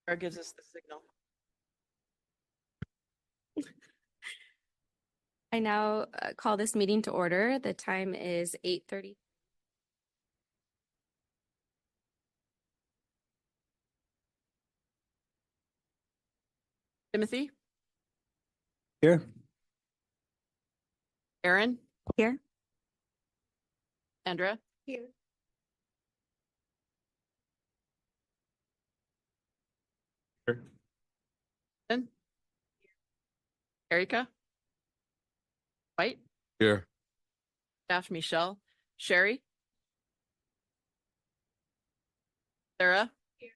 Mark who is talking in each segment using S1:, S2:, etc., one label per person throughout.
S1: Or gives us the signal.
S2: I now call this meeting to order. The time is 8:30.
S1: Timothy,
S3: Here.
S1: Aaron,
S2: Here.
S1: Andra,
S2: Here.
S3: Here.
S1: Ben, Erica, White,
S3: Here.
S1: Daphne, Michelle, Sherry, Sarah,
S2: Here.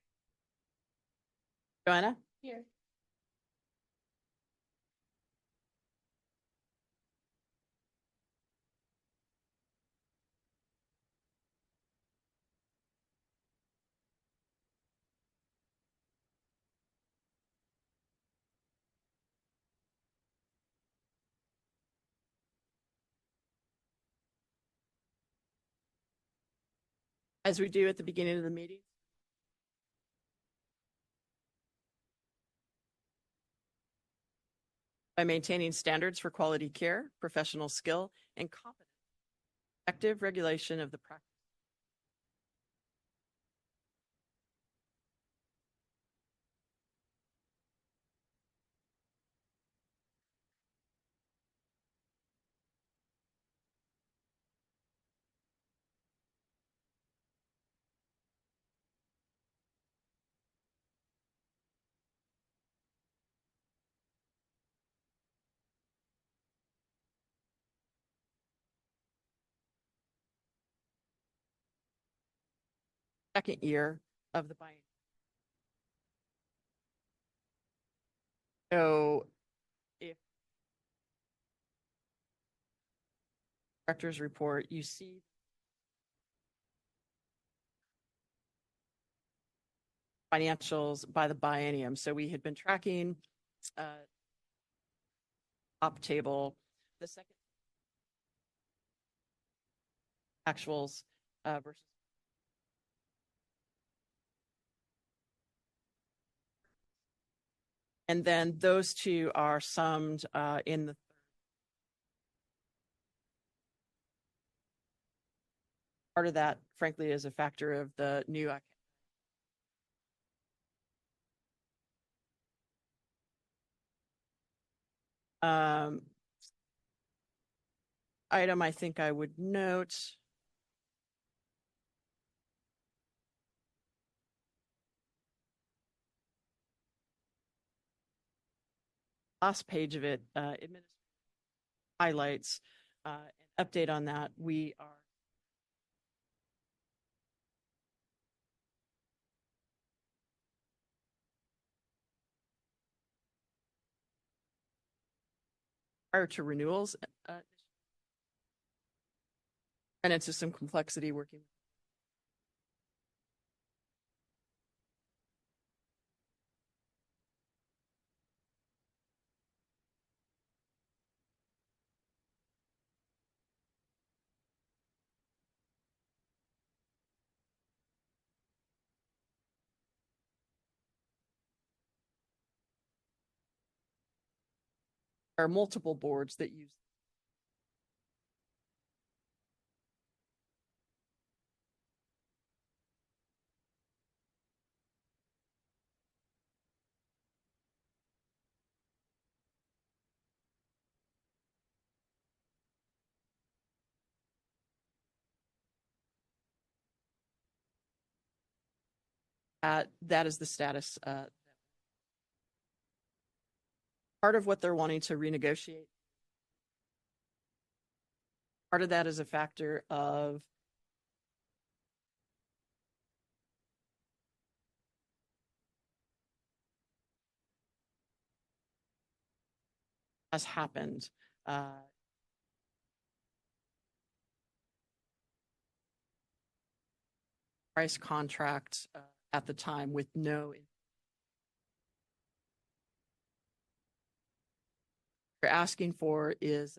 S1: Joanna,
S2: Here.
S1: as we do at the beginning of the meeting. By maintaining standards for quality care, professional skill, and competence, effective regulation of the practice. Second year of the biennium. So if director's report, you see financials by the biennium. So we had been tracking top table, the second actuals versus. And then those two are summed in the part of that, frankly, is a factor of the new item I think I would note. Last page of it, highlights, an update on that. We are prior to renewals, and into some complexity working. There are multiple boards that use. That is the status. Part of what they're wanting to renegotiate. Part of that is a factor of has happened. Price contract at the time with no. You're asking for is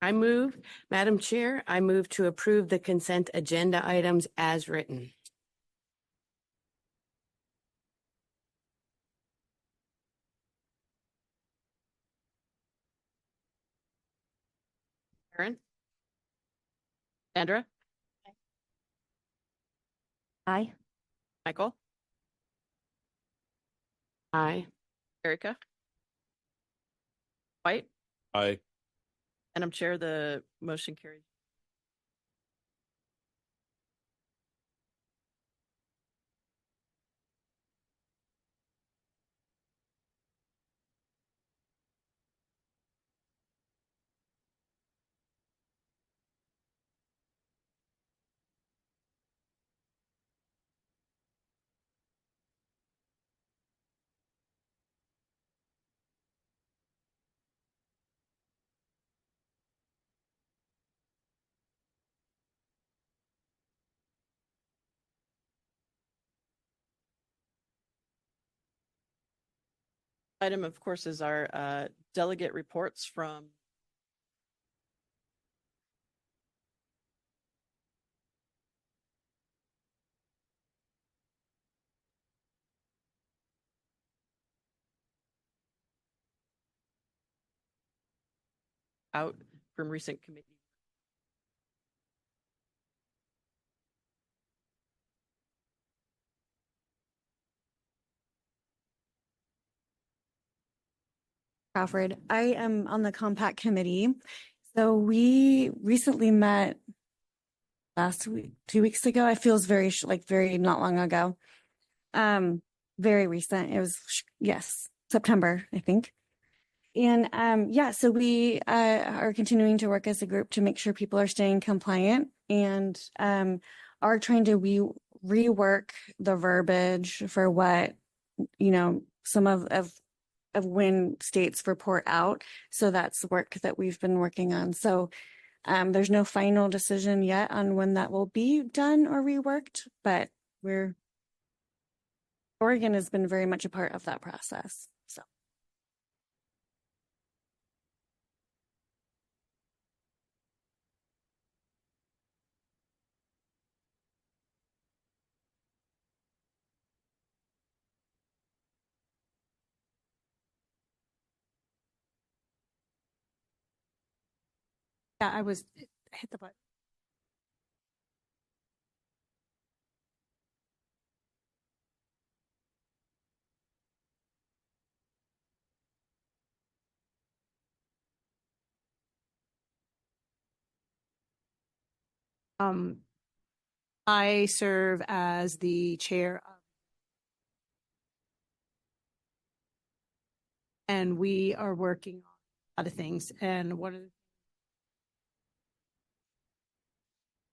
S4: Madam Chair, I move to approve the consent agenda items as written.
S1: Aaron? Sandra?
S2: Aye.
S1: Michael?
S4: Aye.
S1: Erica? White?
S3: Aye.
S1: Madam Chair, the motion carries. Item, of course, is our delegate reports from out from recent committee.
S5: Crawford. I am on the compact committee. So we recently met last week, 2 weeks ago. It feels very very not long ago. Very recent. It was yes, September, I think. And yeah, so we are continuing to work as a group to make sure people are staying compliant and are trying to rework the verbiage for what, some of when states report out. So that's work that we've been working on. So there's no final decision yet on when that will be done or reworked, but Oregon has been very much a part of that process. So.
S4: Yeah, I hit the button. I serve as the chair of, and we are working on a lot of things. And one of the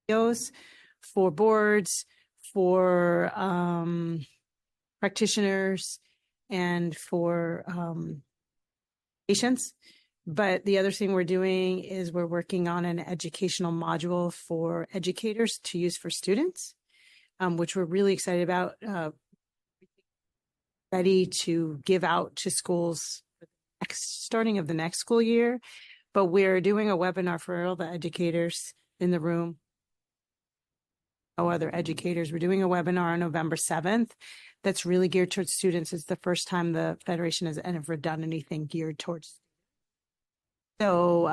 S4: videos for boards, for practitioners, and for patients. But the other thing we're doing is we're working on an educational module for educators to use for students, which we're really excited about, ready to give out to schools starting of the next school year. But we're doing a webinar for all the educators in the room. No other educators. We're doing a webinar on November 7th that's really geared towards students. It's the first time the Federation has ever done anything geared towards. So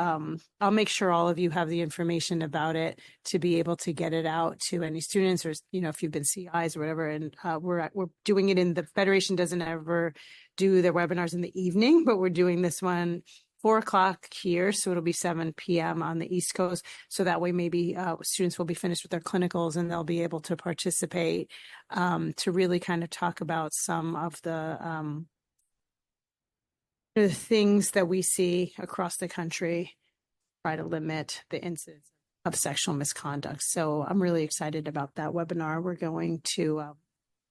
S4: I'll make sure all of you have the information about it to be able to get it out to any students, or if you've been CIs or whatever. And we're doing it in the Federation doesn't ever do their webinars in the evening, but we're doing this one 4:00 here, so it'll be 7 p.m. on the East Coast. So that way, maybe students will be finished with their clinicals and they'll be able to participate to really kind of talk about some of the things that we see across the country, try to limit the incidence of sexual misconduct. So I'm really excited about that webinar. We're going to,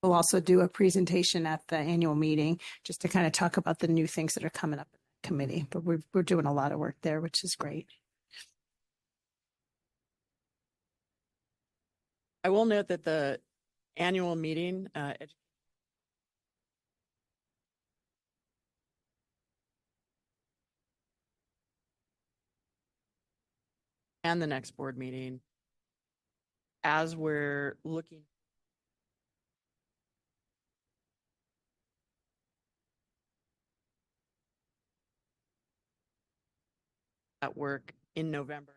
S4: we'll also do a presentation at the annual meeting just to kind of talk about the new things that are coming up in the committee. But we're doing a lot of work there, which is great.
S1: I will note that the annual meeting, and the next board meeting, as we're looking at work in November.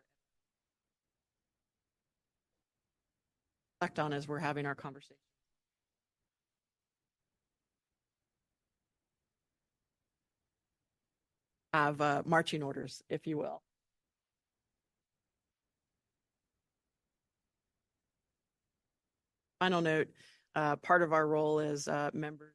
S1: Reflect on as we're having our conversation. Have marching orders, if you will. Final note, part of our role as members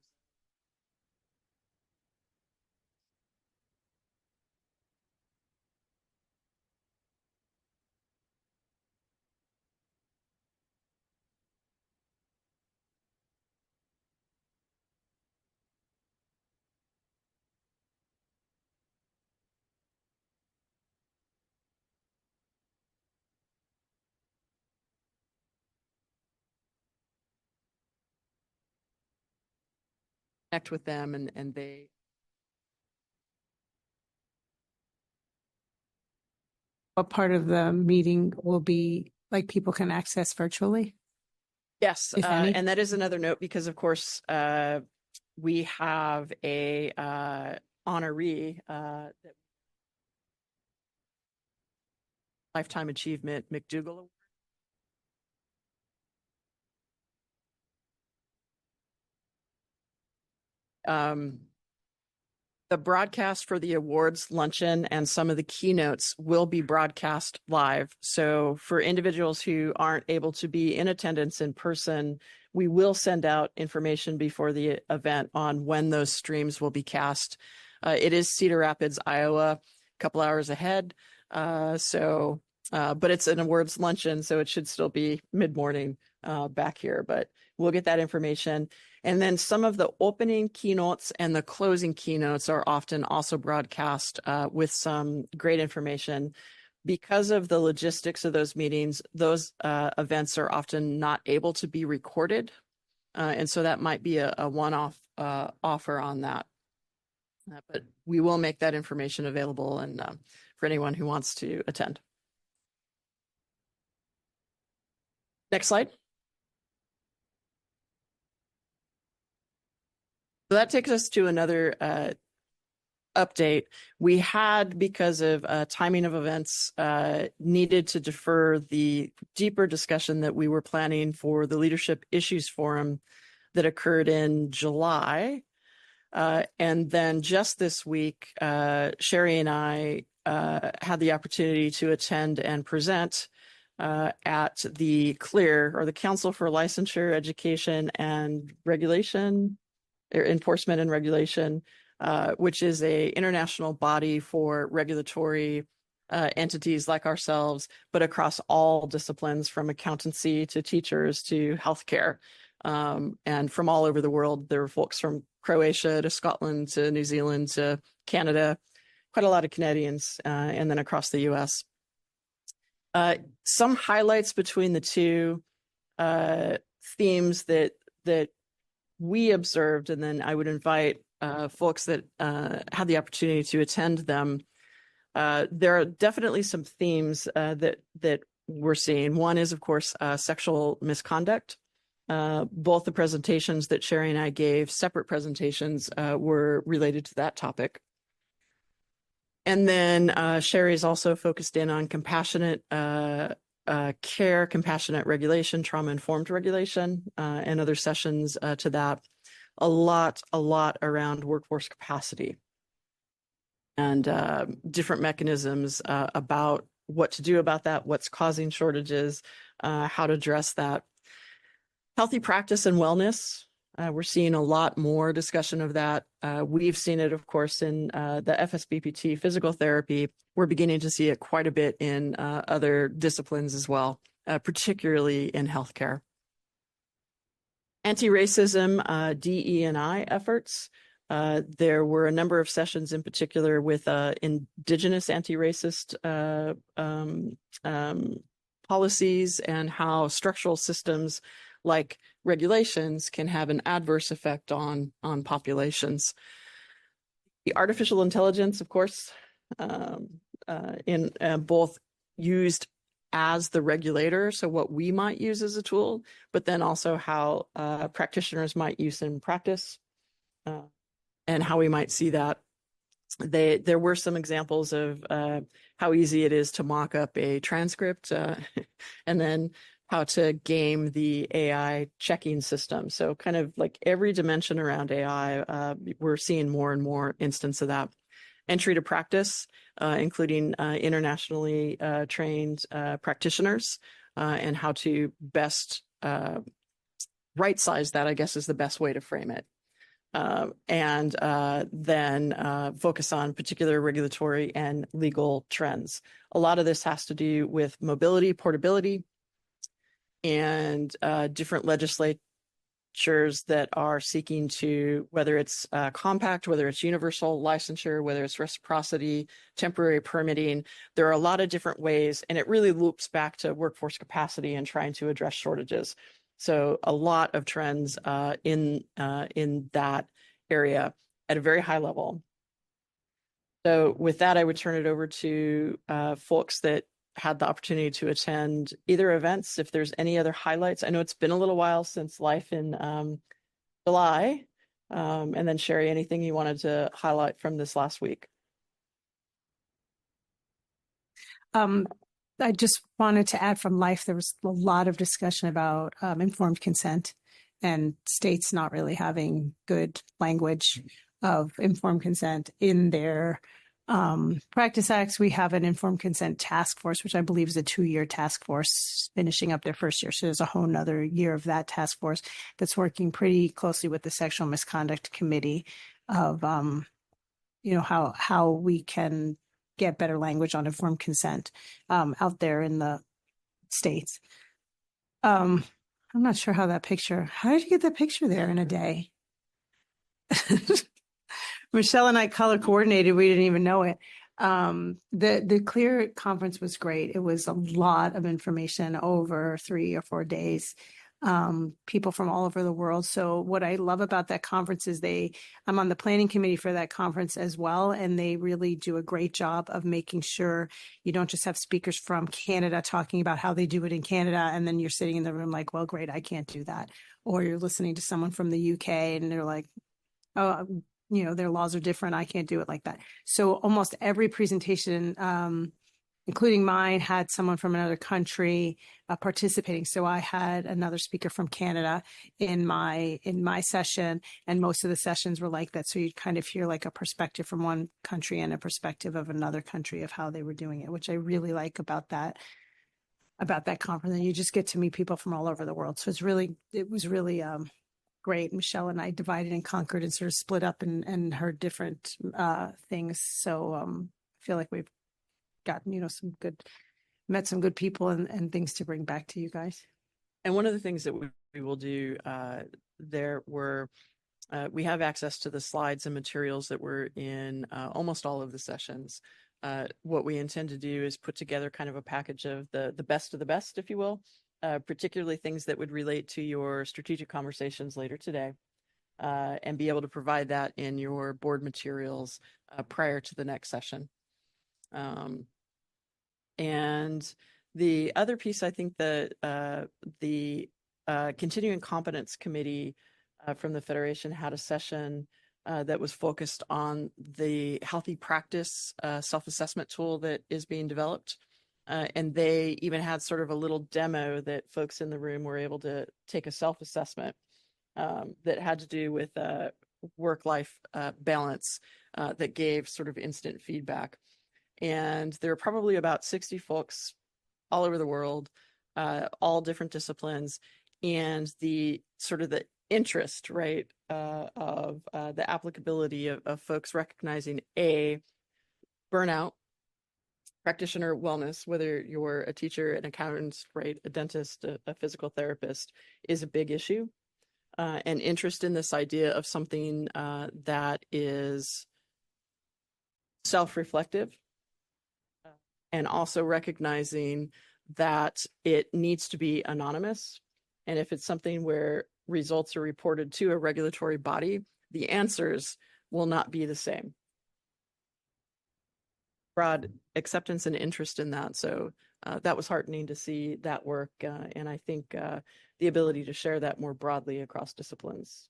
S1: connect with them and they
S4: What part of the meeting will be like people can access virtually?
S1: yes,
S4: If any.
S1: and that is another note because of course we have a honoree that Lifetime Achievement McDougall Award. The broadcast for the awards luncheon and some of the keynotes will be broadcast live. So for individuals who aren't able to be in attendance in person, we will send out information before the event on when those streams will be cast. It is Cedar Rapids, Iowa, a couple hours ahead. But it's an awards luncheon, so it should still be mid-morning back here, but we'll get that information. And then some of the opening keynotes and the closing keynotes are often also broadcast with some great information. Because of the logistics of those meetings, those events are often not able to be recorded. And so that might be a one-off offer on that. But we will make that information available and for anyone who wants to attend. Next slide. So that takes us to another update. We had, because of timing of events, needed to defer the deeper discussion that we were planning for the Leadership Issues Forum that occurred in July. And then just this week, Sherry and I had the opportunity to attend and present at the CLEAR, or the Council for Licensure, Education, and Regulation, or Enforcement and Regulation, which is a international body for regulatory entities like ourselves, but across all disciplines, from accountancy to teachers to healthcare. And from all over the world. There were folks from Croatia to Scotland to New Zealand to Canada, quite a lot of Canadians, and then across the US. Some highlights between the two themes that we observed, and then I would invite folks that had the opportunity to attend them. There are definitely some themes that we're seeing. One is, of course, sexual misconduct. Both the presentations that Sherry and I gave, separate presentations, were related to that topic. And then Sherry's also focused in on compassionate care, compassionate regulation, trauma-informed regulation, and other sessions to that. A lot around workforce capacity and different mechanisms about what to do about that, what's causing shortages, how to address that. Healthy practice and wellness. We're seeing a lot more discussion of that. We've seen it, of course, in the FSBPT physical therapy. We're beginning to see it quite a bit in other disciplines as well, particularly in healthcare. Anti-racism, DE&I efforts. There were a number of sessions in particular with indigenous anti-racist policies and how structural systems like regulations can have an adverse effect on populations. The artificial intelligence, of course, in both used as the regulator, so what we might use as a tool, but then also how practitioners might use in practice, and how we might see that. There were some examples of how easy it is to mock up a transcript, and then how to game the AI checking system. So kind of like every dimension around AI, we're seeing more and more instance of that. Entry to practice, including internationally trained practitioners, and how to best right size that, I guess, is the best way to frame it. And then focus on particular regulatory and legal trends. A lot of this has to do with mobility, portability, and different legislatures that are seeking to, whether it's compact, whether it's universal licensure, whether it's reciprocity, temporary permitting. There are a lot of different ways, and it really loops back to workforce capacity and trying to address shortages. So a lot of trends in that area at a very high level. So with that, I would turn it over to folks that had the opportunity to attend either events. If there's any other highlights, I know it's been a little while since Life in July. And then Sherry, anything you wanted to highlight from this last week?
S4: I just wanted to add from Life, there was a lot of discussion about informed consent and states not really having good language of informed consent in their practice acts. We have an informed consent task force, which I believe is a 2-year task force finishing up their first year. So there's a whole nother year of that task force that's working pretty closely with the Sexual Misconduct Committee of, how we can get better language on informed consent out there in the states. I'm not sure how did you get that picture there in a day? Michelle and I color coordinated. We didn't even know it. The CLEAR conference was great. It was a lot of information over 3 or 4 days. People from all over the world. So what I love about that conference is I'm on the planning committee for that conference as well. And they really do a great job of making sure you don't just have speakers from Canada talking about how they do it in Canada. And then you're sitting in the room like, well, great, I can't do that. Or you're listening to someone from the UK and they're like, oh, their laws are different. I can't do it like that. So almost every presentation, including mine, had someone from another country participating. So I had another speaker from Canada in my session, and most of the sessions were like that. So you'd kind of hear like a perspective from one country and a perspective of another country of how they were doing it, which I really like about that conference. And you just get to meet people from all over the world. So it was really great. Michelle and I divided and conquered and sort of split up and heard different things. So I feel like we've gotten, met some good people and things to bring back to you guys.
S1: And one of the things that we will do we have access to the slides and materials that were in almost all of the sessions. What we intend to do is put together kind of a package of the best of the best, if you will, particularly things that would relate to your strategic conversations later today, and be able to provide that in your board materials prior to the next session. And the other piece, I think the Continuing Competence Committee from the Federation had a session that was focused on the healthy practice self-assessment tool that is being developed. And they even had sort of a little demo that folks in the room were able to take a self-assessment that had to do with work-life balance that gave sort of instant feedback. And there are probably about 60 folks all over the world, all different disciplines, and the sort of the interest, right, of the applicability of folks recognizing burnout, practitioner wellness, whether you're a teacher, an accountant, right, a dentist, a physical therapist, is a big issue. And interest in this idea of something that is self-reflective, and also recognizing that it needs to be anonymous. And if it's something where results are reported to a regulatory body, the answers will not be the same. Broad acceptance and interest in that. So that was heartening to see that work. And I think the ability to share that more broadly across disciplines.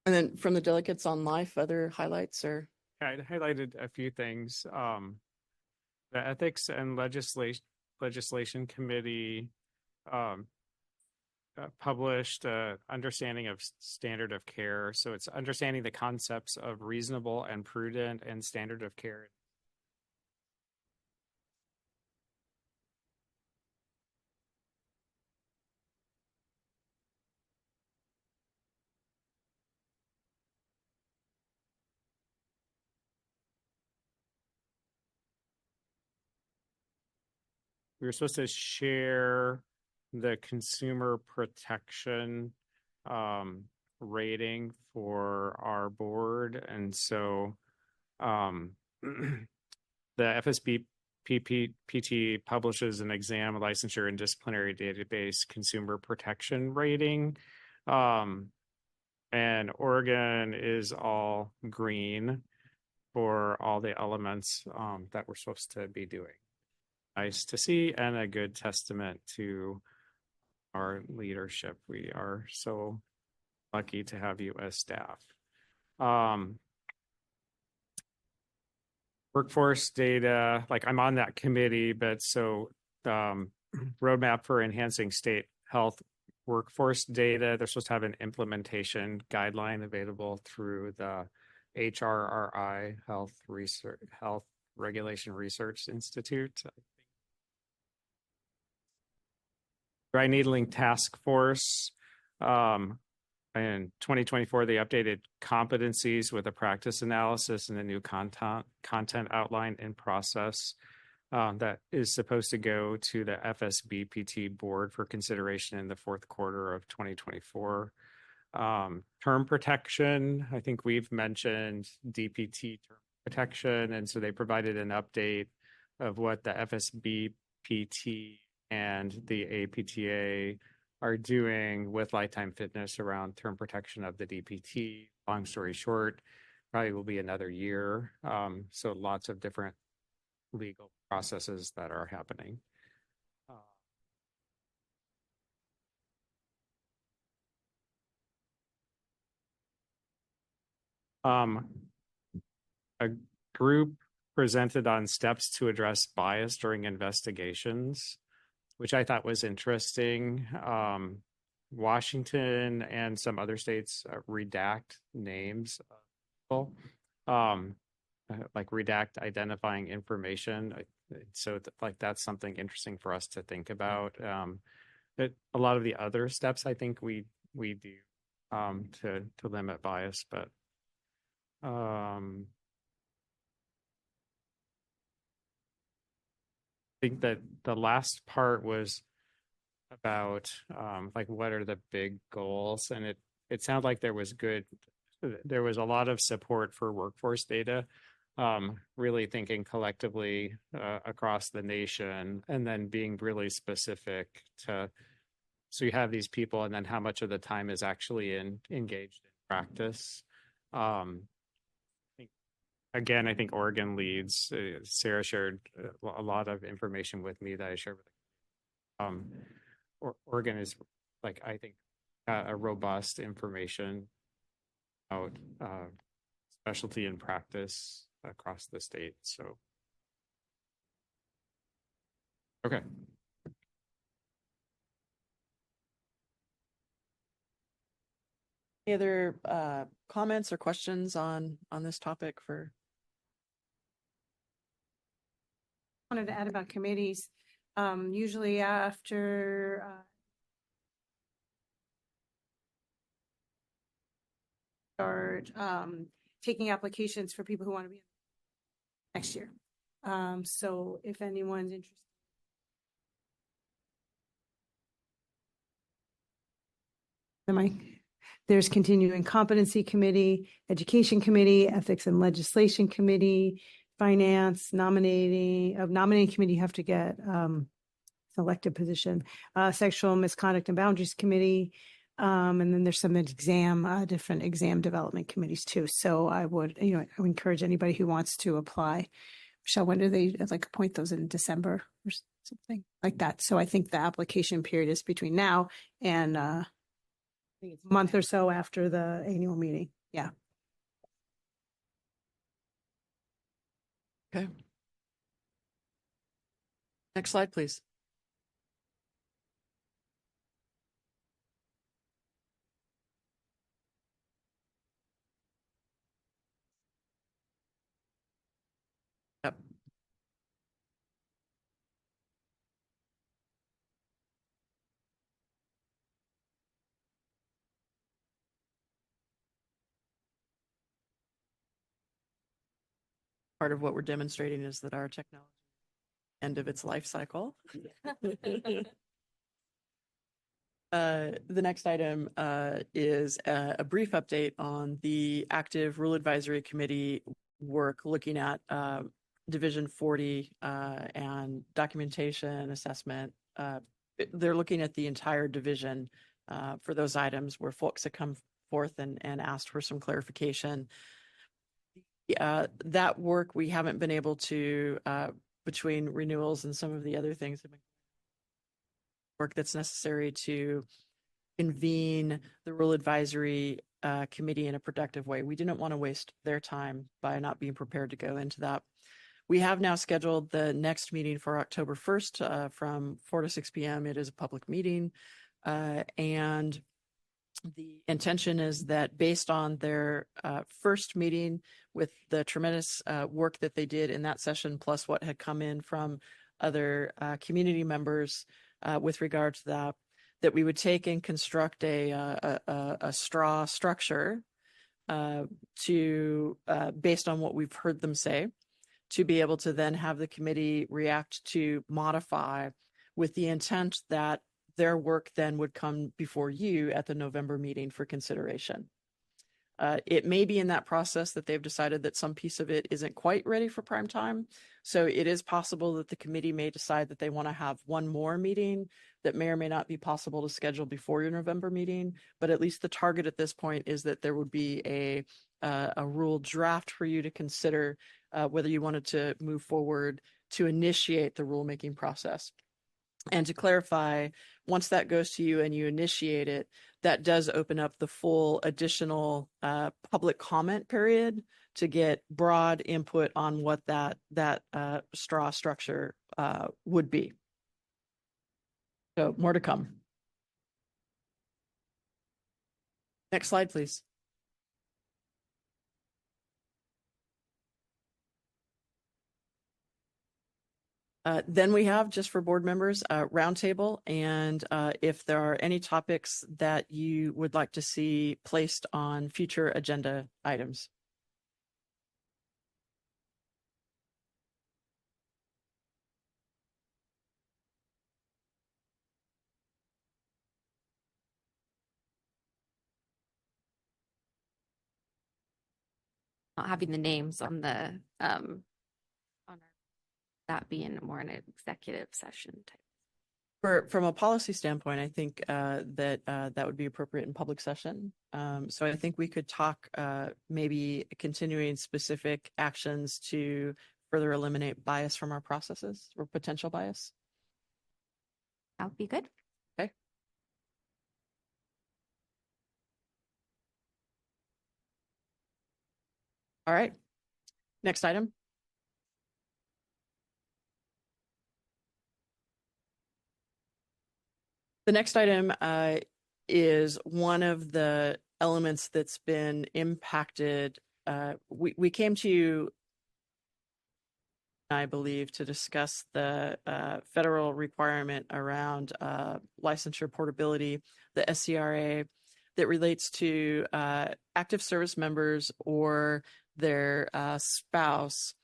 S1: And then from the delegates on life, other highlights or?
S6: I highlighted a few things. The Ethics and Legislation Committee published understanding of standard of care. So it's understanding the concepts of reasonable and prudent and standard of care. We were supposed to share the consumer protection rating for our board. And so the FSBPT publishes an exam, licensure, and disciplinary database consumer protection rating. And Oregon is all green for all the elements that we're supposed to be doing. Nice to see, and a good testament to our leadership. We are so lucky to have you as staff. Workforce data, like I'm on that committee, but so roadmap for enhancing state health workforce data, they're supposed to have an implementation guideline available through the HRRI Health Regulation Research Institute. Dry needling task force. In 2024, they updated competencies with a practice analysis and a new content outline in process that is supposed to go to the FSBPT board for consideration in the fourth quarter of 2024. Term protection, I think we've mentioned DPT term protection, and so they provided an update of what the FSBPT and the APTA are doing with Lifetime Fitness around term protection of the DPT. Long story short, probably will be another year. So lots of different legal processes that are happening. A group presented on steps to address bias during investigations, which I thought was interesting. Washington and some other states redact names of people, like redact identifying information. So like that's something interesting for us to think about. But a lot of the other steps I think we do to limit bias, but I think that the last part was about like what are the big goals, and it sounded like there was a lot of support for workforce data, really thinking collectively across the nation, and then being really specific to, so you have these people and then how much of the time is actually engaged in practice. Again, I think Oregon leads. Sarah shared a lot of information with me that I shared with Oregon is, like, I think, a robust information about specialty and practice across the state. So, okay.
S1: Any other comments or questions on this topic for?
S4: Wanted to add about committees. Usually after start taking applications for people who want to be next year. So if anyone's interested. There's continuing competency committee, education committee, ethics and legislation committee, finance, nominating committee, you have to get selected position, sexual misconduct and boundaries committee, And then there's some different exam development committees too. So I would encourage anybody who wants to apply. Michelle, when do they like appoint those in December or something like that? So I think the application period is between now and a month or so after the annual meeting. Yeah.
S1: Okay. Next slide, please. Yep. Part of what we're demonstrating is that our technology end of its life cycle. The next item is a brief update on the active Rule Advisory Committee work looking at Division 40 and documentation assessment. They're looking at the entire division for those items where folks have come forth and asked for some clarification. That work we haven't been able to, between renewals and some of the other things, work that's necessary to convene the Rule Advisory Committee in a productive way. We didn't want to waste their time by not being prepared to go into that. We have now scheduled the next meeting for October 1st from 4 to 6 p.m. It is a public meeting. And the intention is that based on their first meeting with the tremendous work that they did in that session, plus what had come in from other community members with regard to that we would take and construct a straw structure to based on what we've heard them say, to be able to then have the committee react to modify with the intent that their work then would come before you at the November meeting for consideration. It may be in that process that they've decided that some piece of it isn't quite ready for prime time. So it is possible that the committee may decide that they want to have one more meeting that may or may not be possible to schedule before your November meeting. But at least the target at this point is that there would be a rule draft for you to consider whether you wanted to move forward to initiate the rulemaking process. And to clarify, once that goes to you and you initiate it, that does open up the full additional public comment period to get broad input on what that straw structure would be. So more to come. Next slide, please. Then we have, just for board members, a roundtable. And if there are any topics that you would like to see placed on future agenda items.
S2: Not having the names on the on that being more an executive session type.
S1: From a policy standpoint, I think that would be appropriate in public session. So I think we could talk maybe continuing specific actions to further eliminate bias from our processes or potential bias.
S2: That would be good.
S1: Okay. All right. Next item. The next item is one of the elements that's been impacted. We came to you, I believe, to discuss the federal requirement around licensure portability, the SCRA, that relates to active service members or their spouse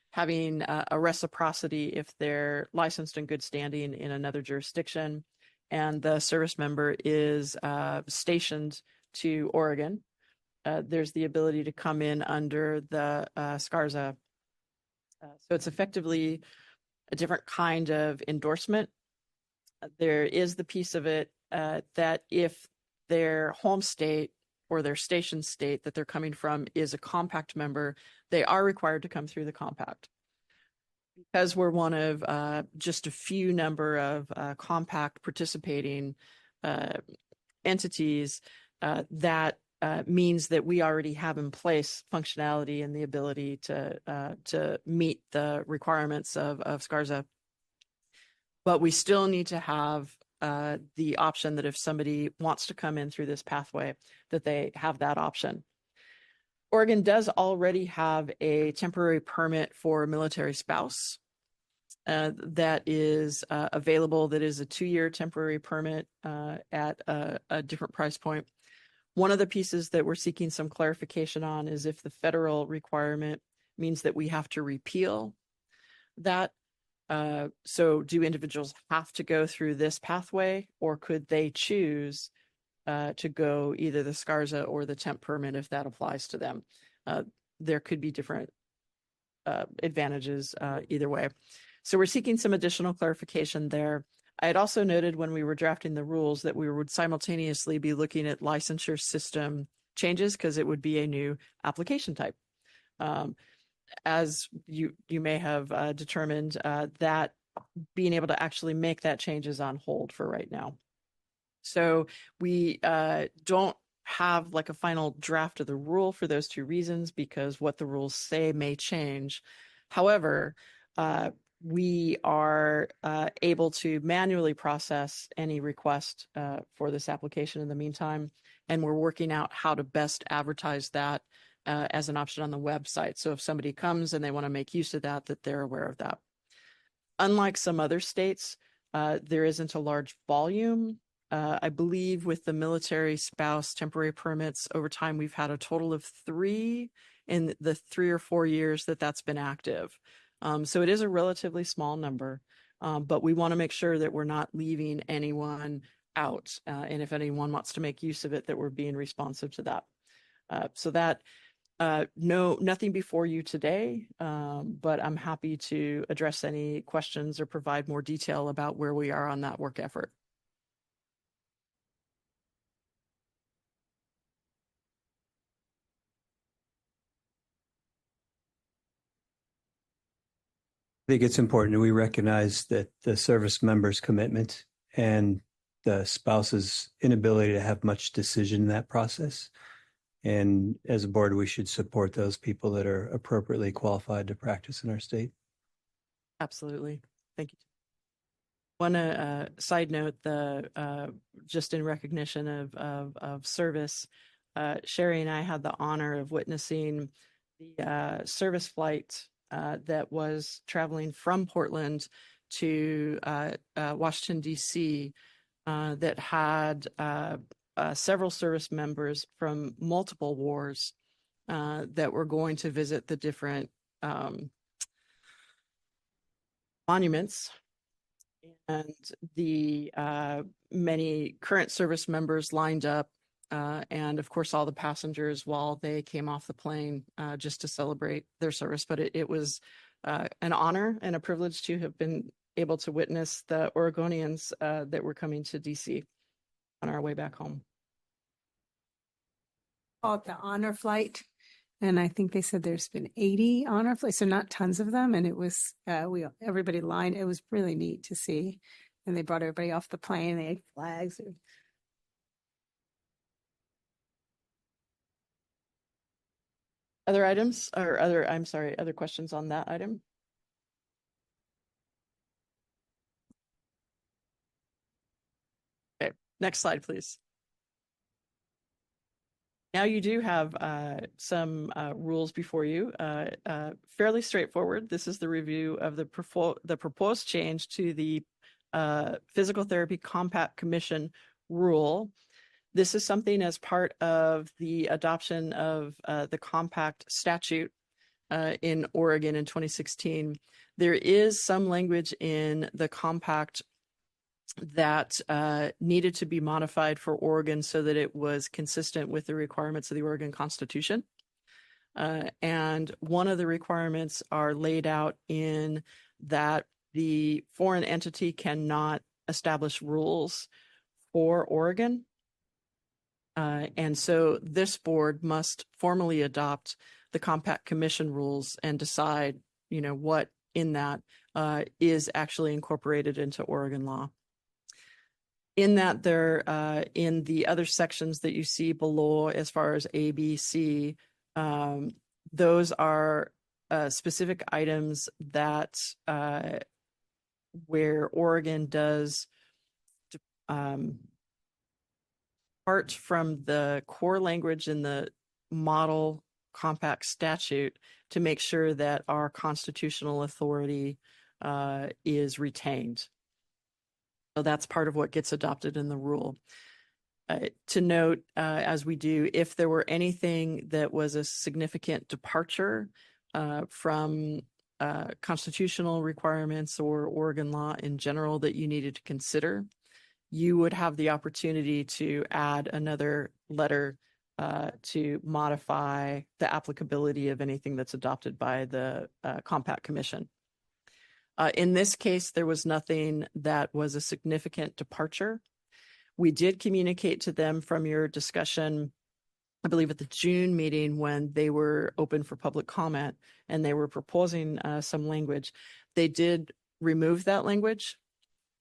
S1: having a reciprocity if they're licensed in good standing in another jurisdiction and the service member is stationed to Oregon. There's the ability to come in under the SCRSA. So it's effectively a different kind of endorsement. There is the piece of it that if their home state or their station state that they're coming from is a compact member, they are required to come through the compact. Because we're one of just a few number of compact participating entities, that means that we already have in place functionality and the ability to meet the requirements of SCARSA. But we still need to have the option that if somebody wants to come in through this pathway, that they have that option. Oregon does already have a temporary permit for a military spouse that is available. That is a 2-year temporary permit at a different price point. One of the pieces that we're seeking some clarification on is if the federal requirement means that we have to repeal that. So do individuals have to go through this pathway, or could they choose to go either the SCARSA or the temp permit if that applies to them? There could be different advantages either way. So we're seeking some additional clarification there. I had also noted when we were drafting the rules that we would simultaneously be looking at licensure system changes because it would be a new application type. As you may have determined, that being able to actually make that change is on hold for right now. So we don't have like a final draft of the rule for those 2 reasons, because what the rules say may change. However, we are able to manually process any request for this application in the meantime, and we're working out how to best advertise that as an option on the website. So if somebody comes and they want to make use of that, that they're aware of that. Unlike some other states, there isn't a large volume. I believe with the military spouse temporary permits over time, we've had a total of 3 in the 3 or 4 years that that's been active. So it is a relatively small number, but we want to make sure that we're not leaving anyone out. And if anyone wants to make use of it, that we're being responsive to that. So that nothing before you today, but I'm happy to address any questions or provide more detail about where we are on that work effort.
S3: I think it's important that we recognize that the service member's commitment and the spouse's inability to have much decision in that process. And as a board, we should support those people that are appropriately qualified to practice in our state.
S1: Absolutely. Thank you. One side note, just in recognition of service, Sherry and I had the honor of witnessing the service flight that was traveling from Portland to Washington, D.C. That had several service members from multiple wars that were going to visit the different monuments, and the many current service members lined up, and of course all the passengers while they came off the plane just to celebrate their service. But it was an honor and a privilege to have been able to witness the Oregonians that were coming to DC on our way back home.
S4: Called the honor flight. And I think they said there's been 80 honor flights, so not tons of them. And it was, everybody lined. It was really neat to see. And they brought everybody off the plane. They had flags.
S1: Other items or other questions on that item? Okay, next slide, please. Now you do have some rules before you, fairly straightforward. This is the review of the proposed change to the Physical Therapy Compact Commission rule. This is something as part of the adoption of the compact statute in Oregon in 2016. There is some language in the compact that needed to be modified for Oregon so that it was consistent with the requirements of the Oregon Constitution. And one of the requirements are laid out in that the foreign entity cannot establish rules for Oregon. And so this board must formally adopt the Compact Commission rules and decide, what in that is actually incorporated into Oregon law. In that in the other sections that you see below, as far as A, B, C, those are specific items that where Oregon does depart from the core language in the model compact statute to make sure that our constitutional authority is retained. So that's part of what gets adopted in the rule. To note, as we do, if there were anything that was a significant departure from constitutional requirements or Oregon law in general that you needed to consider, you would have the opportunity to add another letter to modify the applicability of anything that's adopted by the Compact Commission. In this case, there was nothing that was a significant departure. We did communicate to them from your discussion, I believe at the June meeting, when they were open for public comment and they were proposing some language. They did remove that language.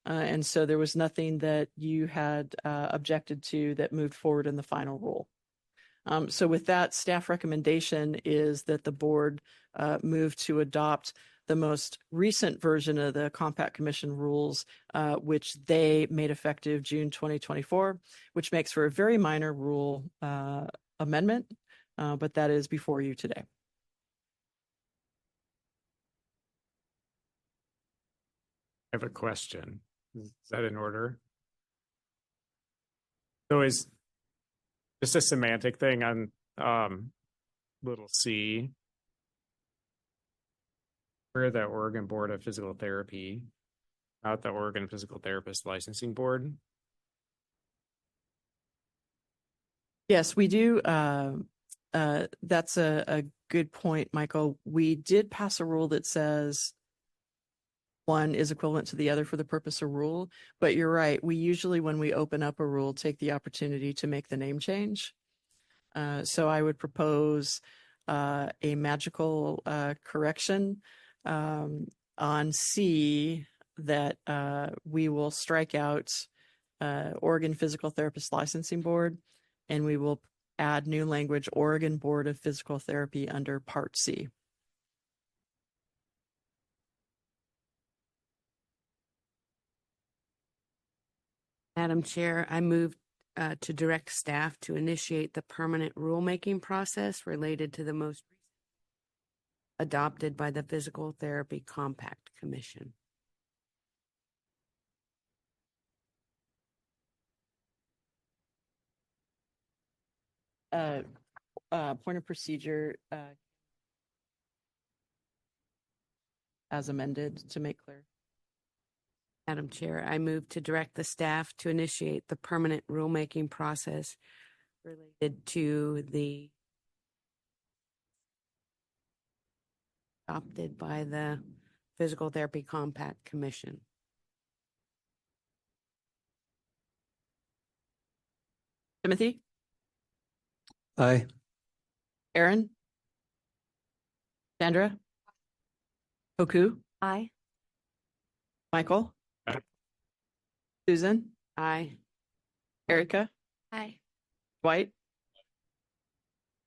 S1: And so there was nothing that you had objected to that moved forward in the final rule. So with that, staff recommendation is that the board move to adopt the most recent version of the Compact Commission rules, which they made effective June 2024, which makes for a very minor rule amendment, but that is before you today.
S6: I have a question. Is that in order? So is just a semantic thing on little c, where the Oregon Board of Physical Therapy, not the Oregon Physical Therapist Licensing Board?
S1: Yes, we do. That's a good point, Michael. We did pass a rule that says one is equivalent to the other for the purpose of rule, but you're right. We usually, when we open up a rule, take the opportunity to make the name change. So I would propose a magical correction on C, that we will strike out Oregon Physical Therapist Licensing Board, and we will add new language, Oregon Board of Physical Therapy, under Part C.
S7: Madam Chair, I move to direct staff to initiate the permanent rulemaking process related to the most adopted by the Physical Therapy Compact Commission.
S1: Point of procedure as amended, to make clear.
S7: Madam Chair, I move to direct the staff to initiate the permanent rulemaking process related to the adopted by the Physical Therapy Compact Commission.
S1: Timothy?
S3: Aye.
S1: Aaron? Sandra? Hoku?
S2: Aye.
S1: Michael?
S6: Aye.
S1: Susan?
S7: Aye.
S1: Erica?
S2: Aye.
S1: Dwight?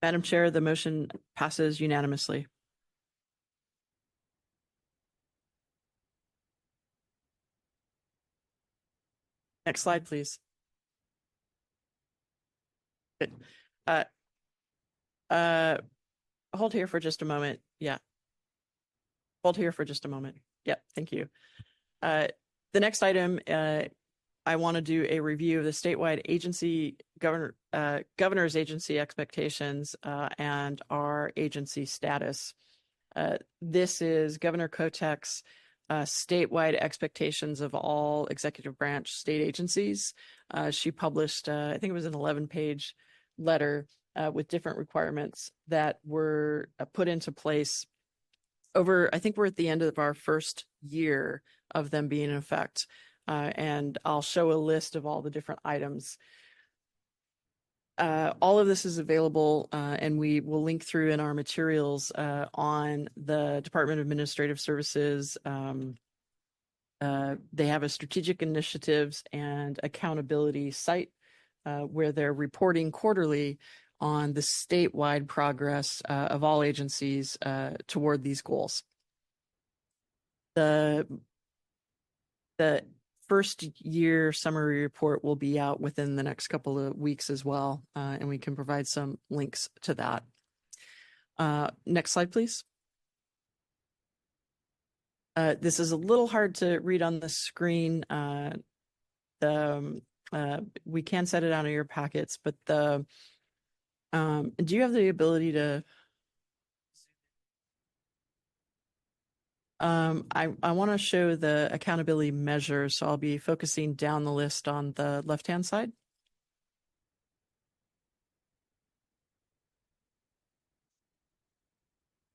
S1: Madam Chair, the motion passes unanimously. Next slide, please. Good. Hold here for just a moment. Yeah. Hold here for just a moment. Yep, thank you. The next item, I want to do a review of the statewide agency governor's agency expectations and our agency status. This is Governor Kotek's statewide expectations of all executive branch state agencies. She published, I think it was an 11-page letter with different requirements that were put into place over, I think we're at the end of our first year of them being in effect. And I'll show a list of all the different items. all of this is available, and we will link through in our materials on the Department of Administrative Services. They have a strategic initiatives and accountability site where they're reporting quarterly on the statewide progress of all agencies toward these goals. The first year summary report will be out within the next couple of weeks as well, and we can provide some links to that. Next slide, please. This is a little hard to read on the screen. We can set it out of your packets, but do you have the ability to? I want to show the accountability measures, so I'll be focusing down the list on the left-hand side.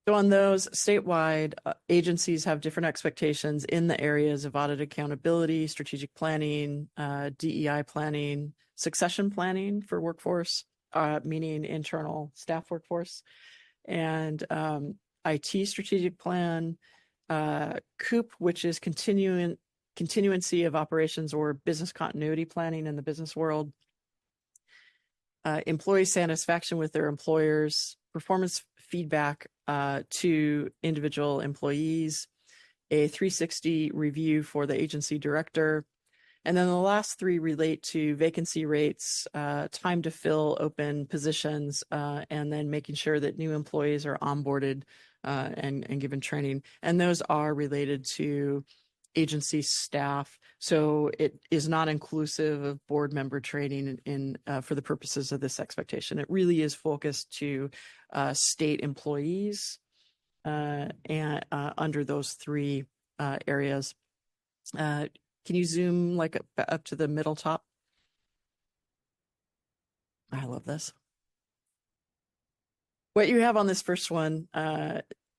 S1: So on those statewide, agencies have different expectations in the areas of audit accountability, strategic planning, DEI planning, succession planning for workforce, meaning internal staff workforce, and IT strategic plan, COOP, which is continuancy of operations or business continuity planning in the business world, employee satisfaction with their employers, performance feedback to individual employees, a 360 review for the agency director. And then the last three relate to vacancy rates, time to fill open positions, and then making sure that new employees are onboarded and given training. And those are related to agency staff. So it is not inclusive of board member training for the purposes of this expectation. It really is focused to state employees and under those three areas. Can you zoom like up to the middle top? I love this. What you have on this first one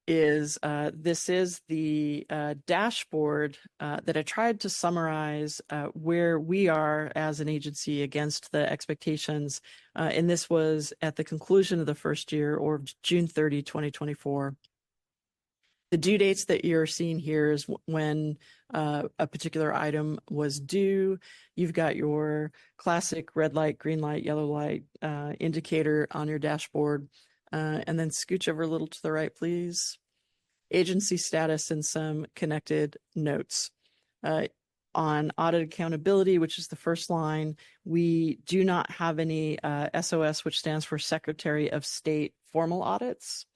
S1: is this is the dashboard that I tried to summarize where we are as an agency against the expectations. And this was at the conclusion of the first year, or June 30, 2024. The due dates that you're seeing here is when a particular item was due. You've got your classic red light, green light, yellow light indicator on your dashboard. And then scooch over a little to the right, please. Agency status and some connected notes. On audit accountability, which is the first line, we do not have any SOS, which stands for Secretary of State formal audits.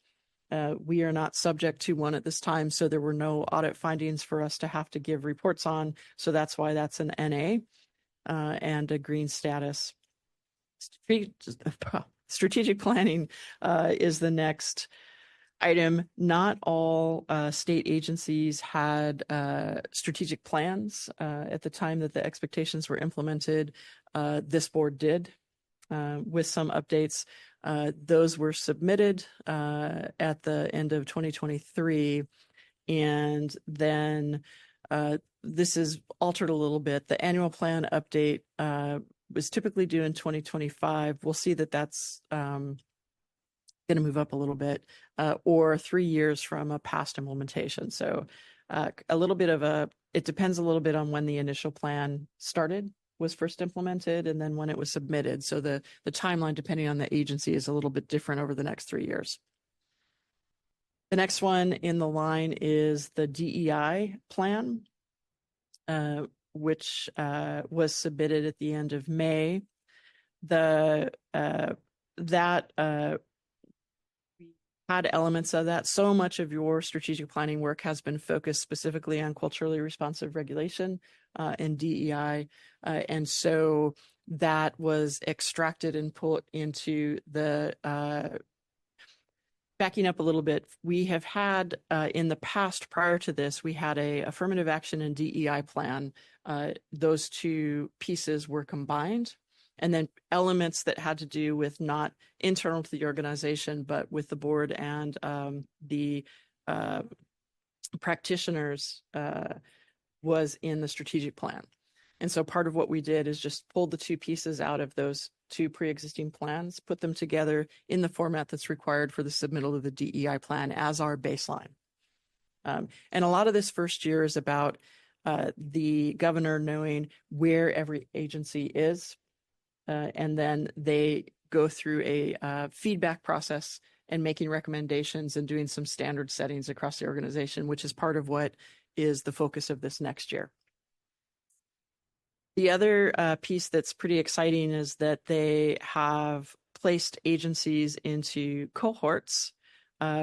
S1: We are not subject to one at this time, so there were no audit findings for us to have to give reports on. So that's why that's an NA and a green status. Strategic planning is the next item. Not all state agencies had strategic plans at the time that the expectations were implemented. This board did, with some updates. Those were submitted at the end of 2023. And then this is altered a little bit. The annual plan update was typically due in 2025. We'll see that that's going to move up a little bit, or 3 years from a past implementation. So a little bit of it depends a little bit on when the initial plan was first implemented, and then when it was submitted. So the timeline, depending on the agency, is a little bit different over the next 3 years. The next one in the line is the DEI plan, which was submitted at the end of May. We had elements of that. So much of your strategic planning work has been focused specifically on culturally responsive regulation and DEI. And so that was extracted and put into the, backing up a little bit, we have had in the past prior to this, we had a affirmative action and DEI plan. Those two pieces were combined. And then elements that had to do with not internal to the organization, but with the board and the practitioners was in the strategic plan. And so part of what we did is just pulled the two pieces out of those two pre-existing plans, put them together in the format that's required for the submittal of the DEI plan as our baseline. And a lot of this first year is about the governor knowing where every agency is. And then they go through a feedback process and making recommendations and doing some standard settings across the organization, which is part of what is the focus of this next year. The other piece that's pretty exciting is that they have placed agencies into cohorts.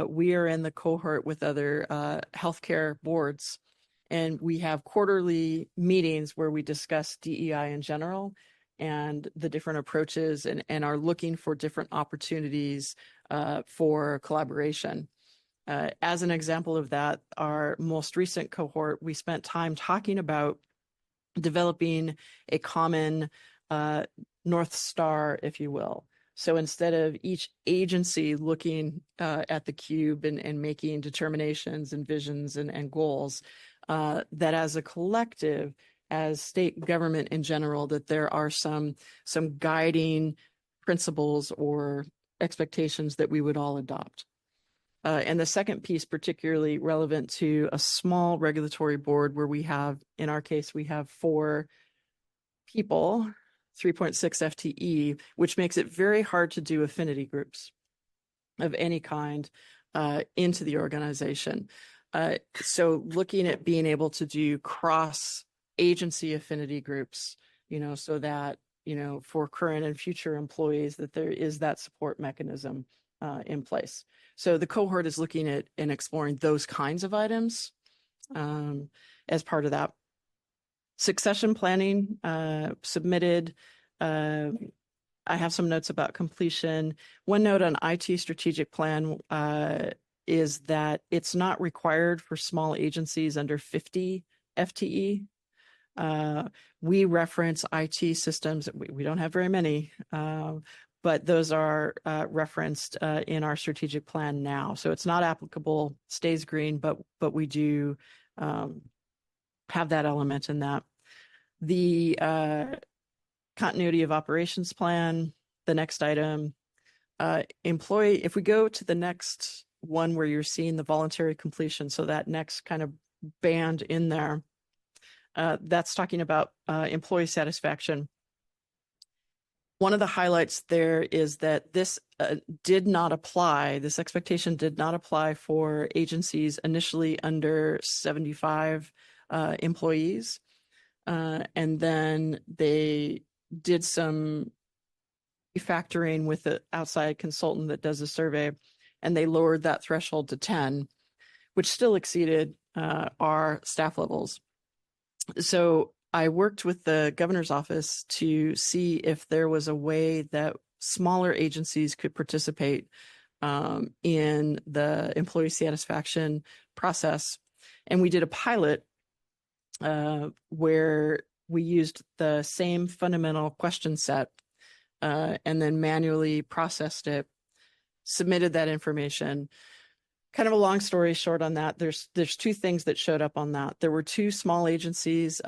S1: We are in the cohort with other healthcare boards, and we have quarterly meetings where we discuss DEI in general and the different approaches and are looking for different opportunities for collaboration. As an example of that, our most recent cohort, we spent time talking about developing a common North Star, if you will. So instead of each agency looking at the cube and making determinations and visions and goals, that as a collective, as state government in general, that there are some guiding principles or expectations that we would all adopt. And the second piece, particularly relevant to a small regulatory board where we have, in our case, we have 4 people, 3.6 FTE, which makes it very hard to do affinity groups of any kind into the organization. So looking at being able to do cross agency affinity groups, so that, for current and future employees, that there is that support mechanism in place. So the cohort is looking at and exploring those kinds of items as part of that. Succession planning submitted. I have some notes about completion. One note on IT strategic plan is that it's not required for small agencies under 50 FTE. We reference IT systems. We don't have very many, but those are referenced in our strategic plan now. So it's not applicable, stays green, but we do have that element in that. The continuity of operations plan, the next item, employee, if we go to the next one where you're seeing the voluntary completion, so that next kind of band in there, that's talking about employee satisfaction. One of the highlights there is that this this expectation did not apply for agencies initially under 75 employees. And then they did some factoring with the outside consultant that does the survey, and they lowered that threshold to 10, which still exceeded our staff levels. So I worked with the governor's office to see if there was a way that smaller agencies could participate in the employee satisfaction process. And we did a pilot where we used the same fundamental question set and then manually processed it, submitted that information. Kind of a long story short on that, there's 2 things that showed up on that. There were 2 small agencies,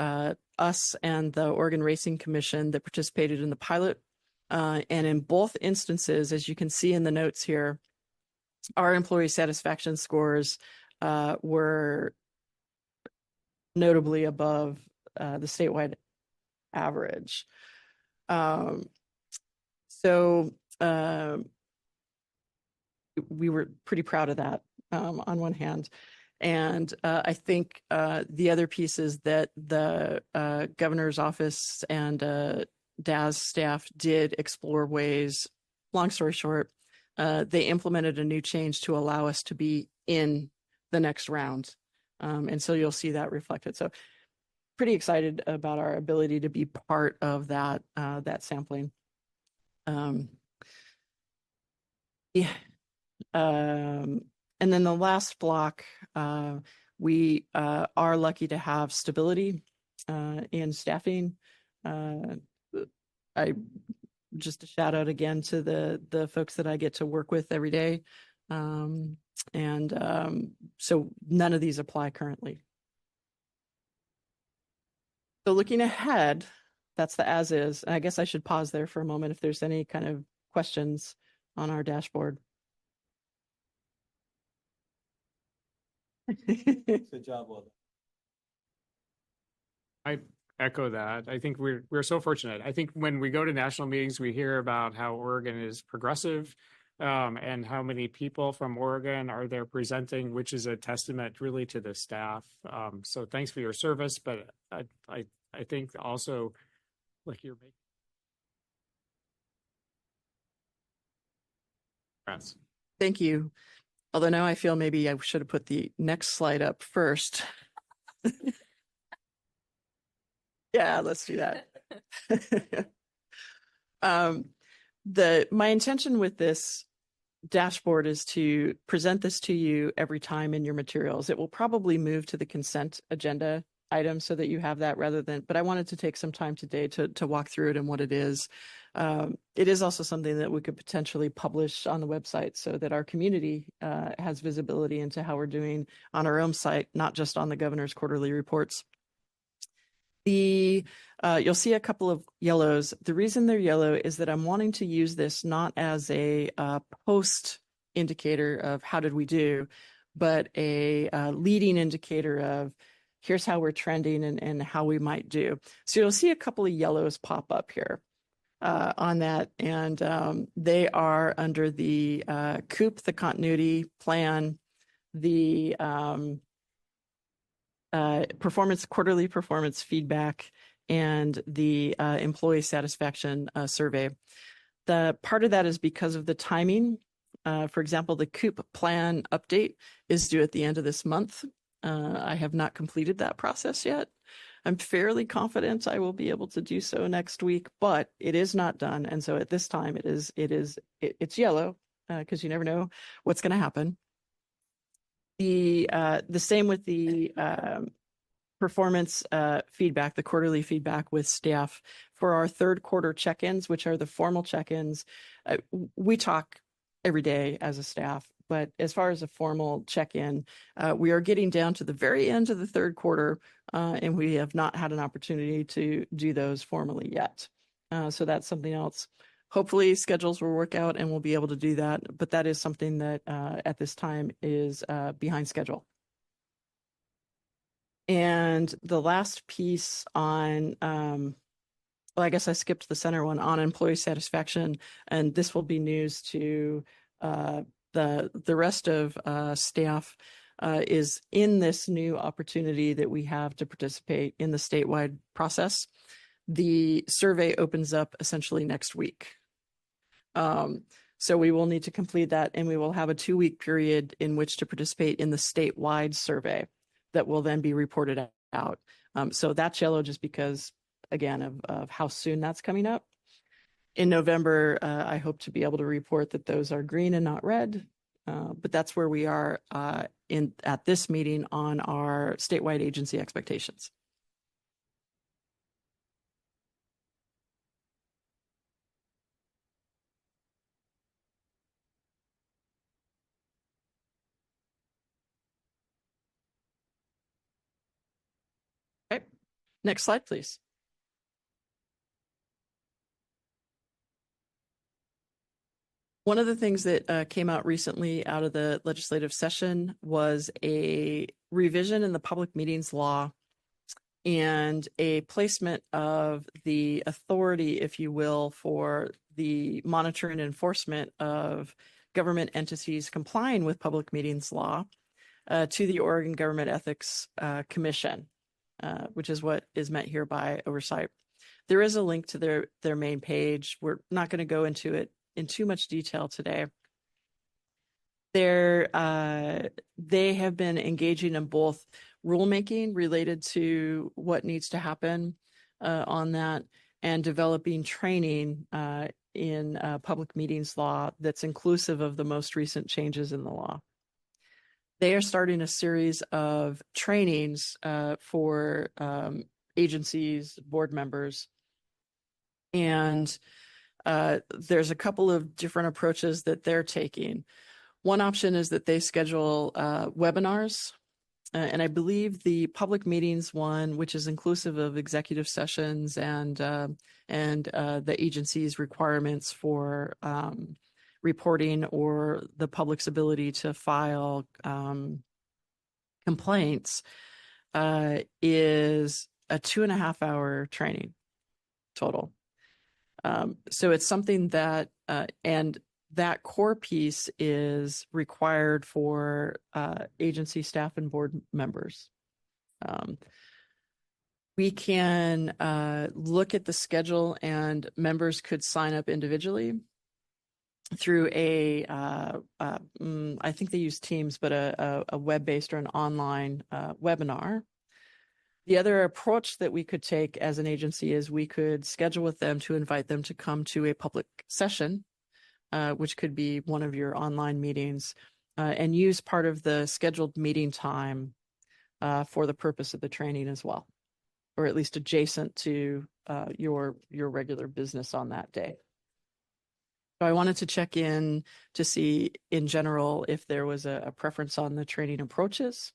S1: us and the Oregon Racing Commission, that participated in the pilot. And in both instances, as you can see in the notes here, our employee satisfaction scores were notably above the statewide average. So we were pretty proud of that on one hand. And I think the other piece is that the governor's office and DAS staff did explore ways, long story short, they implemented a new change to allow us to be in the next round. And so you'll see that reflected. So pretty excited about our ability to be part of that, that sampling. Yeah. And then the last block, we are lucky to have stability in staffing. I just a shout out again to the folks that I get to work with every day. So none of these apply currently. So looking ahead, that's the as is. And I guess I should pause there for a moment if there's any kind of questions on our dashboard.
S3: Good job, well done.
S6: I echo that. I think we're so fortunate. I think when we go to national meetings, we hear about how Oregon is progressive, and how many people from Oregon are there presenting, which is a testament really to the staff. So thanks for your service, but I think also like you're making. Congrats.
S1: Thank you. Although now I feel maybe I should have put the next slide up first. Yeah, let's do that. My intention with this dashboard is to present this to you every time in your materials. It will probably move to the consent agenda item so that you have that rather than, but I wanted to take some time today to walk through it and what it is. It is also something that we could potentially publish on the website so that our community has visibility into how we're doing on our own site, not just on the governor's quarterly reports. You'll see a couple of yellows. The reason they're yellow is that I'm wanting to use this not as a post indicator of how did we do, but a leading indicator of here's how we're trending and how we might do. So you'll see a couple of yellows pop up here on that, and they are under the COOP, the continuity plan, the quarterly performance feedback, and the employee satisfaction survey. The part of that is because of the timing. For example, the COOP plan update is due at the end of this month. I have not completed that process yet. I'm fairly confident I will be able to do so next week, but it is not done. And so at this time it's yellow because you never know what's going to happen. The same with the performance feedback, the quarterly feedback with staff for our third quarter check-ins, which are the formal check-ins. We talk every day as a staff, but as far as a formal check-in, we are getting down to the very end of the third quarter, and we have not had an opportunity to do those formally yet. So that's something else. Hopefully schedules will work out and we'll be able to do that, but that is something that at this time is behind schedule. And the last piece on, well, I guess I skipped the center one on employee satisfaction, and this will be news to the rest of staff, is in this new opportunity that we have to participate in the statewide process. The survey opens up essentially next week. So we will need to complete that, and we will have a 2-week period in which to participate in the statewide survey that will then be reported out. So that's yellow just because, again, of how soon that's coming up. In November, I hope to be able to report that those are green and not red. But that's where we are at this meeting on our statewide agency expectations. Okay, next slide, please. One of the things that came out recently out of the legislative session was a revision in the public meetings law and a placement of the authority, if you will, for the monitoring and enforcement of government entities complying with public meetings law to the Oregon Government Ethics Commission, which is what is meant here by oversight. There is a link to their main page. We're not going to go into it in too much detail today. They have been engaging in both rulemaking related to what needs to happen on that, and developing training in public meetings law that's inclusive of the most recent changes in the law. They are starting a series of trainings for agencies, board members, and there's a couple of different approaches that they're taking. One option is that they schedule webinars And I believe the public meetings one, which is inclusive of executive sessions and the agency's requirements for reporting or the public's ability to file complaints, is a 2.5 hour training total. So it's something that, and that core piece is required for agency staff and board members. We can look at the schedule, and members could sign up individually through I think they use Teams, but a web-based or an online webinar. The other approach that we could take as an agency is we could schedule with them to invite them to come to a public session, which could be one of your online meetings, and use part of the scheduled meeting time for the purpose of the training as well, or at least adjacent to your regular business on that day. So I wanted to check in to see in general if there was a preference on the training approaches.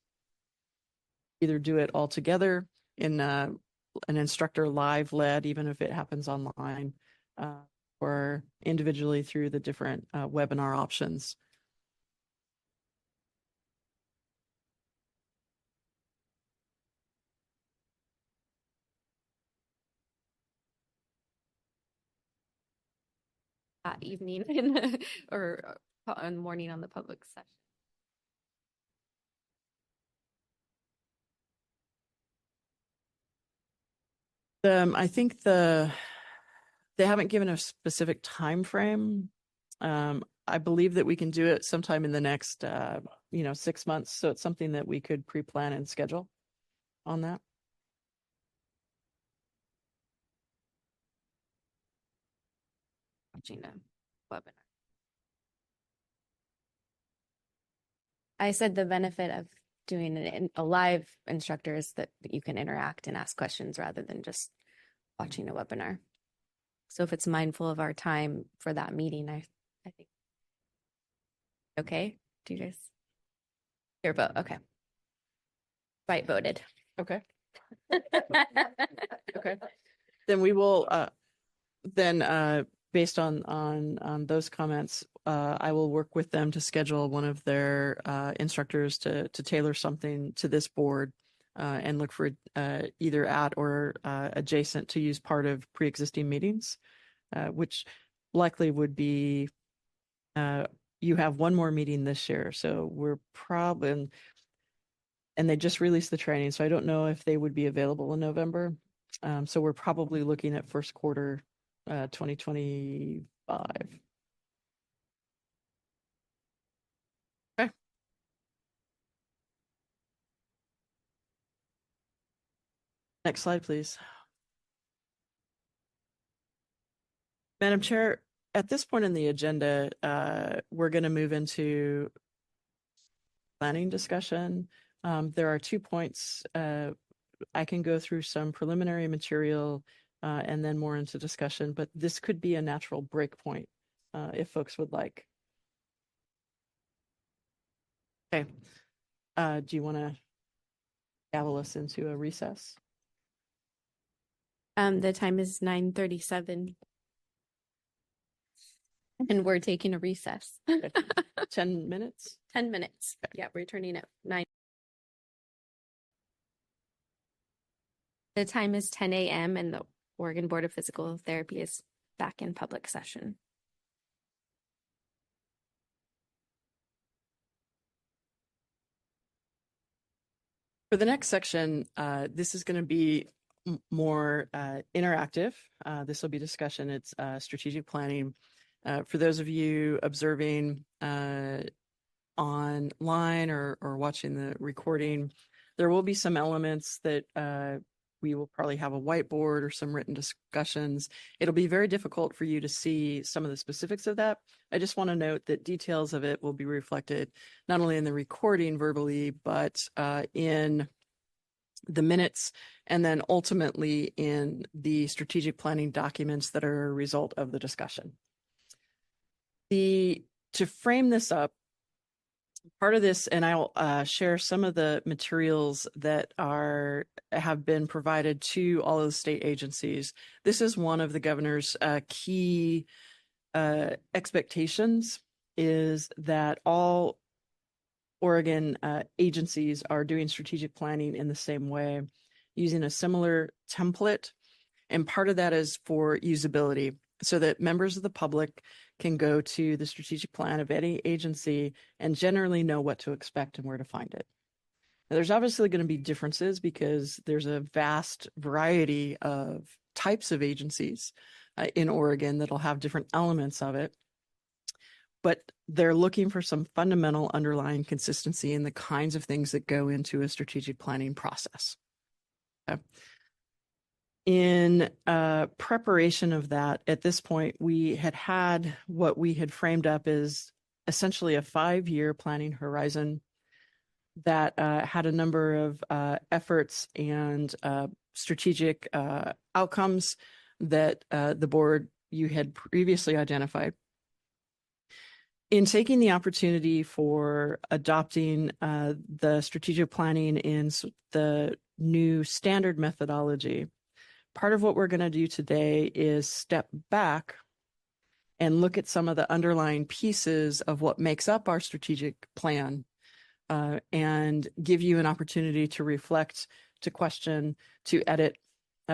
S1: Either do it all together in an instructor live led, even if it happens online, or individually through the different webinar options.
S2: That evening or on morning on the public session.
S1: I think they haven't given a specific time frame. I believe that we can do it sometime in the next 6 months. So it's something that we could pre-plan and schedule on that.
S2: Watching a webinar. I said the benefit of doing a live instructor is that you can interact and ask questions rather than just watching a webinar. So if it's mindful of our time for that meeting, I think. Okay, do you guys? Your vote, okay. Right voted.
S1: Okay. Okay. Then we will, based on those comments, I will work with them to schedule one of their instructors to tailor something to this board and look for either at or adjacent to use part of pre-existing meetings, which likely would be, you have one more meeting this year. So we're probably, and they just released the training. So I don't know if they would be available in November. So we're probably looking at first quarter 2025. Okay. Next slide, please. Madam Chair, at this point in the agenda, we're going to move into planning discussion. There are 2 points. I can go through some preliminary material and then more into discussion, but this could be a natural break point if folks would like. Okay. Do you want to gavel us into a recess?
S2: The time is 9:37. And we're taking a recess.
S1: 10 minutes?
S2: 10 minutes. Yeah, we're returning at 9. The time is 10 a.m. and the Oregon Board of Physical Therapy is back in public session.
S1: For the next section, this is going to be more interactive. This will be discussion. It's strategic planning. For those of you observing online or watching the recording, there will be some elements that we will probably have a whiteboard or some written discussions. It'll be very difficult for you to see some of the specifics of that. I just want to note that details of it will be reflected not only in the recording verbally, but in the minutes, and then ultimately in the strategic planning documents that are a result of the discussion. To frame this up, Part of this, and I'll share some of the materials that have been provided to all of the state agencies. This is one of the governor's key expectations, is that all Oregon agencies are doing strategic planning in the same way, using a similar template. And part of that is for usability, so that members of the public can go to the strategic plan of any agency and generally know what to expect and where to find it. Now, there's obviously going to be differences because there's a vast variety of types of agencies in Oregon that'll have different elements of it. But they're looking for some fundamental underlying consistency in the kinds of things that go into a strategic planning process. Okay. In preparation of that, at this point, we had what we had framed up as essentially a 5-year planning horizon that had a number of efforts and strategic outcomes that the board, you had previously identified. In taking the opportunity for adopting the strategic planning in the new standard methodology, part of what we're going to do today is step back and look at some of the underlying pieces of what makes up our strategic plan, and give you an opportunity to reflect, to question, to edit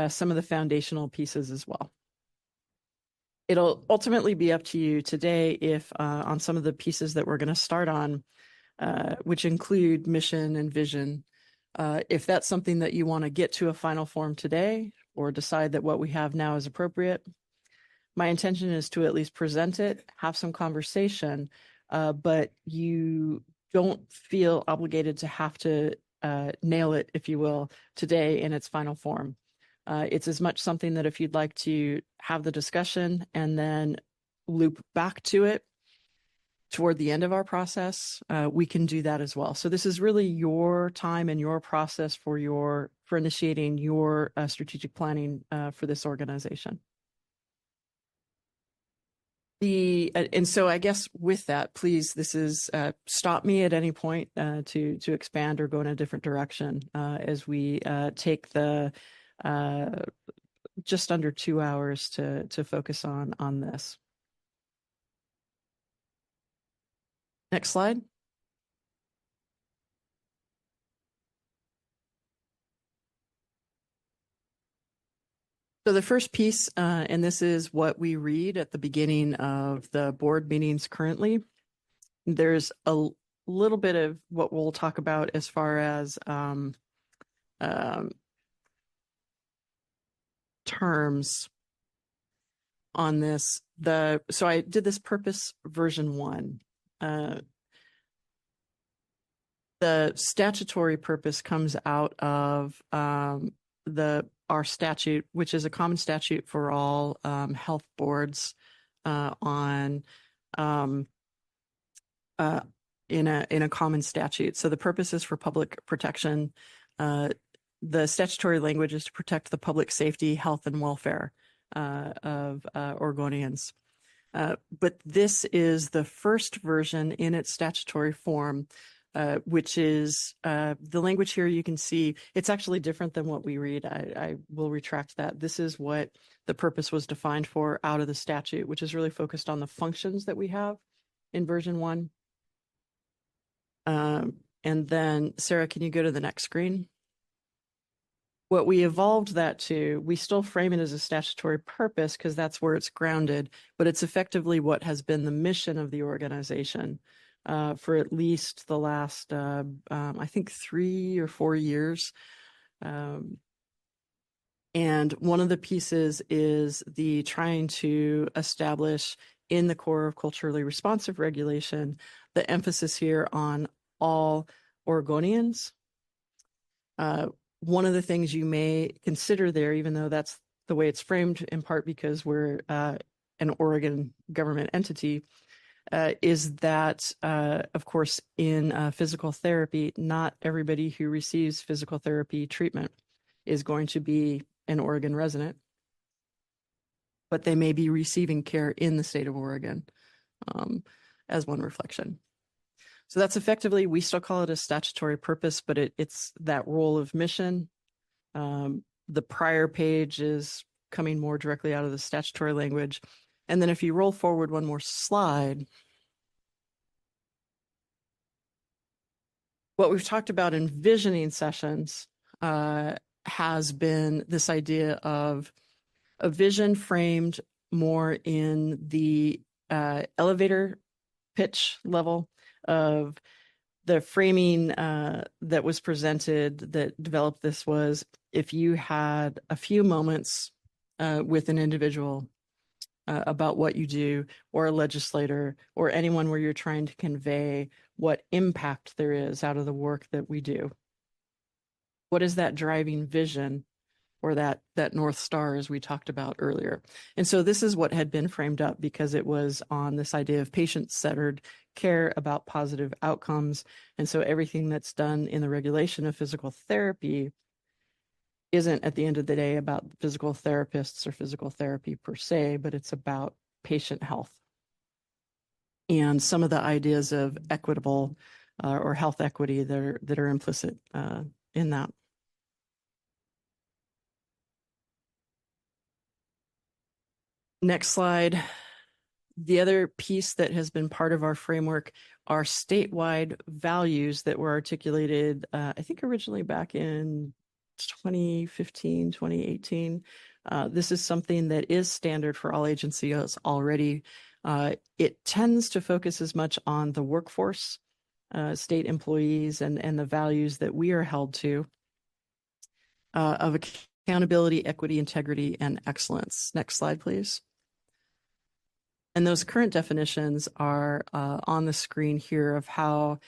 S1: some of the foundational pieces as well. It'll ultimately be up to you today if on some of the pieces that we're going to start on, which include mission and vision, if that's something that you want to get to a final form today, or decide that what we have now is appropriate. My intention is to at least present it, have some conversation, but you don't feel obligated to have to nail it, if you will, today in its final form. It's as much something that if you'd like to have the discussion and then loop back to it toward the end of our process, we can do that as well. So this is really your time and your process for initiating your strategic planning for this organization. And so I guess with that, please, this is stop me at any point to expand or go in a different direction as we take the just under 2 hours to focus on this. Next slide. So the first piece, and this is what we read at the beginning of the board meetings currently, there's a little bit of what we'll talk about as far as terms on this. So I did this purpose version 1. The statutory purpose comes out of our statute, which is a common statute for all health boards in a common statute. So the purpose is for public protection. The statutory language is to protect the public safety, health, and welfare of Oregonians. But this is the first version in its statutory form, which is the language here. You can see it's actually different than what we read. I will retract that. This is what the purpose was defined for out of the statute, which is really focused on the functions that we have in version 1. And then, Sarah, can you go to the next screen? What we evolved that to, we still frame it as a statutory purpose because that's where it's grounded, but it's effectively what has been the mission of the organization for at least the last, I think, 3 or 4 years. And one of the pieces is the trying to establish in the core of culturally responsive regulation, the emphasis here on all Oregonians. One of the things you may consider there, even though that's the way it's framed in part because we're an Oregon government entity, is that, of course, in physical therapy, not everybody who receives physical therapy treatment is going to be an Oregon resident, but they may be receiving care in the state of Oregon, as one reflection. So that's effectively, we still call it a statutory purpose, but it's that role of mission. The prior page is coming more directly out of the statutory language. And then if you roll forward one more slide, what we've talked about in visioning sessions has been this idea of a vision framed more in the elevator pitch level of the framing that was presented that developed this was if you had a few moments with an individual about what you do, or a legislator, or anyone where you're trying to convey what impact there is out of the work that we do. What is that driving vision, or that North Star, as we talked about earlier? And so this is what had been framed up because it was on this idea of patient-centered care about positive outcomes. And so everything that's done in the regulation of physical therapy isn't at the end of the day about physical therapists or physical therapy per se, but it's about patient health. And some of the ideas of equitable or health equity that are implicit in that. Next slide. The other piece that has been part of our framework are statewide values that were articulated, I think originally back in 2015, 2018. This is something that is standard for all agencies already. It tends to focus as much on the workforce, state employees, and the values that we are held to of accountability, equity, integrity, and excellence. Next slide, please. And those current definitions are on the screen here of how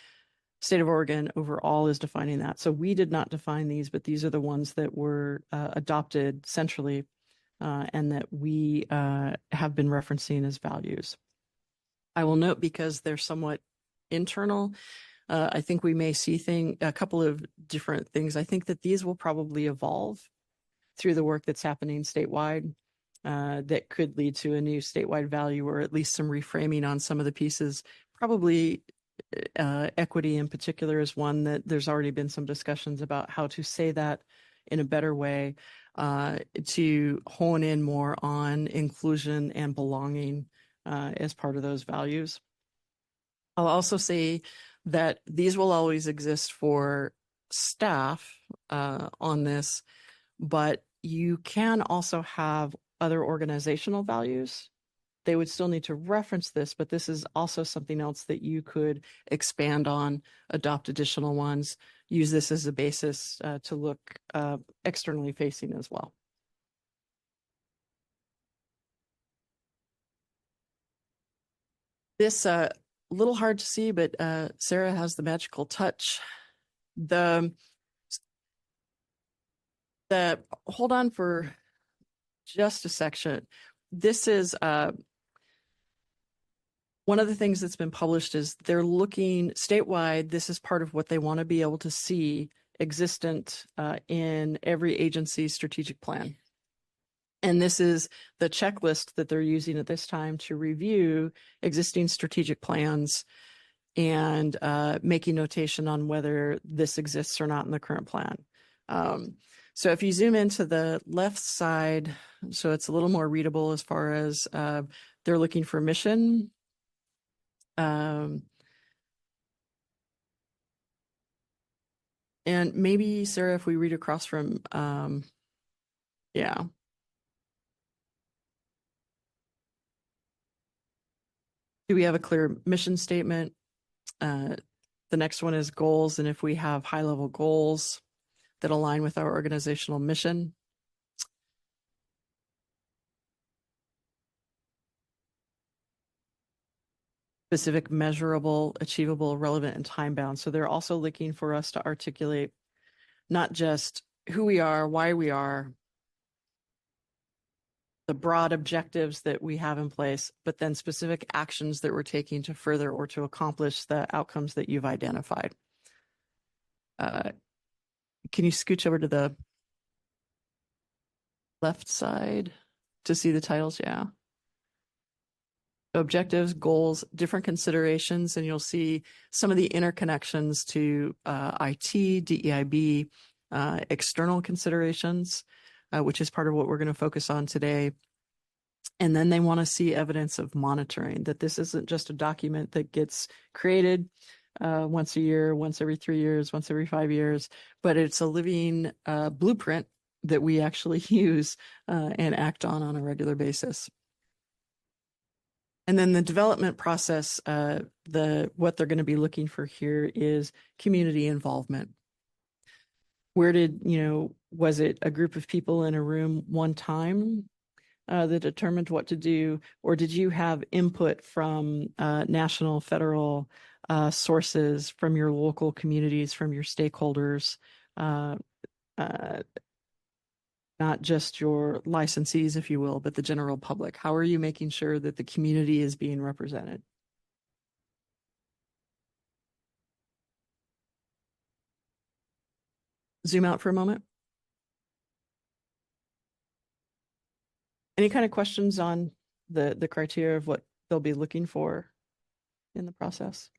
S1: State of Oregon overall is defining that. So we did not define these, but these are the ones that were adopted centrally and that we have been referencing as values. I will note, because they're somewhat internal, I think we may see a couple of different things. I think that these will probably evolve through the work that's happening statewide. That could lead to a new statewide value, or at least some reframing on some of the pieces. Probably equity in particular is one that there's already been some discussions about how to say that in a better way, to hone in more on inclusion and belonging as part of those values. I'll also say that these will always exist for staff on this, but you can also have other organizational values. They would still need to reference this, but this is also something else that you could expand on, adopt additional ones, use this as a basis to look externally facing as well. This a little hard to see, but Sarah has the magical touch. The hold on for just a section. This is one of the things that's been published is they're looking statewide. This is part of what they want to be able to see existent in every agency's strategic plan. And this is the checklist that they're using at this time to review existing strategic plans and making notation on whether this exists or not in the current plan. So if you zoom into the left side, so it's a little more readable as far as they're looking for mission. And maybe, Sarah, if we read across from, yeah. Do we have a clear mission statement? The next one is goals. And if we have high-level goals that align with our organizational mission. Specific, measurable, achievable, relevant, and time-bound. So they're also looking for us to articulate not just who we are, why we are, the broad objectives that we have in place, but then specific actions that we're taking to further or to accomplish the outcomes that you've identified. Can you scooch over to the left side to see the titles? Yeah. objectives, goals, different considerations, and you'll see some of the interconnections to IT, DEIB, external considerations, which is part of what we're going to focus on today. And then they want to see evidence of monitoring, that this isn't just a document that gets created once a year, once every 3 years, once every 5 years, but it's a living blueprint that we actually use and act on a regular basis. And then the development process, what they're going to be looking for here is community involvement. Where was it a group of people in a room one time that determined what to do, or did you have input from national, federal sources, from your local communities, from your stakeholders, not just your licensees, if you will, but the general public? How are you making sure that the community is being represented? Zoom out for a moment. Any kind of questions on the criteria of what they'll be looking for in the process?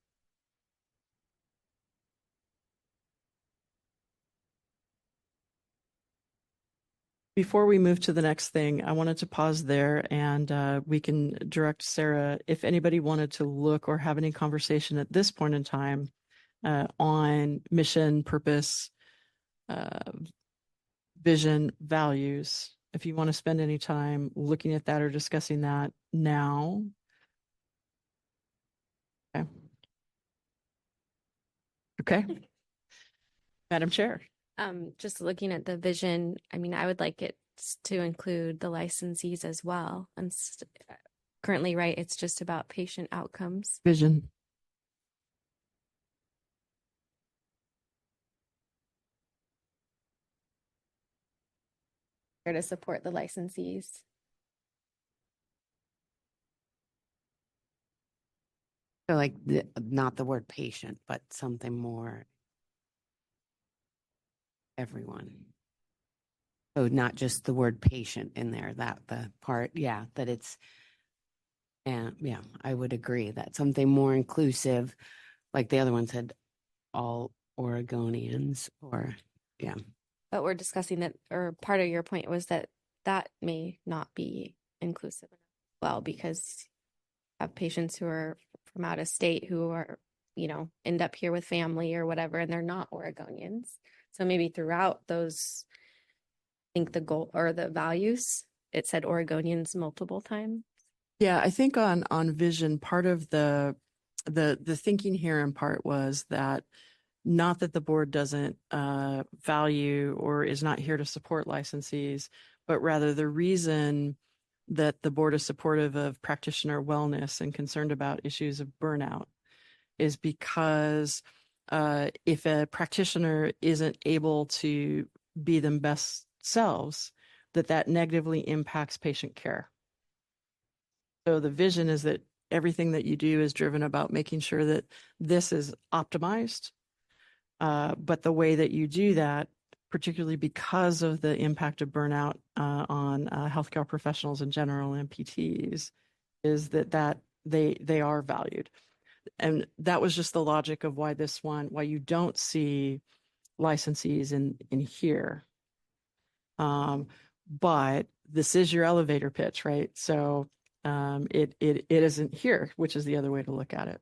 S1: Before we move to the next thing, I wanted to pause there, and we can direct Sarah if anybody wanted to look or have any conversation at this point in time on mission, purpose, vision, values. If you want to spend any time looking at that or discussing that now. Okay. Okay. Madam Chair.
S2: Just looking at the vision, I mean, I would like it to include the licensees as well. And currently, right, it's just about patient outcomes.
S1: Vision.
S2: There to support the licensees.
S7: So like not the word patient, but something more everyone. So not just the word patient in there, that the part, yeah, that it's, and yeah, I would agree that something more inclusive, like the other one said, all Oregonians, or yeah.
S2: But we're discussing that, or part of your point was that that may not be inclusive as well, because you have patients who are from out of state who are, end up here with family or whatever, and they're not Oregonians. So maybe throughout those, I think the goal or the values, it said Oregonians multiple times.
S1: Yeah, I think on vision, part of the thinking here in part was that not that the board doesn't value or is not here to support licensees, but rather the reason that the board is supportive of practitioner wellness and concerned about issues of burnout is because if a practitioner isn't able to be them best selves, that negatively impacts patient care. So the vision is that everything that you do is driven about making sure that this is optimized. But the way that you do that, particularly because of the impact of burnout on healthcare professionals in general and PTs, is that they are valued. And that was just the logic of why you don't see licensees in here. But this is your elevator pitch, right? So it isn't here, which is the other way to look at it.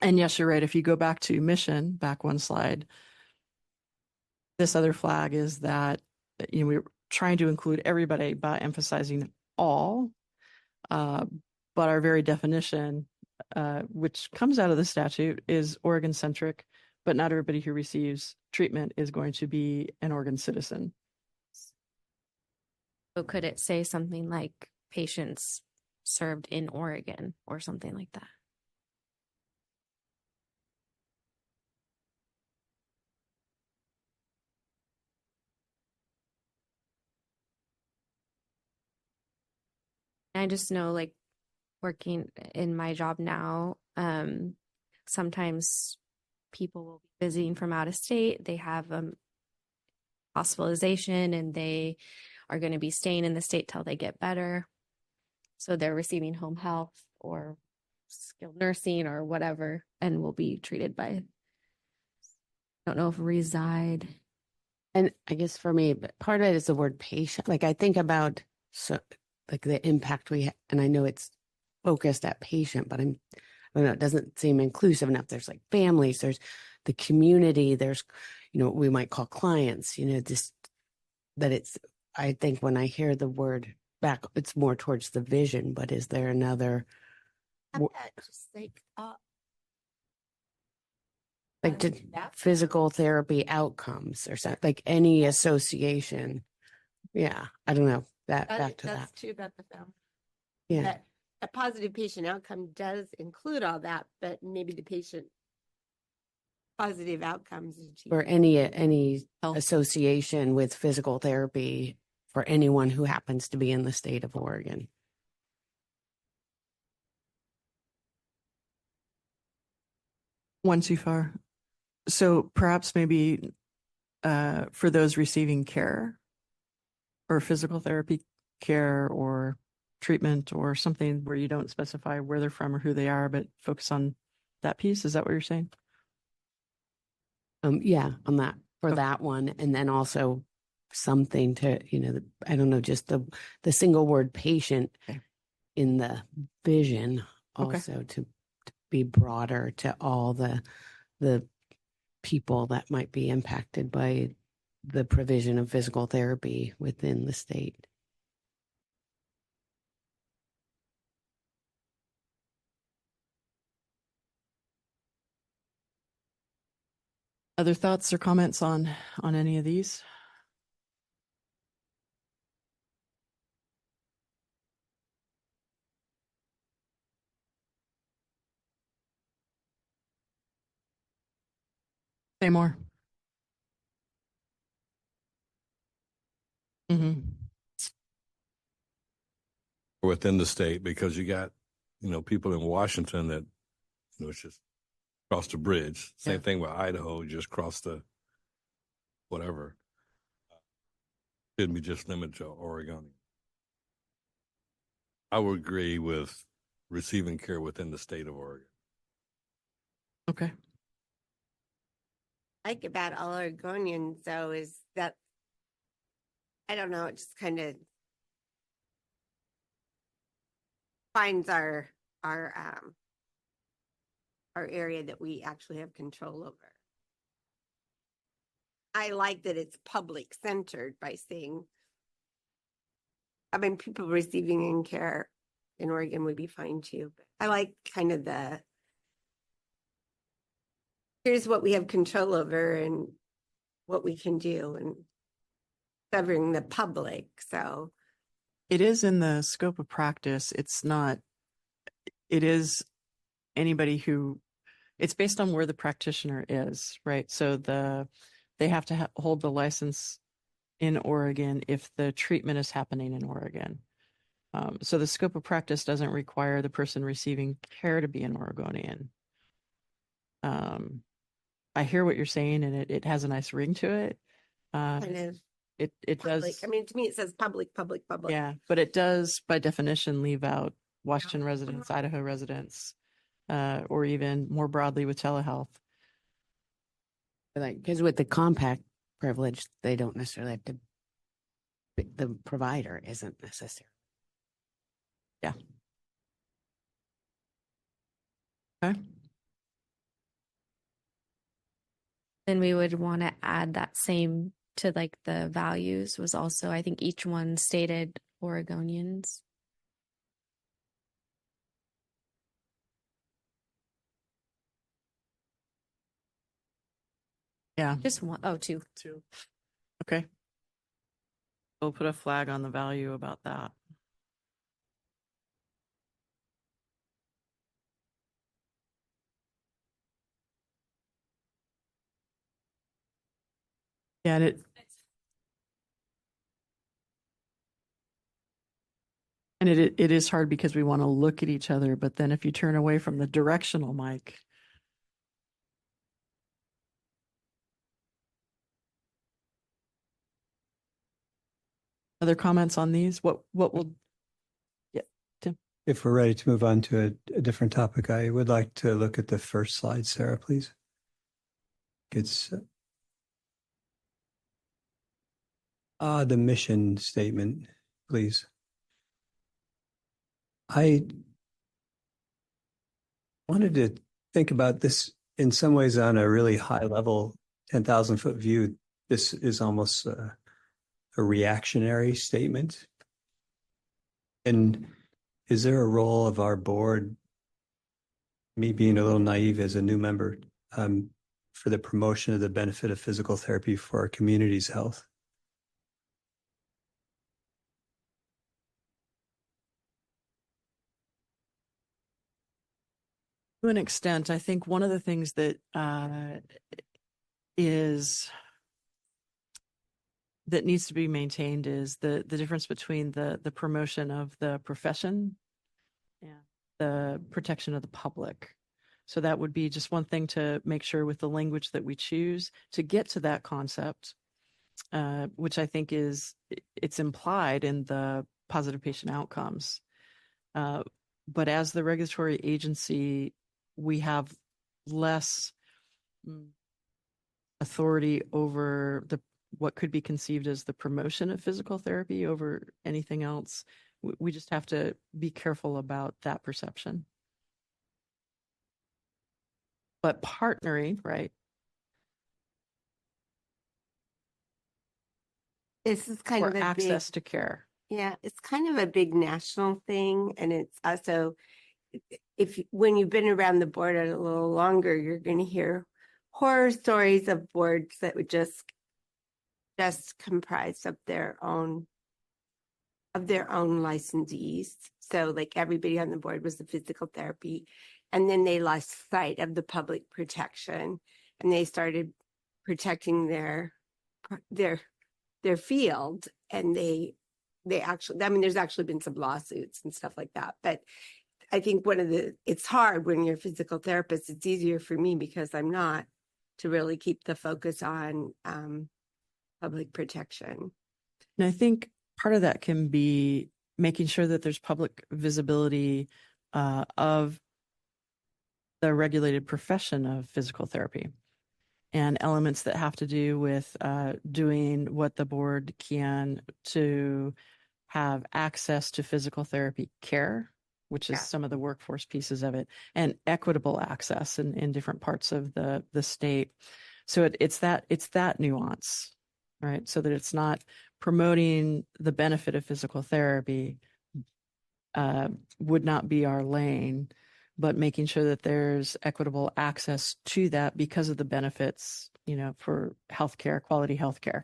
S1: And yes, you're right. If you go back to mission, back one slide, this other flag is that we're trying to include everybody by emphasizing all, but our very definition, which comes out of the statute, is Oregon centric, but not everybody who receives treatment is going to be an Oregon citizen.
S2: So could it say something like patients served in Oregon or something like that? I just know, like, working in my job now, sometimes people will be visiting from out of state. They have hospitalization and they are going to be staying in the state till they get better. So they're receiving home health or skilled nursing or whatever, and will be treated by, don't know if reside.
S7: And I guess for me, but part of it is the word patient. Like I think about so like the impact and I know it's focused at patient, but I don't know, it doesn't seem inclusive enough. There's like families, there's the community, there's, what we might call clients, just that I think when I hear the word back, it's more towards the vision, but is there another, wo-
S8: Just like,
S7: like to physical therapy outcomes or something, like any association? Yeah, I don't know, back to that.
S8: that's true about the family.
S7: Yeah.
S8: But a positive patient outcome does include all that, but maybe the patient positive outcomes.
S7: Or any
S1: Health.
S7: association with physical therapy for anyone who happens to be in the state of Oregon.
S1: One too far. So perhaps maybe for those receiving care or physical therapy care or treatment or something where you don't specify where they're from or who they are, but focus on that piece. Is that what you're saying?
S7: Yeah, on that for
S1: Okay.
S7: that one, and then also something to I don't know, just the single word patient
S1: Okay.
S7: in the vision
S1: Okay.
S7: also to be broader to all the people that might be impacted by the provision of physical therapy within the state.
S1: Other thoughts or comments on any of these? Say more. Mm-hmm.
S9: Within the state, because you got, people in Washington that, it's just cross the bridge. Same
S1: Yeah.
S9: thing with Idaho, just cross the whatever. Shouldn't be just limited to Oregon. I would agree with receiving care within the state of Oregon.
S1: Okay.
S8: Like about all Oregonians though is that, I don't know, it just kind of finds our area that we actually have control over. I like that it's public centered by saying, people receiving in care in Oregon would be fine too. But I like kind of here's what we have control over and what we can do and covering the public. So
S1: It is in the scope of practice. It is anybody who, it's based on where the practitioner is, right? So they have to hold the license in Oregon if the treatment is happening in Oregon. So the scope of practice doesn't require the person receiving care to be an Oregonian. I hear what you're saying, and it has a nice ring to it.
S8: kind of
S1: It
S8: public.
S1: does.
S8: To me, it says public.
S1: Yeah, but it does by definition leave out Washington residents, Idaho residents, or even more broadly with telehealth.
S7: Like, because with the compact privilege, they don't necessarily have to, the provider isn't necessary.
S1: Yeah. Okay.
S2: Then we would want to add that same to like the values was also, I think each one stated Oregonians.
S1: Yeah.
S2: Just one, oh, two.
S1: Two. Okay. We'll put a flag on the value about that. Yeah, and it is hard because we want to look at each other, but then if you turn away from the directional mic. Other comments on these? What will, yeah, Tim?
S3: If we're ready to move on to a different topic, I would like to look at the first slide, Sarah, please. It's the mission statement, please. I wanted to think about this in some ways on a really high level, 10,000-foot view. This is almost a reactionary statement. And is there a role of our board, me being a little naive as a new member, for the promotion of the benefit of physical therapy for our community's health?
S1: To an extent, I think one of the things that needs to be maintained is the difference between the promotion of the profession and the protection of the public. So that would be just one thing to make sure with the language that we choose to get to that concept, which I think it's implied in the positive patient outcomes. But as the regulatory agency, we have less authority over what could be conceived as the promotion of physical therapy over anything else. We just have to be careful about that perception. But partnering, right?
S8: This is kind
S1: For
S8: of a
S1: access to care.
S8: Yeah, it's kind of a big national thing. And it's also, when you've been around the board a little longer, you're going to hear horror stories of boards that would just comprised of their own licensees. So like everybody on the board was the physical therapy, and then they lost sight of the public protection, and they started protecting their field, and they actually, I mean, there's actually been some lawsuits and stuff like that. But I think it's hard when you're a physical therapist. It's easier for me because I'm not, to really keep the focus on public protection.
S1: And I think part of that can be making sure that there's public visibility of the regulated profession of physical therapy and elements that have to do with doing what the board can to have access to physical therapy care, which is some of the workforce pieces of it, and equitable access in different parts of the state. So it's that nuance, right? So that it's not promoting the benefit of physical therapy would not be our lane, but making sure that there's equitable access to that because of the benefits, for healthcare, quality healthcare.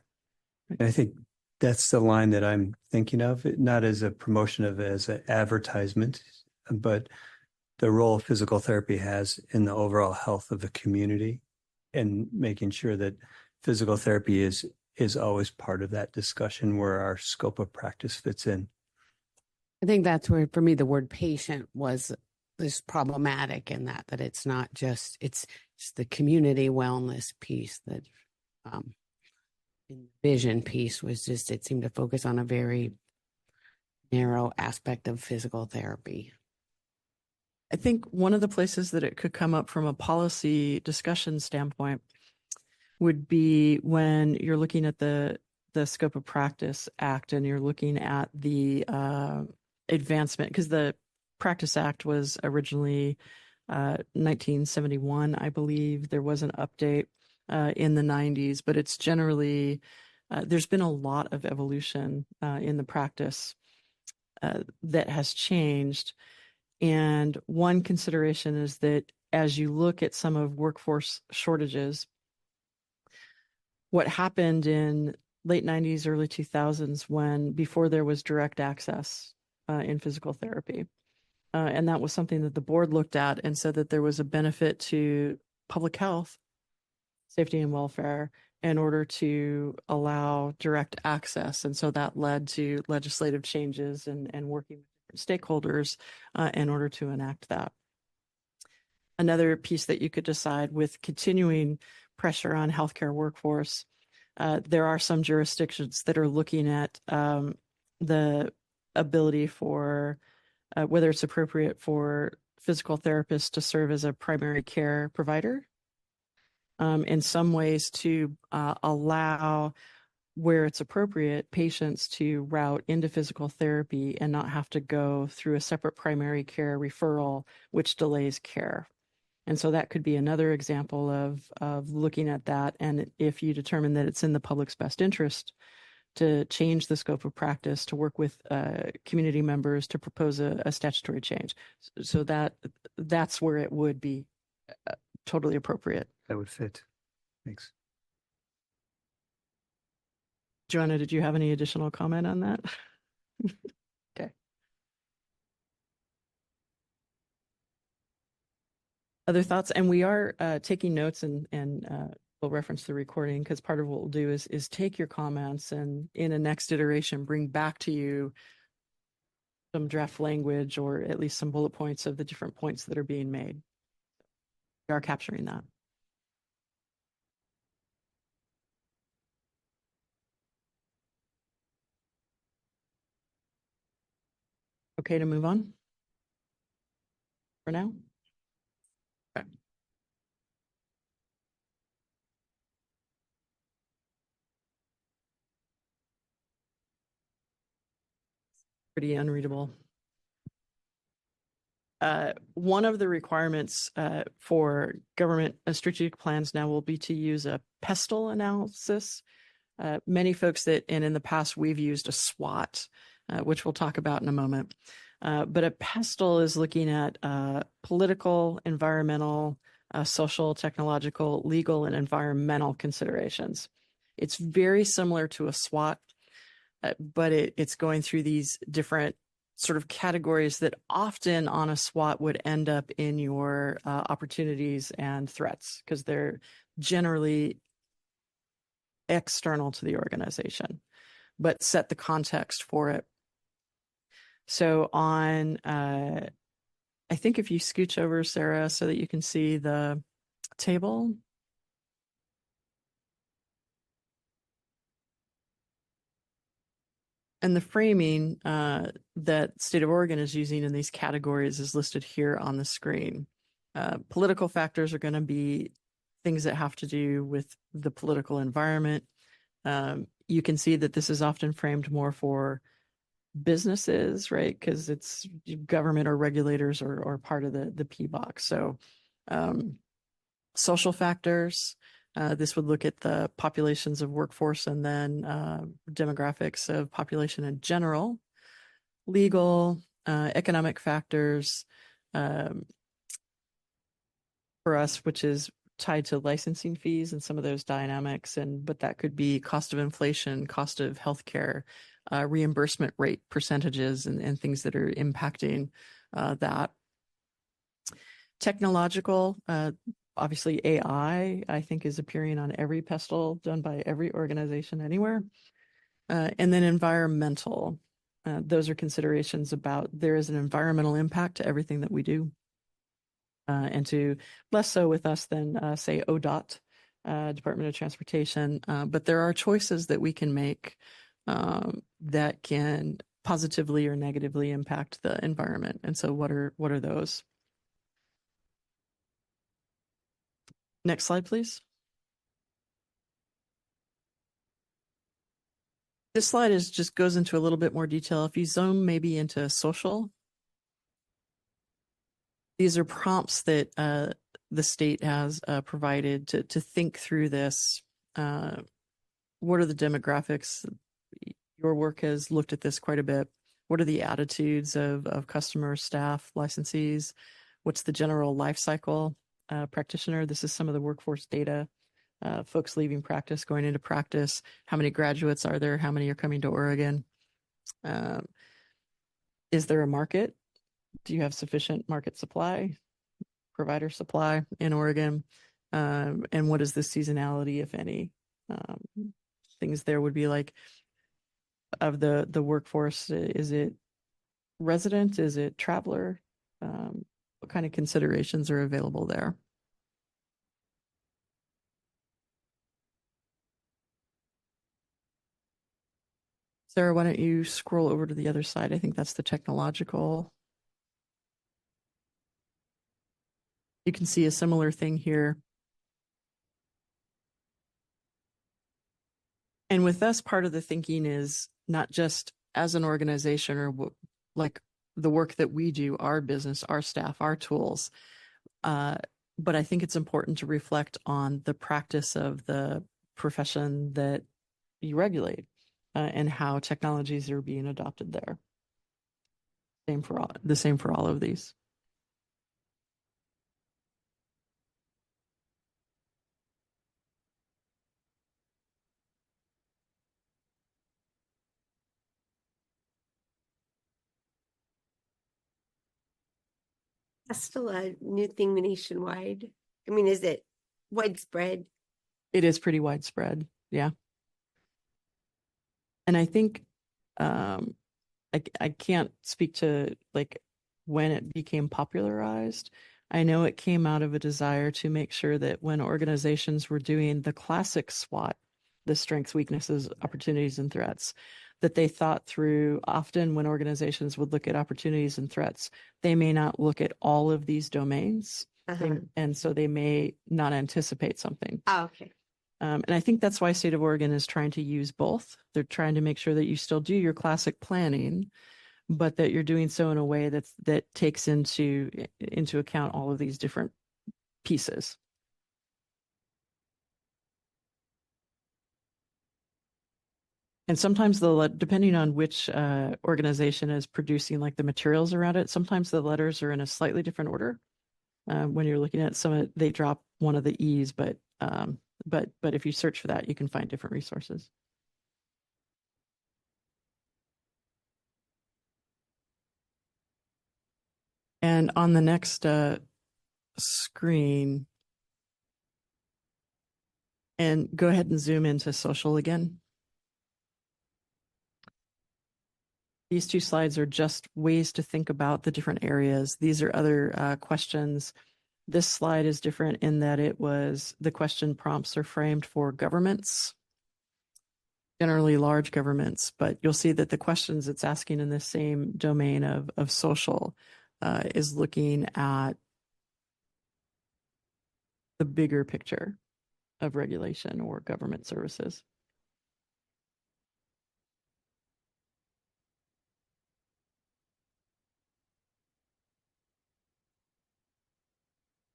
S3: I think that's the line that I'm thinking of, not as a promotion of as an advertisement, but the role physical therapy has in the overall health of the community, and making sure that physical therapy is always part of that discussion where our scope of practice fits in.
S7: I think that's where, for me, the word patient is problematic in that it's not just, it's the community wellness piece that vision piece was just, it seemed to focus on a very narrow aspect of physical therapy.
S1: I think one of the places that it could come up from a policy discussion standpoint would be when you're looking at the Scope of Practice Act and you're looking at the advancement, because the Practice Act was originally 1971, I believe. There was an update in the 90s, but it's generally, there's been a lot of evolution in the practice that has changed. And one consideration is that as you look at some of workforce shortages, what happened in late 90s, early 2000s, before there was direct access in physical therapy. And that was something that the board looked at and said that there was a benefit to public health, safety and welfare in order to allow direct access. And so that led to legislative changes and working with stakeholders in order to enact that. Another piece that you could decide with continuing pressure on healthcare workforce, there are some jurisdictions that are looking at the ability for whether it's appropriate for physical therapists to serve as a primary care provider. In some ways to allow, where it's appropriate, patients to route into physical therapy and not have to go through a separate primary care referral, which delays care. And so that could be another example of looking at that. And if you determine that it's in the public's best interest to change the scope of practice, to work with community members to propose a statutory change. So that's where it would be totally appropriate.
S3: That would fit. Thanks.
S1: Joanna, did you have any additional comment on that? Okay. Other thoughts? And we are taking notes and we'll reference the recording, because part of what we'll do is take your comments and in a next iteration, bring back to you some draft language or at least some bullet points of the different points that are being made. We are capturing that. Okay to move on for now? Okay. Pretty unreadable. One of the requirements for government strategic plans now will be to use a PESTLE analysis. Many folks and in the past we've used a SWOT, which we'll talk about in a moment. But a PESTLE is looking at political, environmental, social, technological, legal, and environmental considerations. It's very similar to a SWOT, but it's going through these different sort of categories that often on a SWOT would end up in your opportunities and threats, because they're generally external to the organization, but set the context for it. So on, I think if you scooch over, Sarah, so that you can see the table. And the framing that State of Oregon is using in these categories is listed here on the screen. Political factors are going to be things that have to do with the political environment. You can see that this is often framed more for businesses, right? Because it's government or regulators or part of the P box. So social factors, this would look at the populations of workforce and then demographics of population in general. Legal, economic factors for us, which is tied to licensing fees and some of those dynamics, but that could be cost of inflation, cost of healthcare, reimbursement rate percentages, and things that are impacting that. Technological, obviously AI, I think, is appearing on every PESTLE done by every organization anywhere. And then environmental, those are considerations about there is an environmental impact to everything that we do. And to less so with us than say ODOT, Department of Transportation, but there are choices that we can make that can positively or negatively impact the environment. And so what are those? Next slide, please. This slide just goes into a little bit more detail. If you zoom maybe into social, these are prompts that the state has provided to think through this. What are the demographics? Your work has looked at this quite a bit. What are the attitudes of customers, staff, licensees? What's the general life cycle practitioner? This is some of the workforce data. Folks leaving practice, going into practice. How many graduates are there? How many are coming to Oregon? Is there a market? Do you have sufficient market supply, provider supply in Oregon? And what is the seasonality, if any? Things there would be like, of the workforce, is it resident? Is it traveler? What kind of considerations are available there? Sarah, why don't you scroll over to the other side? I think that's the technological You can see a similar thing here. And with us, part of the thinking is not just as an organization or like the work that we do, our business, our staff, our tools. But I think it's important to reflect on the practice of the profession that you regulate and how technologies are being adopted there. The same for all of these.
S8: That's still a new thing nationwide. I mean, is it widespread?
S1: It is pretty widespread. Yeah. And I think I can't speak to like when it became popularized. I know it came out of a desire to make sure that when organizations were doing the classic SWOT, the strengths, weaknesses, opportunities, and threats, that they thought through. Often when organizations would look at opportunities and threats, they may not look at all of these domains. And so they may not anticipate something.
S8: Oh, okay.
S1: And I think that's why State of Oregon is trying to use both. They're trying to make sure that you still do your classic planning, but that you're doing so in a way that takes into account all of these different pieces. And sometimes depending on which organization is producing like the materials around it, sometimes the letters are in a slightly different order. When you're looking at they drop one of the E's, but if you search for that, you can find different resources. And on the next screen, and go ahead and zoom into social again. These two slides are just ways to think about the different areas. These are other questions. This slide is different in that the question prompts are framed for governments, generally large governments, but you'll see that the questions it's asking in the same domain of social is looking at the bigger picture of regulation or government services.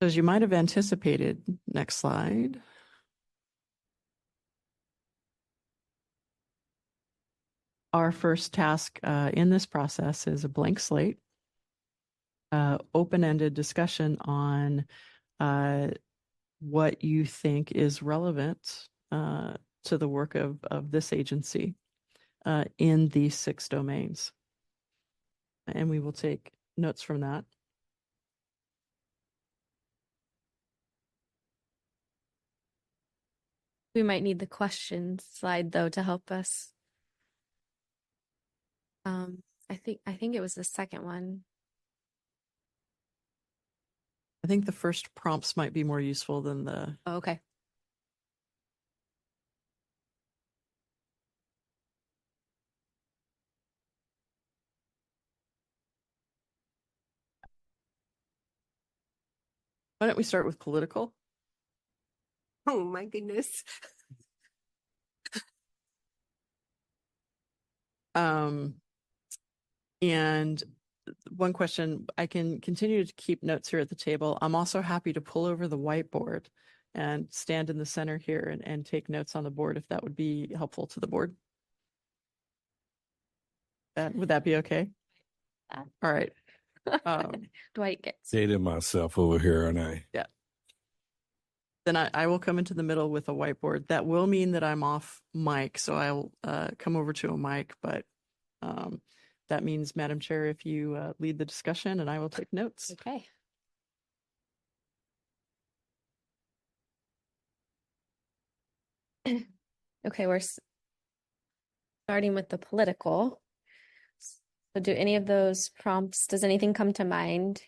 S1: As you might have anticipated, next slide. Our first task in this process is a blank slate, open-ended discussion on what you think is relevant to the work of this agency in these 6 domains. And we will take notes from that.
S2: We might need the questions slide though to help us. I think it was the second one.
S1: I think the first prompts might be more useful than the.
S2: Oh, okay.
S1: Why don't we start with political?
S8: Oh my goodness.
S1: And one question, I can continue to keep notes here at the table. I'm also happy to pull over the whiteboard and stand in the center here and take notes on the board if that would be helpful to the board. Would that be okay? All right.
S2: Dwight gets.
S9: Dated myself over here, and
S1: Yeah. Then I will come into the middle with a whiteboard. That will mean that I'm off mic, so I'll come over to a mic, but that means, Madam Chair, if you lead the discussion and I will take notes.
S2: Okay. Okay, we're starting with the political. So do any of those prompts, does anything come to mind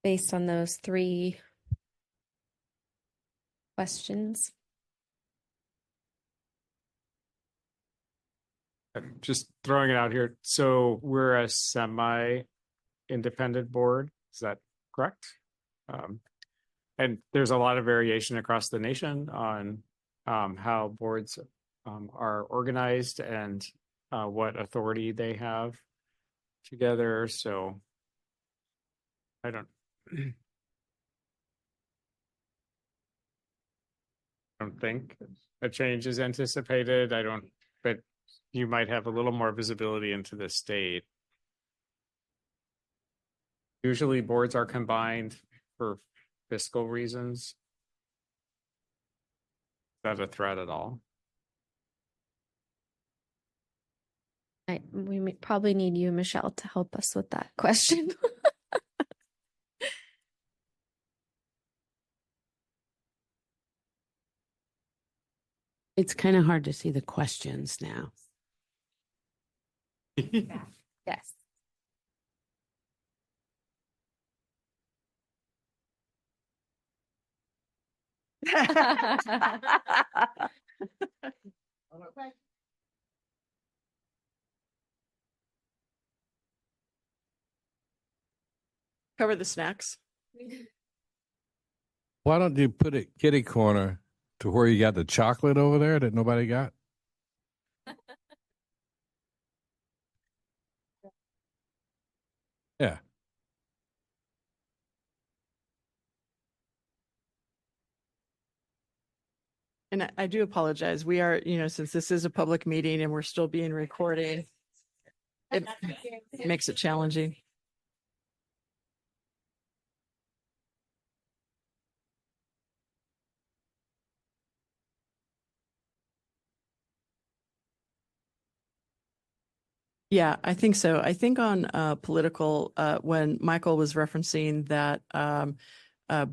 S2: based on those 3 questions?
S6: Just throwing it out here. So we're a semi independent board. Is that correct? And there's a lot of variation across the nation on how boards are organized and what authority they have together. So I don't think a change is anticipated. But you might have a little more visibility into the state. Usually boards are combined for fiscal reasons. Is that a threat at all?
S2: We probably need you, Michelle, to help us with that question.
S7: It's kind of hard to see the questions now.
S2: Yes.
S1: Cover the snacks.
S9: Why don't you put it kitty corner to where you got the chocolate over there that nobody got? Yeah.
S1: And I do apologize. We are, since this is a public meeting and we're still being recorded, it makes it challenging. Yeah, I think so. I think on political, when Michael was referencing that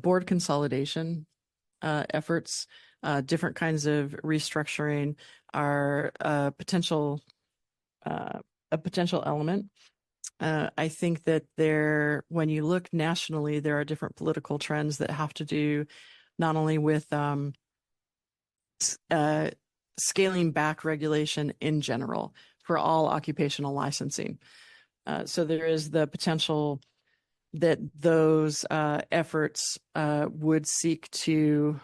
S1: board consolidation efforts, different kinds of restructuring are a potential element. I think that when you look nationally, there are different political trends that have to do not only with scaling back regulation in general for all occupational licensing. So there is the potential that those efforts would seek to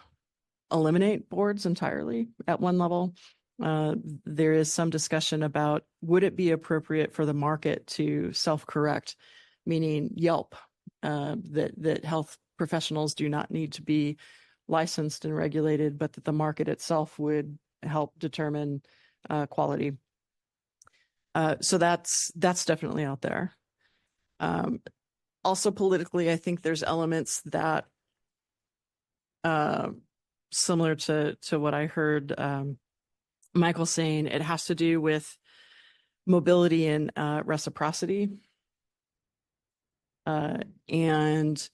S1: eliminate boards entirely at one level. There is some discussion about, would it be appropriate for the market to self-correct, meaning Yelp, that health professionals do not need to be licensed and regulated, but that the market itself would help determine quality. So that's definitely out there. Also politically, I think there's elements that similar to what I heard Michael saying, it has to do with mobility and reciprocity. And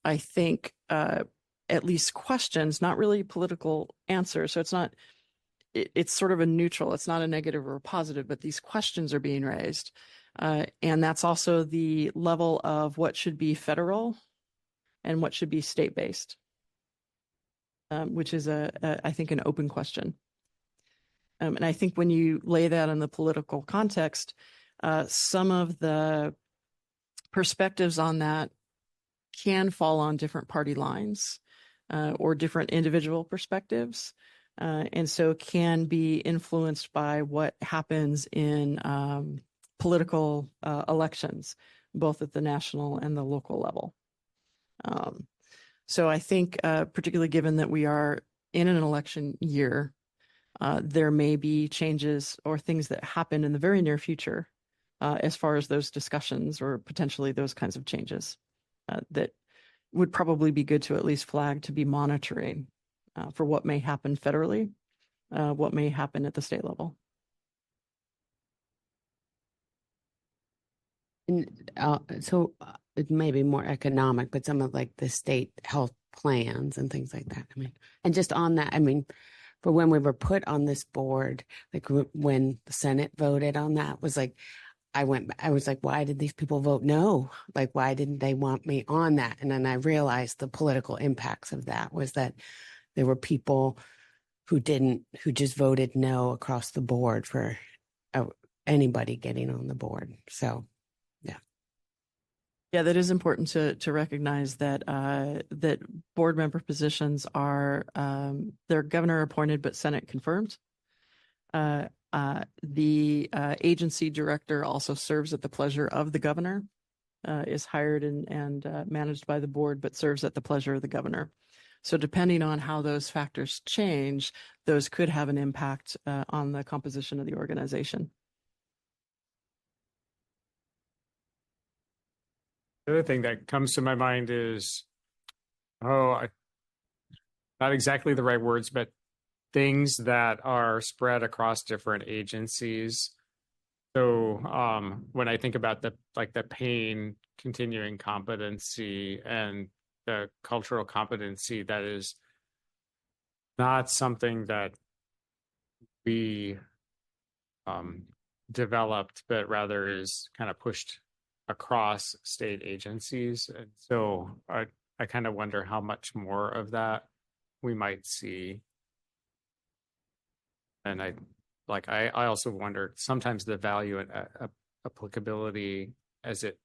S1: I think at least questions, not really political answers. So it's sort of a neutral, it's not a negative or a positive, but these questions are being raised. And that's also the level of what should be federal and what should be state-based, which is I think an open question. And I think when you lay that in the political context, some of the perspectives on that can fall on different party lines or different individual perspectives. And so can be influenced by what happens in political elections, both at the national and the local level. So I think, particularly given that we are in an election year, there may be changes or things that happen in the very near future as far as those discussions or potentially those kinds of changes that would probably be good to at least flag to be monitoring for what may happen federally, what may happen at the state level.
S7: And so it may be more economic, but some of like the state health plans and things like that. I mean, and just on that, I mean, for when we were put on this board, like when the Senate voted on that, was like, I was like, why did these people vote no? Like, why didn't they want me on that? And then I realized the political impacts of that was that there were people who just voted no across the board for anybody getting on the board. So, yeah.
S1: Yeah, that is important to recognize that that board member positions are they're governor appointed but Senate confirmed. The agency director also serves at the pleasure of the governor, is hired and managed by the board, but serves at the pleasure of the governor. So depending on how those factors change, those could have an impact on the composition of the organization.
S6: The other thing that comes to my mind is, not exactly the right words, but things that are spread across different agencies. So when I think about the pain continuing competency and the cultural competency, that is not something that we developed, but rather is kind of pushed across state agencies. And so I kind of wonder how much more of that we might see. And I also wonder sometimes the value and applicability as it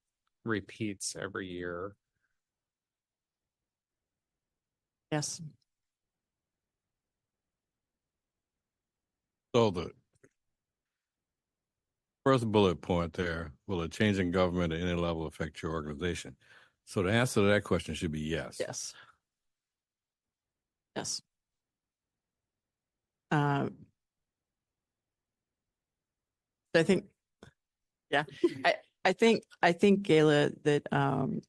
S6: repeats every year.
S1: Yes.
S9: So the first bullet point there, will a change in government at any level affect your organization? So the answer to that question should be yes.
S1: Yes. Yes. I think, yeah, I think, Gayla, that I'm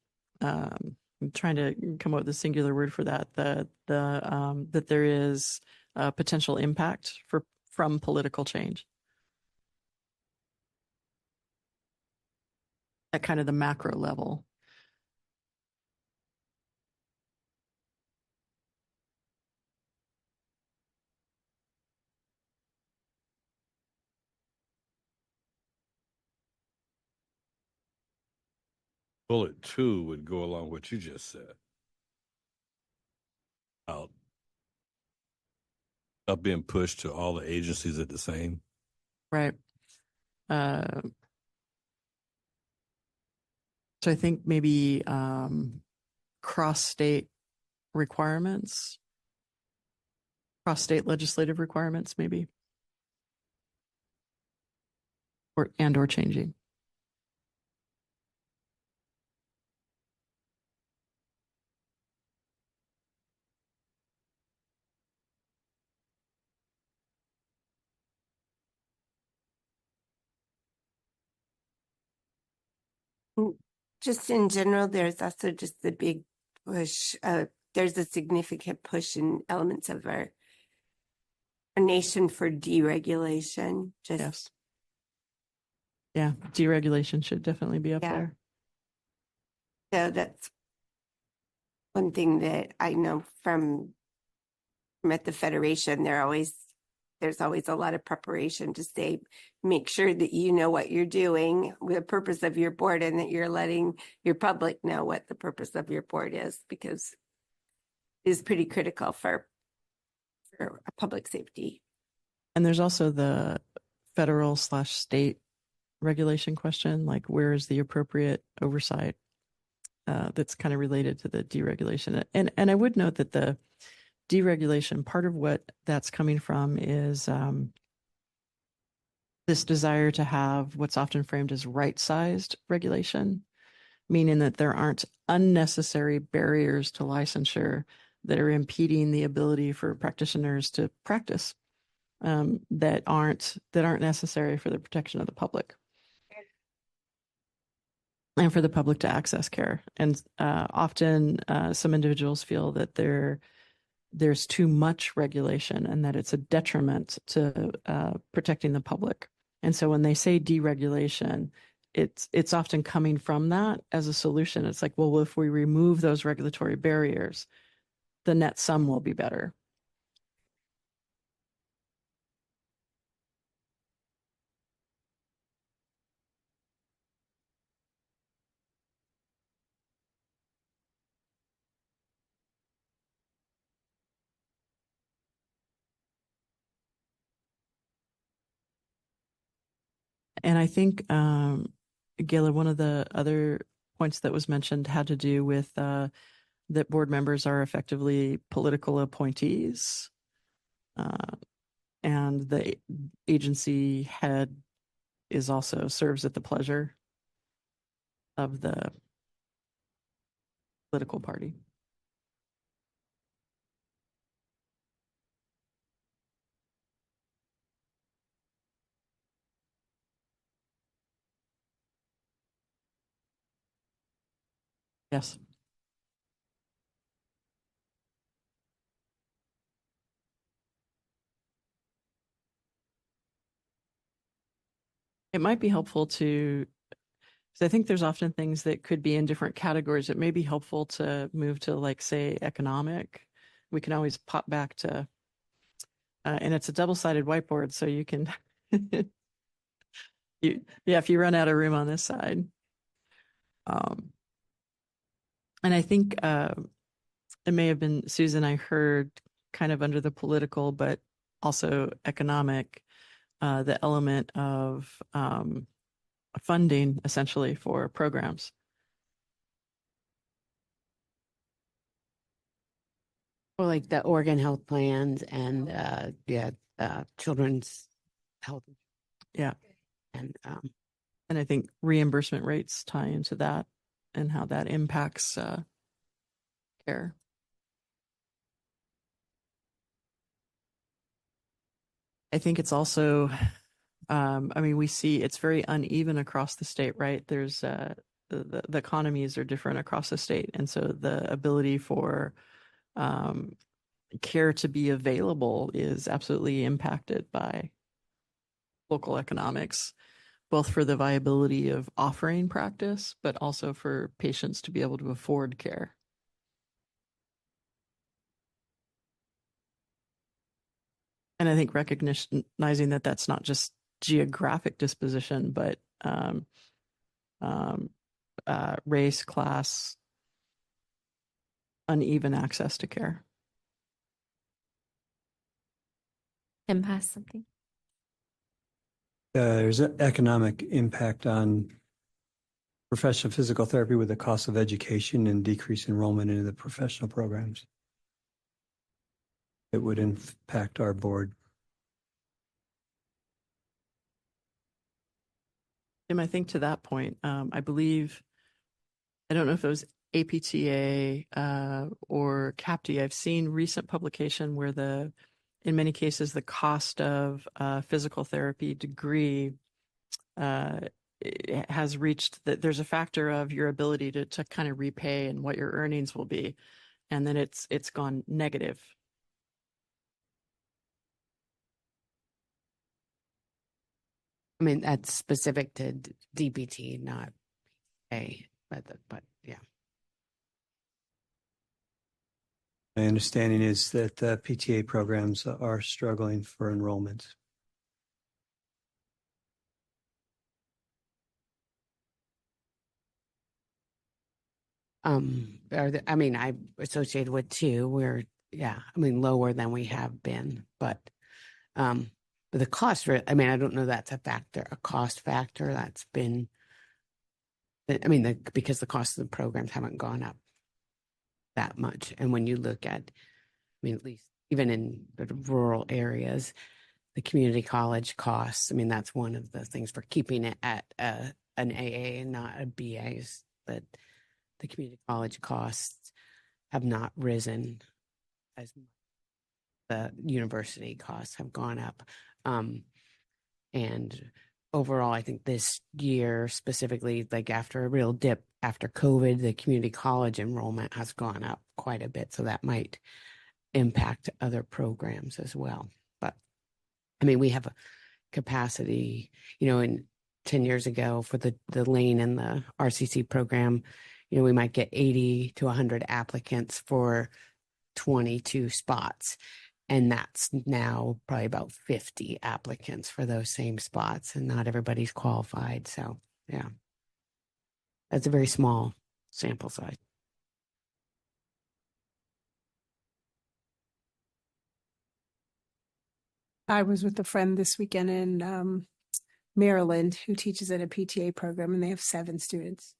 S1: trying to come up with a singular word for that. That there is a potential impact from political change at kind of the macro level.
S9: Bullet 2 would go along what you just said. About up being pushed to all the agencies at the same.
S1: Right. So I think maybe cross-state requirements, cross-state legislative requirements, maybe, or changing.
S8: Just in general, there's also just the big push. There's a significant push in elements of our nation for deregulation. Just
S1: Yes. Yeah, deregulation should definitely be up
S8: Yeah.
S1: there.
S8: so that's one thing that I know from at the Federation. There's always a lot of preparation to say, make sure that you know what you're doing with the purpose of your board, and that you're letting your public know what the purpose of your board is, because it is pretty critical for public safety.
S1: And there's also the federal/state regulation question, like where is the appropriate oversight that's kind of related to the deregulation. And I would note that the deregulation, part of what that's coming from is this desire to have what's often framed as right-sized regulation, meaning that there aren't unnecessary barriers to licensure that are impeding the ability for practitioners to practice that aren't necessary for the protection of the public and for the public to access care. And often some individuals feel that there's too much regulation and that it's a detriment to protecting the public. And so when they say deregulation, it's often coming from that as a solution. It's like, well, if we remove those regulatory barriers, the net sum will be better. And I think, Gayla, one of the other points that was mentioned had to do with that board members are effectively political appointees. And the agency head is also serves at the pleasure of the political party. Yes. It might be helpful to, because I think there's often things that could be in different categories. It may be helpful to move to, like, say, economic. We can always pop back to, and it's a double-sided whiteboard, so you can, if you run out of room on this side. And I think it may have been Susan, I heard kind of under the political, but also economic, the element of funding essentially for programs.
S7: Or like the Oregon health plans and children's health.
S1: Yeah.
S7: And
S1: And I think reimbursement rates tie into that and how that impacts care. I think it's also, I mean, we see it's very uneven across the state, right? There's the economies are different across the state. And so the ability for care to be available is absolutely impacted by local economics, both for the viability of offering practice, but also for patients to be able to afford care. And I think recognizing that that's not just geographic disposition, but race, class, uneven access to care.
S2: Tim has something.
S3: There's an economic impact on professional physical therapy with the cost of education and decreased enrollment into the professional programs. It would impact our board.
S1: Tim, I think to that point, I believe, I don't know if it was APTA or CAPTE. I've seen recent publication where in many cases, the cost of a physical therapy degree has reached that there's a factor of your ability to kind of repay and what your earnings will be. And then it's gone negative.
S7: I mean, that's specific to DPT, not A, but yeah.
S3: My understanding is that PTA programs are struggling for enrollment.
S7: I mean, I associated with two. We're lower than we have been, but the cost for it, I mean, I don't know that's a cost factor that's been. I mean, because the cost of the programs haven't gone up that much, and when you look at, I mean, at least even in the rural areas, the community college costs. I mean, that's one of the things for keeping it at an AA and not a BA is that the community college costs have not risen as much. The university costs have gone up. And overall, I think this year specifically, like after a real dip after COVID, the community college enrollment has gone up quite a bit. So that might impact other programs as well. But I mean, we have a capacity, in 10 years ago for the lane and the RCC program, we might get 80 to 100 applicants for 22 spots. And that's now probably about 50 applicants for those same spots, and not everybody's qualified. So, yeah, that's a very small sample size.
S4: I was with a friend this weekend in Maryland who teaches at a PTA program, and they have 7 students.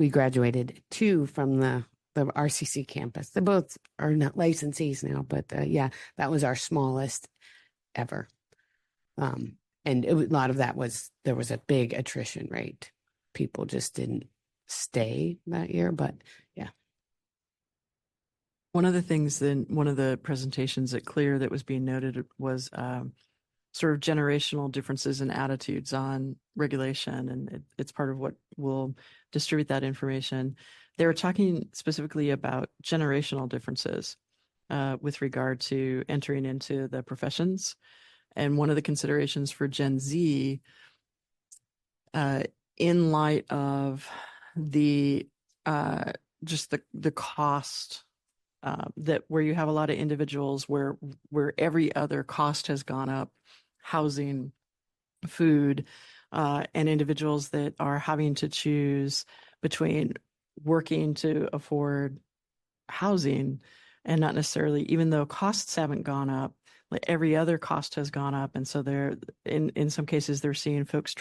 S7: we graduated 2 from the RCC campus. They both are not licensees now, but yeah, that was our smallest ever. And a lot of that was, there was a big attrition rate. People just didn't stay that year, but yeah.
S1: One of the things in one of the presentations at Clear that was being noted was sort of generational differences in attitudes on regulation, and it's part of what will distribute that information. They were talking specifically about generational differences with regard to entering into the professions. And one of the considerations for Gen Z, in light of the just the cost, that where you have a lot of individuals where every other cost has gone up, housing, food, and individuals that are having to choose between working to afford housing and not necessarily, even though costs haven't gone up, like every other cost has gone up. And so they're in some cases they're seeing folks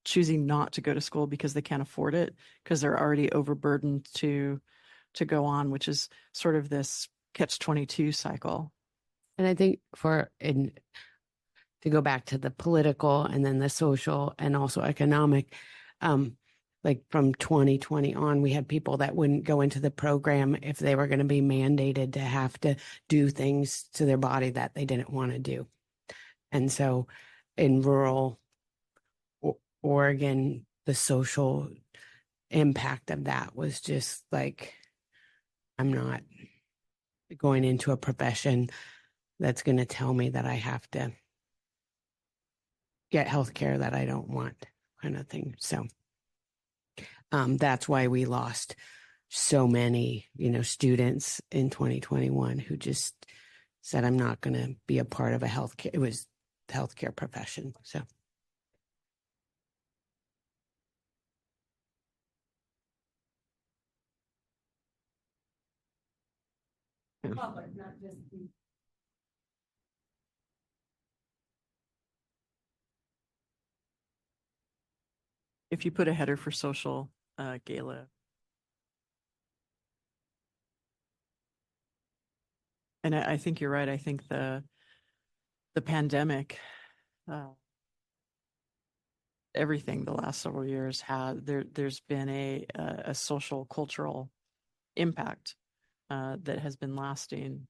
S1: choosing not to go to school because they can't afford it, because they're already overburdened to go on, which is sort of this catch-22 cycle.
S7: And I think to go back to the political and then the social and also economic, like from 2020 on, we had people that wouldn't go into the program if they were going to be mandated to have to do things to their body that they didn't want to do. And so in rural Oregon, the social impact of that was just like, I'm not going into a profession that's going to tell me that I have to get healthcare that I don't want, kind of thing. So that's why we lost so many, students in 2021 who just said, I'm not going to be a part of it was the healthcare profession. So.
S1: If you put a header for social, Gayla. And I think you're right. I think the pandemic, everything the last several years there's been a social cultural impact that has been lasting,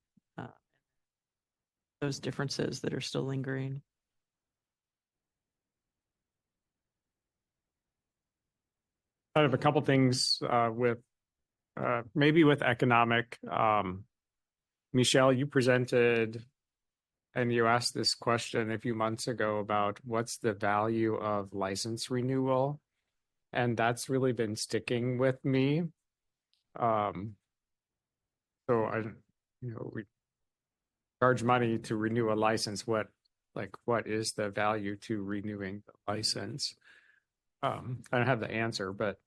S1: those differences that are still lingering.
S6: I have a couple things maybe with economic. Michelle, you presented and you asked this question a few months ago about what's the value of license renewal, and that's really been sticking with me. So we charge money to renew a license. What is the value to renewing the license? I don't have the answer, but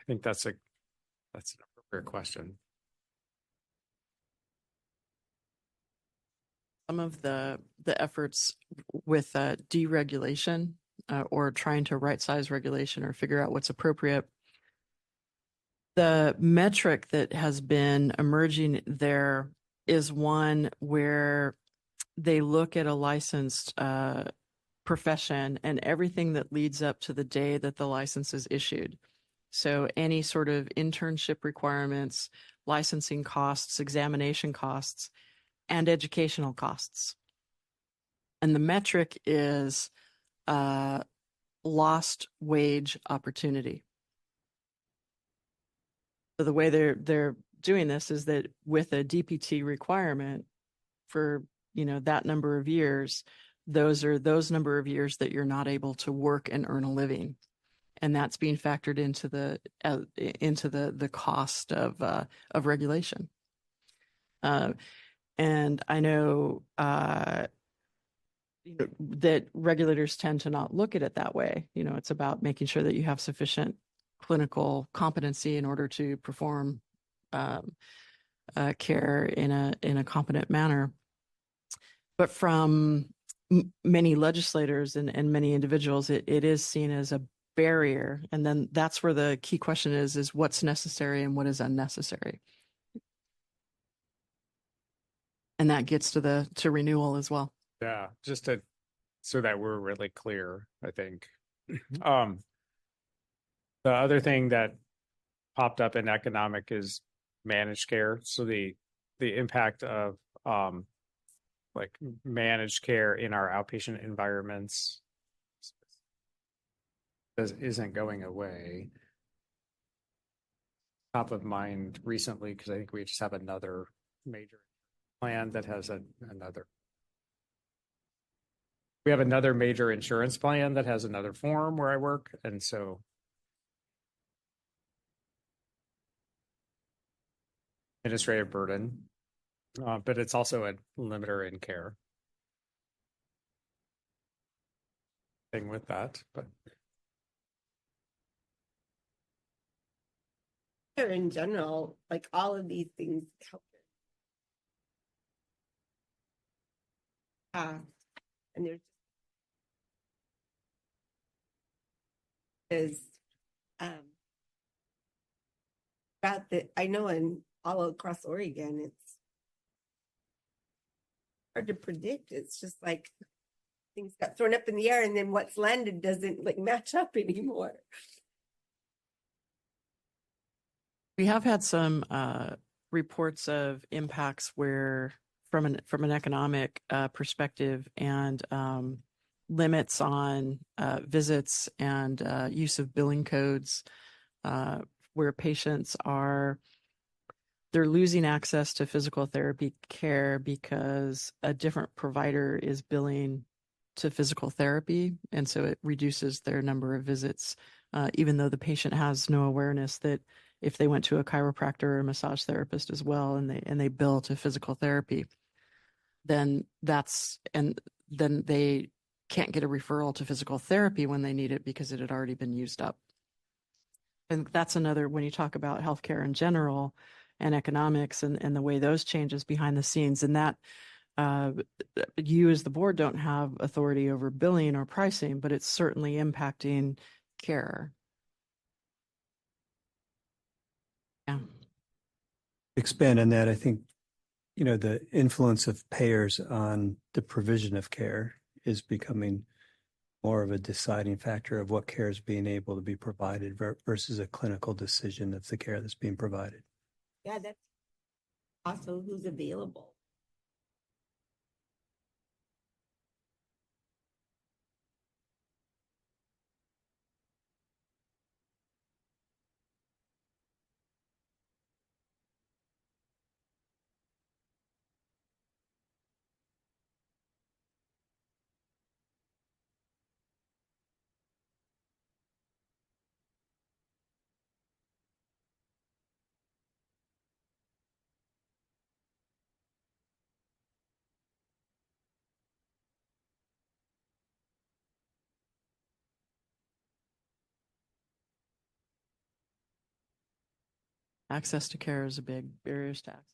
S6: I think that's an appropriate question.
S1: Some of the efforts with deregulation or trying to right-size regulation or figure out what's appropriate, the metric that has been emerging there is one where they look at a licensed profession and everything that leads up to the day that the license is issued. So any sort of internship requirements, licensing costs, examination costs, and educational costs. And the metric is lost wage opportunity. So the way they're doing this is that with a DPT requirement for that number of years, those number of years that you're not able to work and earn a living, and that's being factored into the cost of regulation. And I know that regulators tend to not look at it that way. It's about making sure that you have sufficient clinical competency in order to perform care in a competent manner. But from many legislators and many individuals, it is seen as barrier. And then that's where the key question is what's necessary and what is unnecessary. And that gets to renewal as well.
S6: Yeah, just to, so that we're really clear, I think. The other thing that popped up in economic is managed care. So the impact of like managed care in our outpatient environments isn't going away. Top of mind recently, because I think we just have another major plan that has another. We have another major insurance plan that has another form where I work, and so administrative burden, but it's also a limiter in care thing with that. But
S8: in general, like all of these things help. And there's is about the, I know in all across Oregon, it's hard to predict. It's just like things got thrown up in the air, and then what's landed doesn't like match up anymore.
S1: We have had some reports of impacts where from an economic perspective and limits on visits and use of billing codes where patients they're losing access to physical therapy care because a different provider is billing to physical therapy. And so it reduces their number of visits, even though the patient has no awareness that if they went to a chiropractor or a massage therapist as well, and they bill to physical therapy, then they can't get a referral to physical therapy when they need it because it had already been used up. And that's another, when you talk about healthcare in general and economics and the way those changes behind the scenes, and that you as the board don't have authority over billing or pricing, but it's certainly impacting care. Yeah.
S3: Expand on that, I think, the influence of payers on the provision of care is becoming more of a deciding factor of what care is being able to be provided versus a clinical decision of the care that's being provided.
S8: Yeah, that's also who's available.
S1: Access to care is a big barrier to access.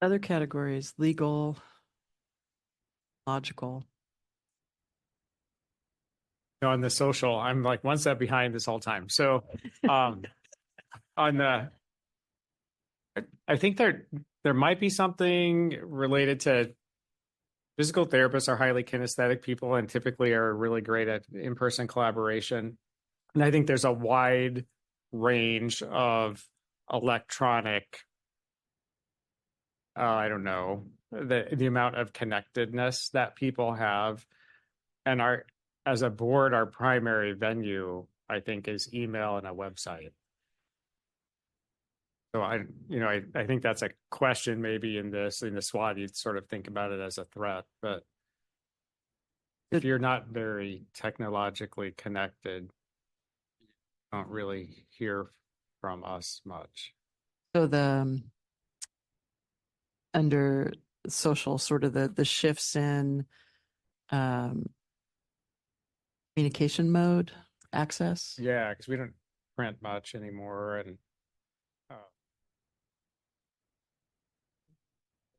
S1: Other categories: legal, logical.
S6: on the social, I'm like one step behind this whole time. So on the, I think there might be something related to physical therapists are highly kinesthetic people and typically are really great at in-person collaboration. And I think there's a wide range of electronic, I don't know, the amount of connectedness that people have and as a board, our primary venue, I think, is email and a website. So I think that's a question maybe in the SWOT, you'd sort of think about it as a threat, but if
S1: Good.
S6: you're not very technologically connected, you don't really hear from us much.
S1: So under social, sort of the shifts in um, communication mode access.
S6: Yeah, because we don't print much anymore, and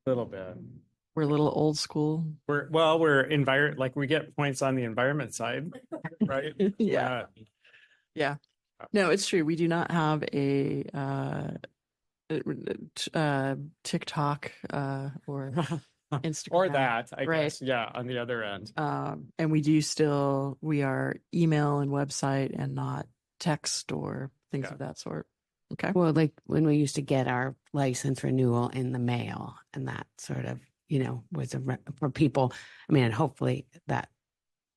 S6: a little bit.
S1: We're a little old school.
S6: We're like we get points on the environment side, right? We're
S1: Yeah.
S6: not-
S1: Yeah. No, it's true. We do not have a TikTok or Instagram.
S6: or that, I
S1: Right.
S6: guess. Yeah, on the other end.
S1: And we are email and website and not text or things
S6: Yeah.
S1: of that sort. Okay.
S7: Well, like when we used to get our license renewal in the mail, and that sort of, was for people. I mean, and hopefully that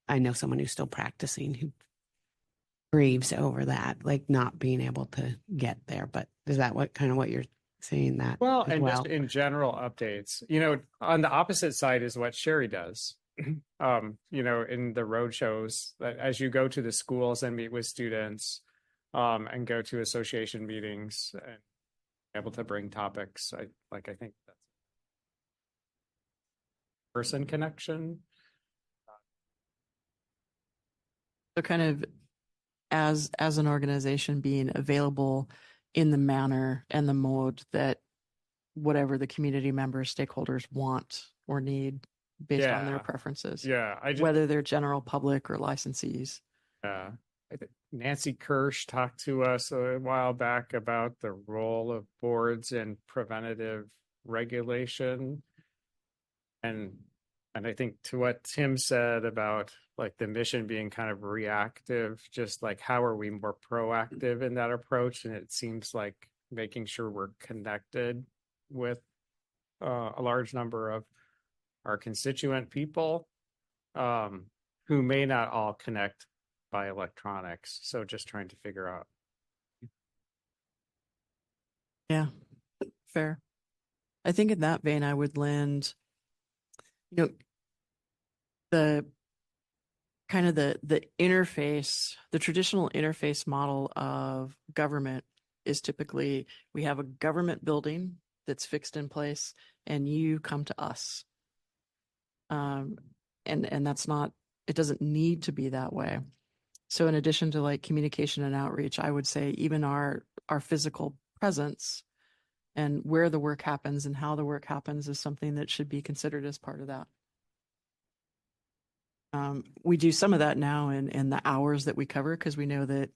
S7: I know someone who's still practicing who grieves over that, like not being able to get there. But is that what you're saying that?
S6: Well,
S7: as
S6: and just in general updates, on the opposite side is what Sherry does. In the road shows that as you go to the schools and meet with students, and go to association meetings and able to bring topics. I think that's person connection.
S1: So kind of as an organization being available in the manner and the mode that whatever the community members, stakeholders want or need based on their
S6: Yeah.
S1: preferences,
S6: Yeah,
S1: whether they're general public or licensees.
S6: I think Nancy Kirsch talked to us a while back about the role of boards in preventative regulation. And I think to what Tim said about like the mission being kind of reactive, just like how are we more proactive in that approach? And it seems like making sure we're connected with a large number of our constituent people who may not all connect by electronics. So just trying to figure out.
S1: Yeah, fair. I think in that vein, I would lend, the kind of the interface, the traditional interface model of government is typically we have a government building that's fixed in place and you come to us. And that's not, it doesn't need to be that way. So in addition to like communication and outreach, I would say even our physical presence and where the work happens and how the work happens is something that should be considered as part of that. We do some of that now in the hours that we cover because we know that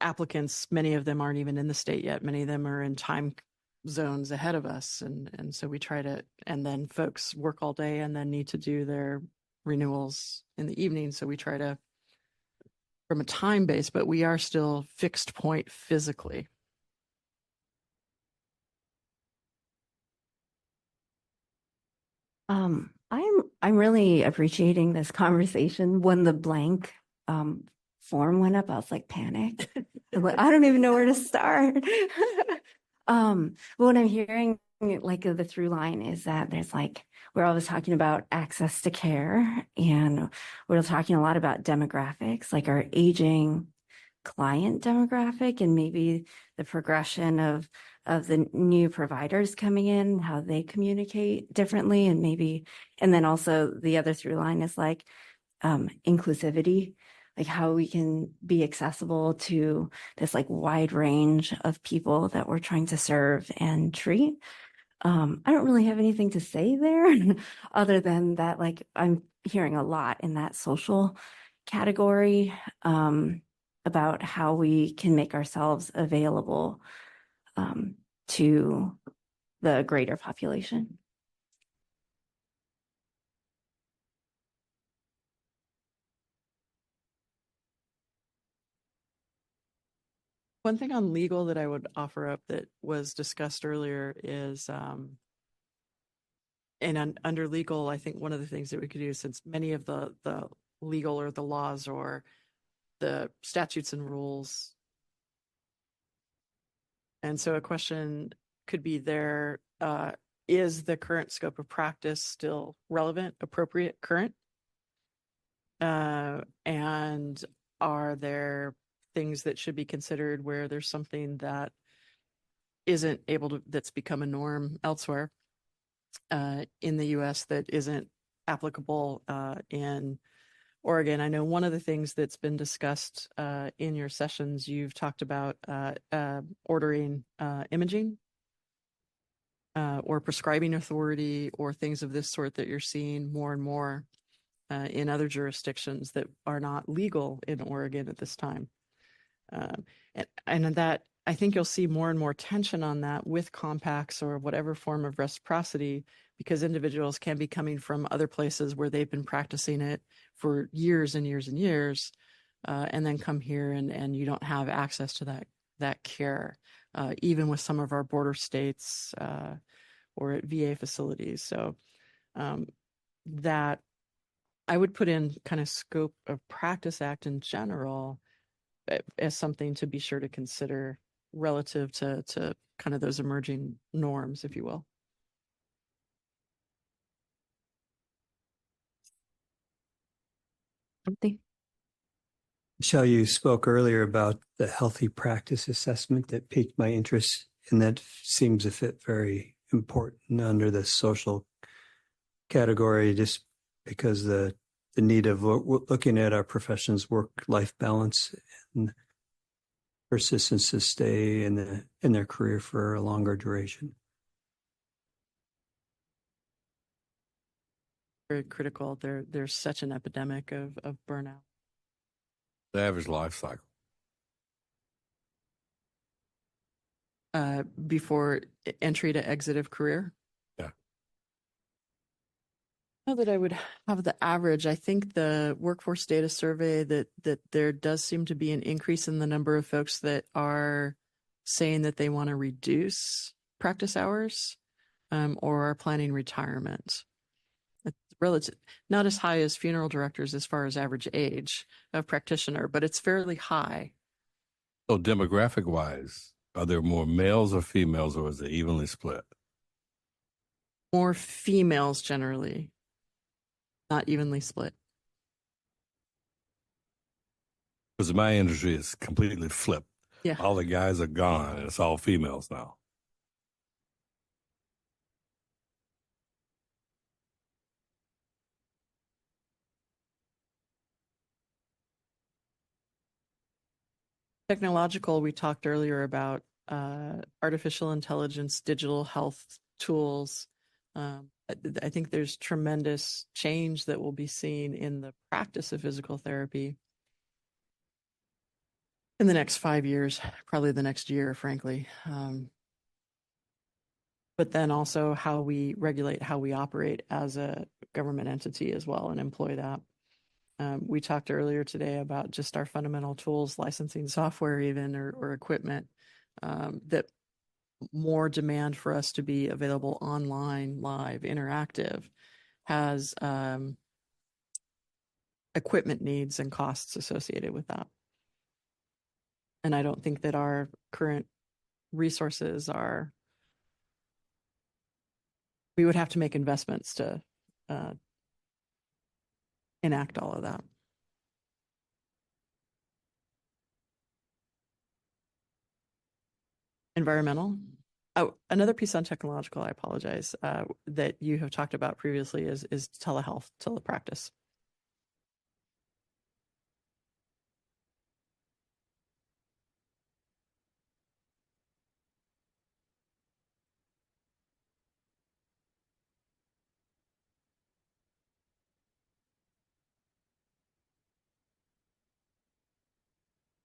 S1: applicants, many of them aren't even in the state yet. Many of them are in time zones ahead of us. And so we try to, and then folks work all day and then need to do their renewals in the evening. So we try to, from a time base, but we are still fixed point physically.
S10: I'm really appreciating this conversation. When the blank form went up, I was like panicked. I'm like, I don't even know where to start. But what I'm hearing, like the through line, is that there's like we're always talking about access to care, and we're talking a lot about demographics, like our aging client demographic, and maybe the progression of the new providers coming in, how they communicate differently, and then also the other through line is like inclusivity, like how we can be accessible to this like wide range of people that we're trying to serve and treat. I don't really have anything to say there other than that, like I'm hearing a lot in that social category about how we can make ourselves available to the greater population.
S1: One thing on legal that I would offer up that was discussed earlier is under legal, I think one of the things that we could do, since many of the legal or the laws or the statutes and rules. And so a question could be there, is the current scope of practice still relevant, appropriate, current? And are there things that should be considered where there's something that isn't able to, that's become a norm elsewhere in the US that isn't applicable in Oregon? I know one of the things that's been discussed in your sessions, you've talked about ordering imaging or prescribing authority or things of this sort that you're seeing more and more in other jurisdictions that are not legal in Oregon at this time. And that I think you'll see more and more tension on that with compacts or whatever form of reciprocity, because individuals can be coming from other places where they've been practicing it for years and years and years, and then come here and you don't have access to that care, even with some of our border states or at VA facilities. So that I would put in kind of scope of practice act in general as something to be sure to consider relative to kind of those emerging norms, if you will.
S10: Something.
S3: Michelle, you spoke earlier about the healthy practice assessment that piqued my interest, and that seems to fit very important under the social category, just because the need of looking at our profession's work-life balance and persistence to stay in their career for a longer duration.
S1: Very critical. There's such an epidemic of burnout.
S9: The average life cycle.
S1: Before entry to exit of career?
S9: Yeah.
S1: Know that I would have the average. I think the workforce data survey that there does seem to be an increase in the number of folks that are saying that they want to reduce practice hours or are planning retirement. It's relative, not as high as funeral directors as far as average age of practitioner, but it's fairly high.
S9: So demographic wise, are there more males or females, or is it evenly split?
S1: More females generally, not evenly split.
S9: Because my industry is completely flipped.
S1: Yeah.
S9: All the guys are gone and it's all females now.
S1: Technological, we talked earlier about artificial intelligence, digital health tools. I think there's tremendous change that will be seen in the practice of physical therapy in the next 5 years, probably the next year, frankly. But then also how we regulate, how we operate as a government entity as well and employ that. We talked earlier today about just our fundamental tools, licensing software even, or equipment, that more demand for us to be available online, live, interactive, has equipment needs and costs associated with that. And I don't think that our current resources are, we would have to make investments to enact all of that. Environmental. Oh, another piece on technological, I apologize, that you have talked about previously is telehealth, telepractice.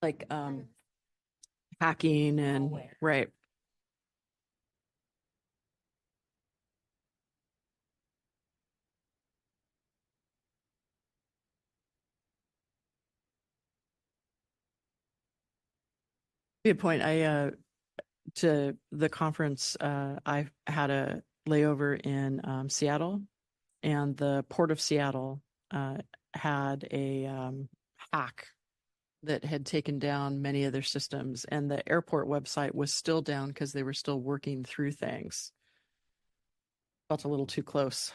S1: Like hacking and right. Good point. I to the conference, I had layover in Seattle, and the Port of Seattle had a hack that had taken down many of their systems, and the airport website was still down because they were still working through things. Felt a little too close.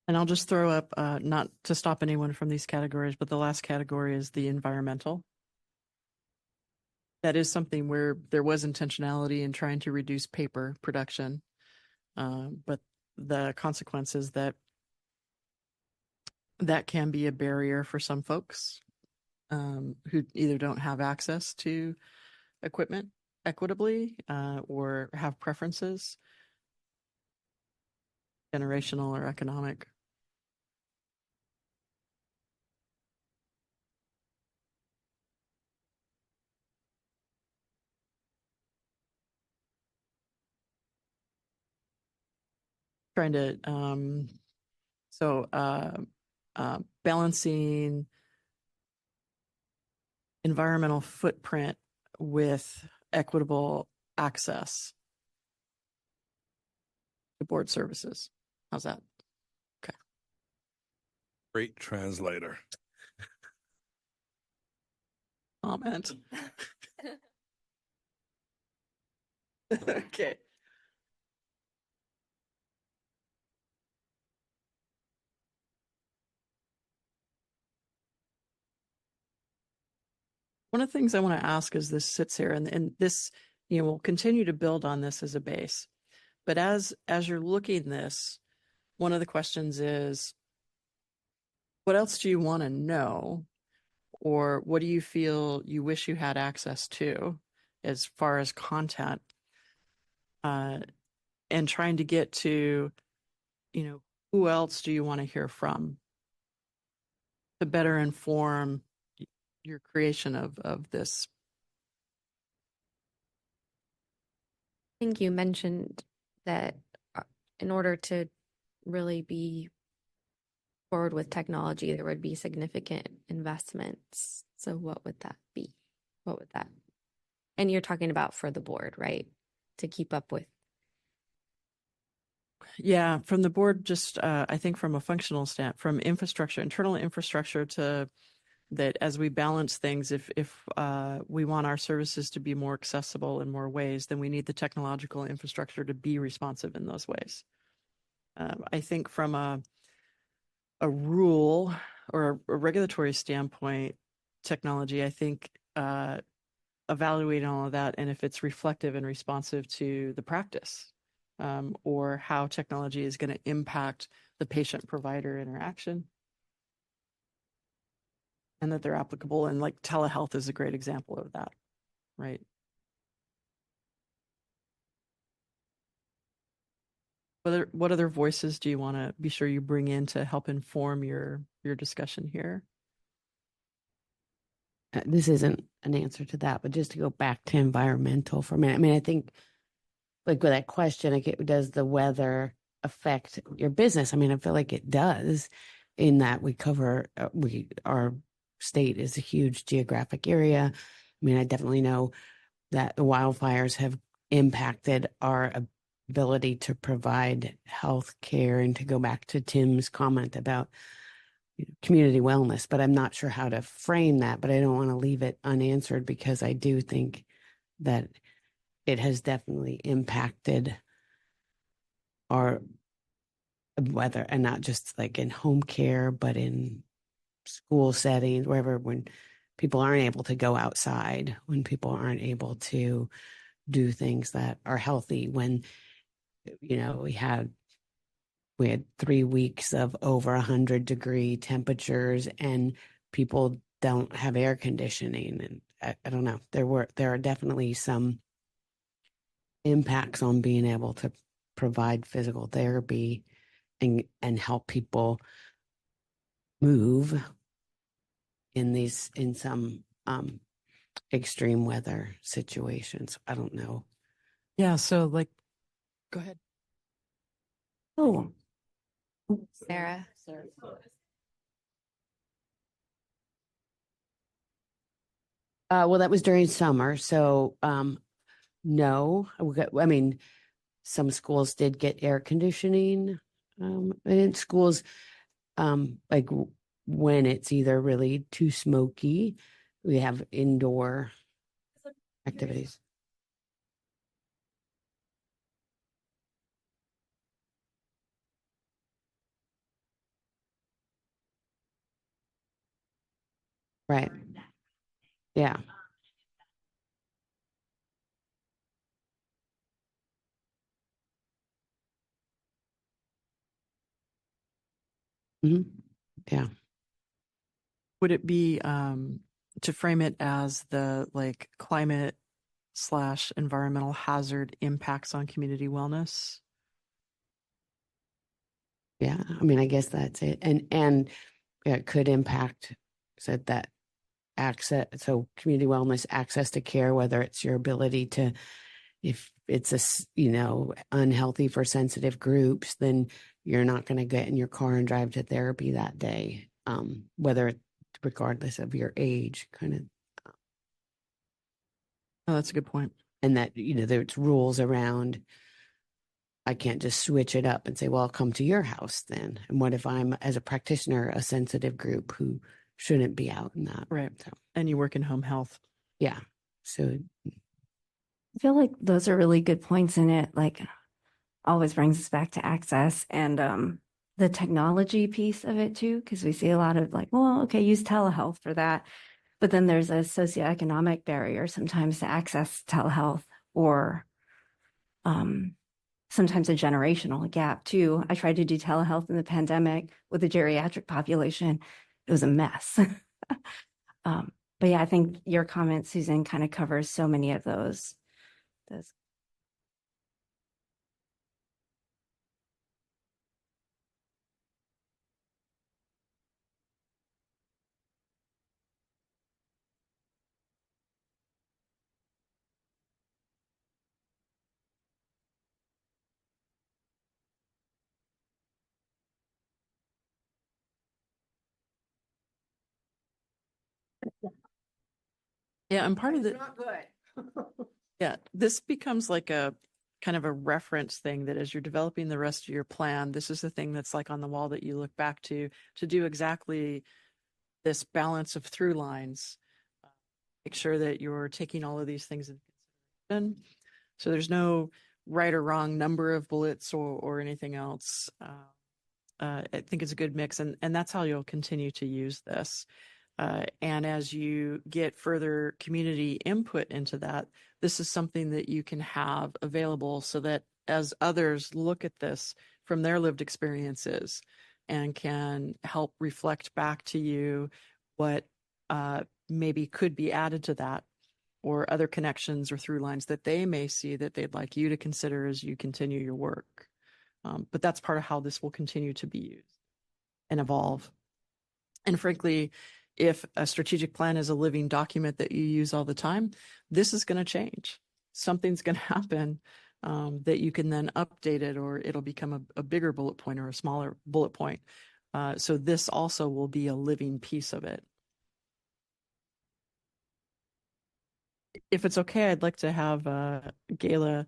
S1: And I'll just throw up, not to stop anyone from these categories, but the last category is the environmental. That is something where there was intentionality in trying to reduce paper production, but the consequences that can be a barrier for some folks who either don't have access to equipment equitably or have preferences, generational or economic. Trying to balancing environmental footprint with equitable access to board services. How's that? Okay.
S9: Great translator.
S1: Comment. Okay. One of the things I want to ask as this sits here, and this, we'll continue to build on this as a base. But as you're looking this, one of the questions is, what else do you want to know? Or what do you feel you wish you had access to as far as content? And trying to get to, who else do you want to hear from to better inform your creation of this?
S2: I think you mentioned that in order to really be forward with technology, there would be significant investments. So what would that be? What would that? And you're talking about for the board, right? To keep up with.
S1: Yeah, from the board, just I think from a functional from infrastructure, internal infrastructure to that as we balance things, if we want our services to be more accessible in more ways, then we need the technological infrastructure to be responsive in those ways. I think from a rule or a regulatory standpoint, technology, I think evaluating all of that and if it's reflective and responsive to the practice or how technology is going to impact the patient-provider interaction. And that they're applicable, and like telehealth is a great example of that, right? What other voices do you want to be sure you bring in to help inform your discussion here?
S7: This isn't an answer to that, but just to go back to environmental for a minute. I mean, I think like with that question, like does the weather affect your business? I mean, I feel like it does in that we cover, our state is a huge geographic area. I mean, I definitely know that the wildfires have impacted our ability to provide health care, and to go back to Tim's comment about community wellness, but I'm not sure how to frame that, but I don't want to leave it unanswered because I do think that it has definitely impacted our weather, and not just like in home care, but in school settings, wherever, when people aren't able to go outside, when people aren't able to do things that are healthy, when, we had 3 weeks of over 100-degree temperatures and people don't have air conditioning. And I don't know, there are definitely some impacts on being able to provide physical therapy and help people move in some extreme weather situations. I don't know.
S1: Yeah, so go ahead.
S10: Oh,
S2: Sarah.
S7: Well, that was during summer, so no. I mean, some schools did get air conditioning. And in schools, like when it's either really too smoky, we have indoor activities. Right. Yeah. Mhm. Yeah.
S1: Would it be to frame it as the like climate / environmental hazard impacts on community wellness?
S7: Yeah. I mean, I guess that's it. And yeah, it could impact said that access, so community wellness, access to care, whether it's your ability to, if it's unhealthy for sensitive groups, then you're not going to get in your car and drive to therapy that day, whether regardless of your age, kind of.
S1: Oh, that's a good point.
S7: And that, there's rules around, I can't just switch it up and say, well, I'll come to your house then. And what if I'm, as a practitioner, a sensitive group who shouldn't be out in that?
S1: Right.
S7: So,
S1: And you work in home health.
S7: yeah. So,
S10: I feel like those are really good points in it. Like always brings us back to access and the technology piece of it too, because we see a lot of like, well, okay, use telehealth for that. But then there's a socioeconomic barrier sometimes to access telehealth or sometimes a generational gap too. I tried to do telehealth in the pandemic with the geriatric population. It was a mess. But yeah, I think your comment, Susan, kind of covers so many of those.
S1: Yeah, and part of the
S8: Not good.
S1: yeah, this becomes like a kind of a reference thing that as you're developing the rest of your plan, this is the thing that's like on the wall that you look back to do exactly this balance of through lines. Make sure that you're taking all of these things into consideration. So there's no right or wrong number of bullets or anything else. I think it's a good mix, and that's how you'll continue to use this. And as you get further community input into that, this is something that you can have available so that as others look at this from their lived experiences and can help reflect back to you what maybe could be added to that or other connections or through lines that they may see that they'd like you to consider as you continue your work. But that's part of how this will continue to be used and evolve. And frankly, if a strategic plan is a living document that you use all the time, this is going to change. Something's going to happen that you can then update it, or it'll become a bigger bullet point or a smaller bullet point. So this also will be a living piece of it. If it's okay, I'd like to have Gayla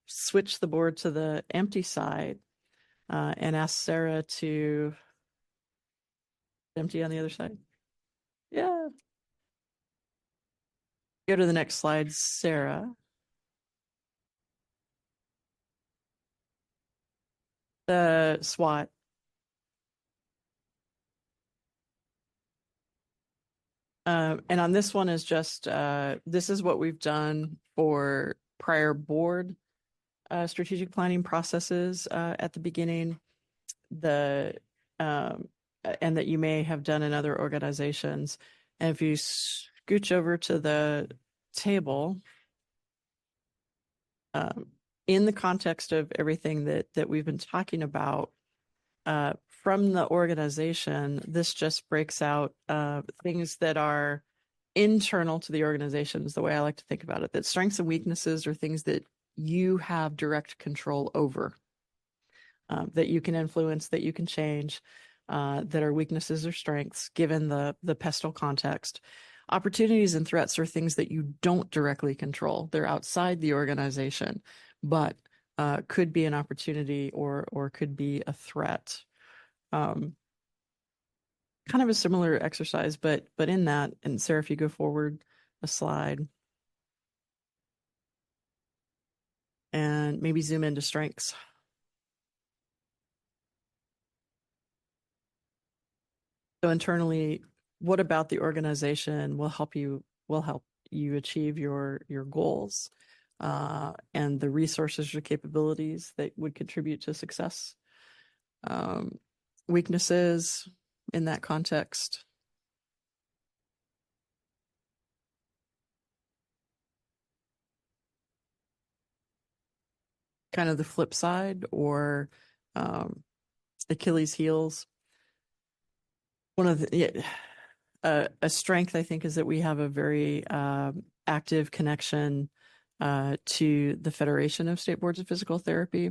S1: switch the board to the empty side and ask Sarah to empty on the other side. Yeah. Go to the next slide, Sarah. The SWOT. And on this one is just, this is what we've done for prior board strategic planning processes at the beginning, and that you may have done in other organizations. And if you scooch over to the table, in the context of everything that we've been talking about, from the organization, this just breaks out things that are internal to the organization is the way I like to think about it, that strengths and weaknesses are things that you have direct control over, that you can influence, that you can change, that are weaknesses or strengths given the pestle context. Opportunities and threats are things that you don't directly control. They're outside the organization, but could be an opportunity or could be a threat. Kind of a similar exercise, but in that, and Sarah, if you go forward a slide and maybe zoom into strengths. So internally, what about the organization will help you achieve your goals, and the resources or capabilities that would contribute to success. Weaknesses in that context. Kind of the flip side, or Achilles' heels. One of the a strength, I think, is that we have a very active connection to the Federation of State Boards of Physical Therapy,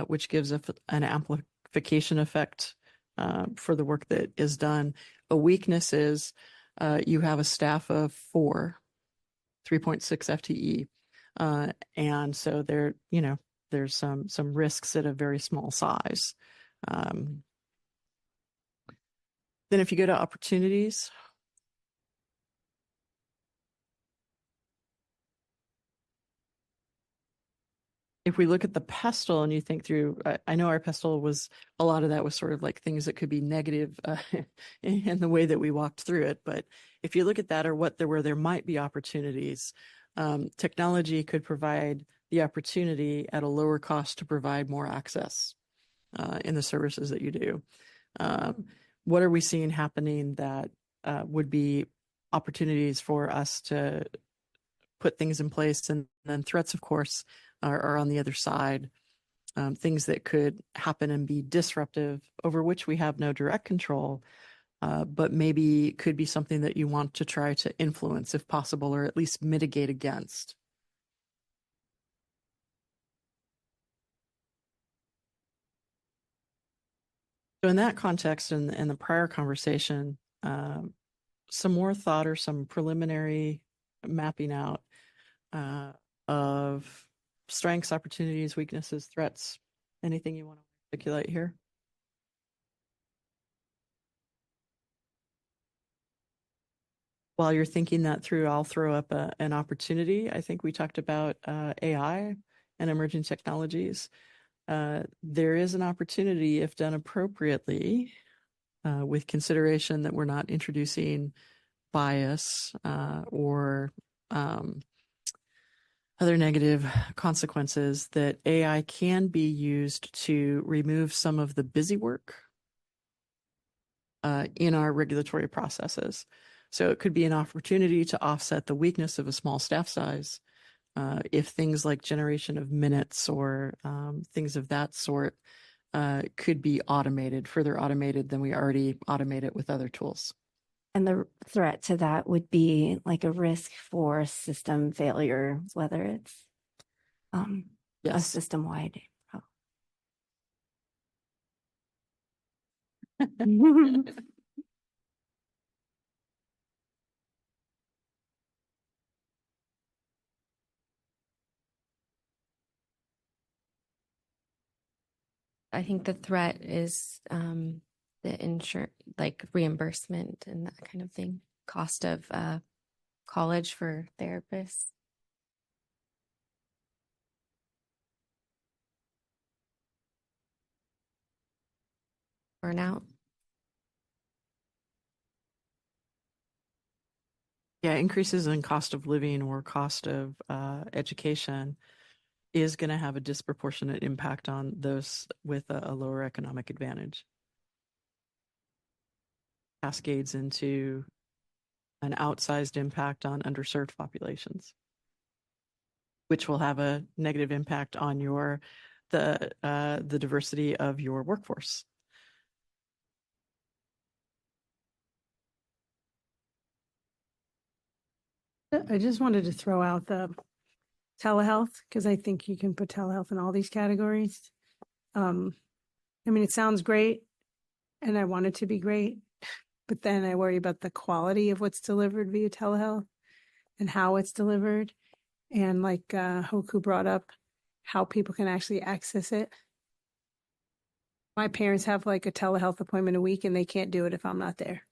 S1: which gives an amplification effect for the work that is done. A weakness is you have a staff of 3.6 FTE, and so there's some risks at a very small size. Then if you go to opportunities, if we look at the pestle and you think through, I know our pestle was, a lot of that was sort of like things that could be negative in the way that we walked through it. But if you look at that, or where there might be opportunities, technology could provide the opportunity at a lower cost to provide more access in the services that you do. What are we seeing happening that would be opportunities for us to put things in place? And then threats, of course, are on the other side. Things that could happen and be disruptive, over which we have no direct control, but maybe could be something that you want to try to influence if possible, or at least mitigate against. So in that context, and the prior conversation, some more thought or some preliminary mapping out of strengths, opportunities, weaknesses, threats. Anything you want to articulate here? While you're thinking that through, I'll throw up an opportunity. I think we talked about AI and emerging technologies. There is an opportunity, if done appropriately, with consideration that we're not introducing bias or other negative consequences, that AI can be used to remove some of the busy work in our regulatory processes. So it could be an opportunity to offset the weakness of a small staff size if things like generation of minutes or things of that sort could be automated, further automated than we already automate it with other tools.
S10: And the threat to that would be like a risk for system failure, whether it's a
S1: Yes.
S10: system-wide.
S2: I think the threat is the reimbursement and that kind of thing. Cost of college for therapists. Burnout.
S1: Yeah, increases in cost of living or cost of education is going to have a disproportionate impact on those with a lower economic advantage. Cascades into an outsized impact on underserved populations, which will have a negative impact on the diversity of your workforce.
S4: I just wanted to throw out the telehealth, because I think you can put telehealth in all these categories. I mean, it sounds great and I want it to be great, but then I worry about the quality of what's delivered via telehealth and how it's delivered. And like Hoku brought up, how people can actually access it. My parents have like a telehealth appointment a week and they can't do it if I'm not there.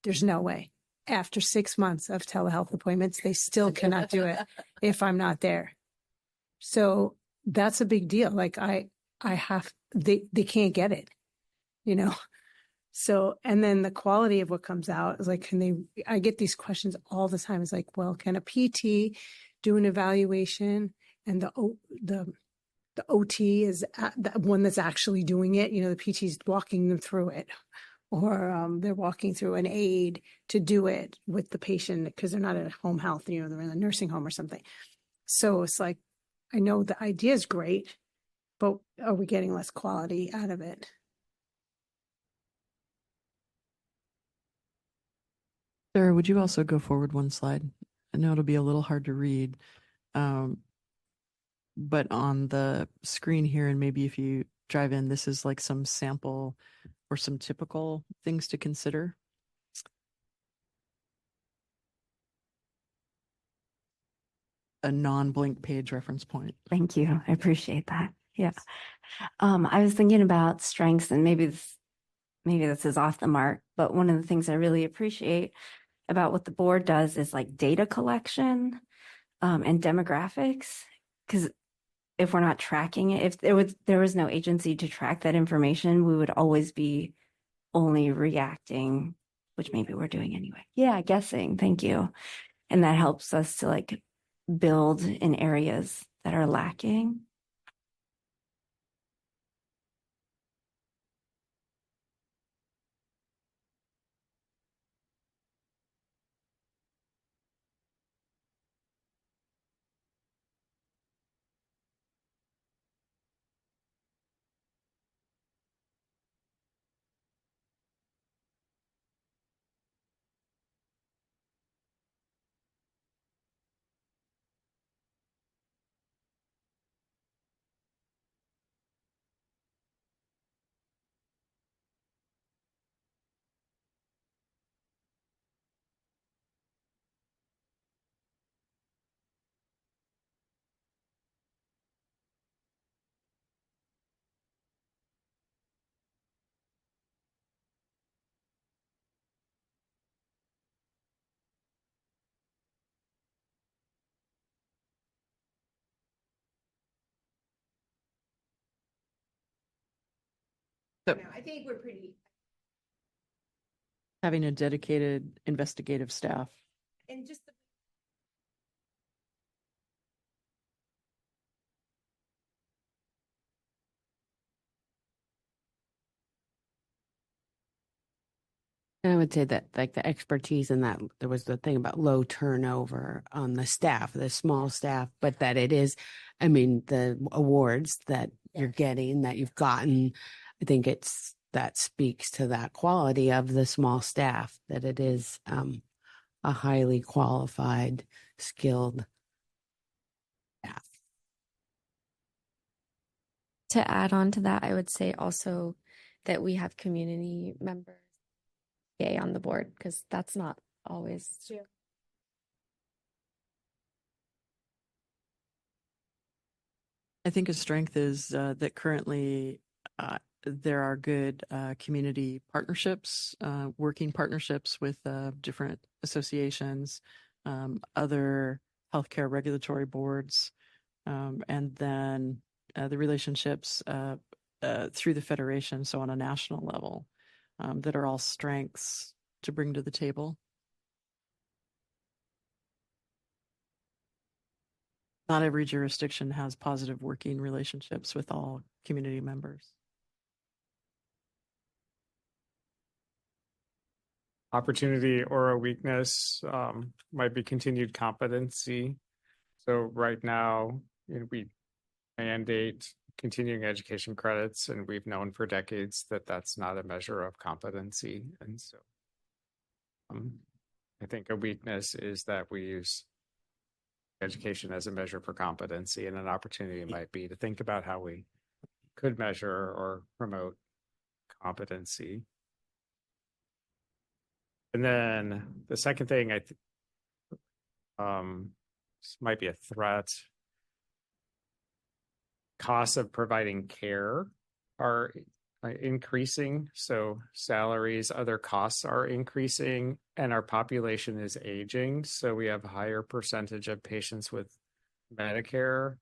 S4: There's no way. After 6 months of telehealth appointments, they still cannot do it if I'm not there. So that's a big deal. Like they can't get it, you know? So, and then the quality of what comes out is like, I get these questions all the time. It's like, well, can a PT do an evaluation and the OT is the one that's actually doing it? You know, the PT is walking them through it, or they're walking through an aid to do it with the patient because they're not at home health, you know, they're in a nursing home or something. So it's like, I know the idea is great, but are we getting less quality out of it?
S1: Sarah, would you also go forward one slide? I know it'll be a little hard to read. But on the screen here, and maybe if you drive in, this is like some sample or some typical things to consider. A non-blank page reference point.
S10: Thank you. I appreciate that. Yeah. I was thinking about strengths, and maybe this is off the mark, but one of the things I really appreciate about what the board does is like data collection and demographics. Because if we're not tracking it, if there was no agency to track that information, we would always be only reacting, which maybe we're doing anyway. Yeah, guessing. Thank you. And that helps us to like build in areas that are lacking.
S1: So
S8: I think we're pretty,
S1: having a dedicated investigative staff.
S8: and just the
S7: And I would say that like the expertise in that, there was the thing about low turnover on the staff, the small staff, but that it is, I mean, the awards that you're getting, that you've gotten, I think that speaks to that quality of the small staff, that it is a highly qualified, skilled staff.
S2: To add on to that, I would say also that we have community members on the board, because that's not always true.
S1: I think a strength is that currently there are good community partnerships, working partnerships with different associations, other healthcare regulatory boards, and then the relationships through the federation, so on a national level, that are all strengths to bring to the table. Not every jurisdiction has positive working relationships with all community members.
S6: Opportunity or a weakness might be continued competency. So right now, we mandate continuing education credits, and we've known for decades that that's not a measure of competency. And so I think a weakness is that we use education as a measure for competency, and an opportunity might be to think about how we could measure or promote competency. And then the second thing this might be a threat. Costs of providing care are increasing. So salaries, other costs are increasing, and our population is aging. So we have a higher percentage of patients with Medicare.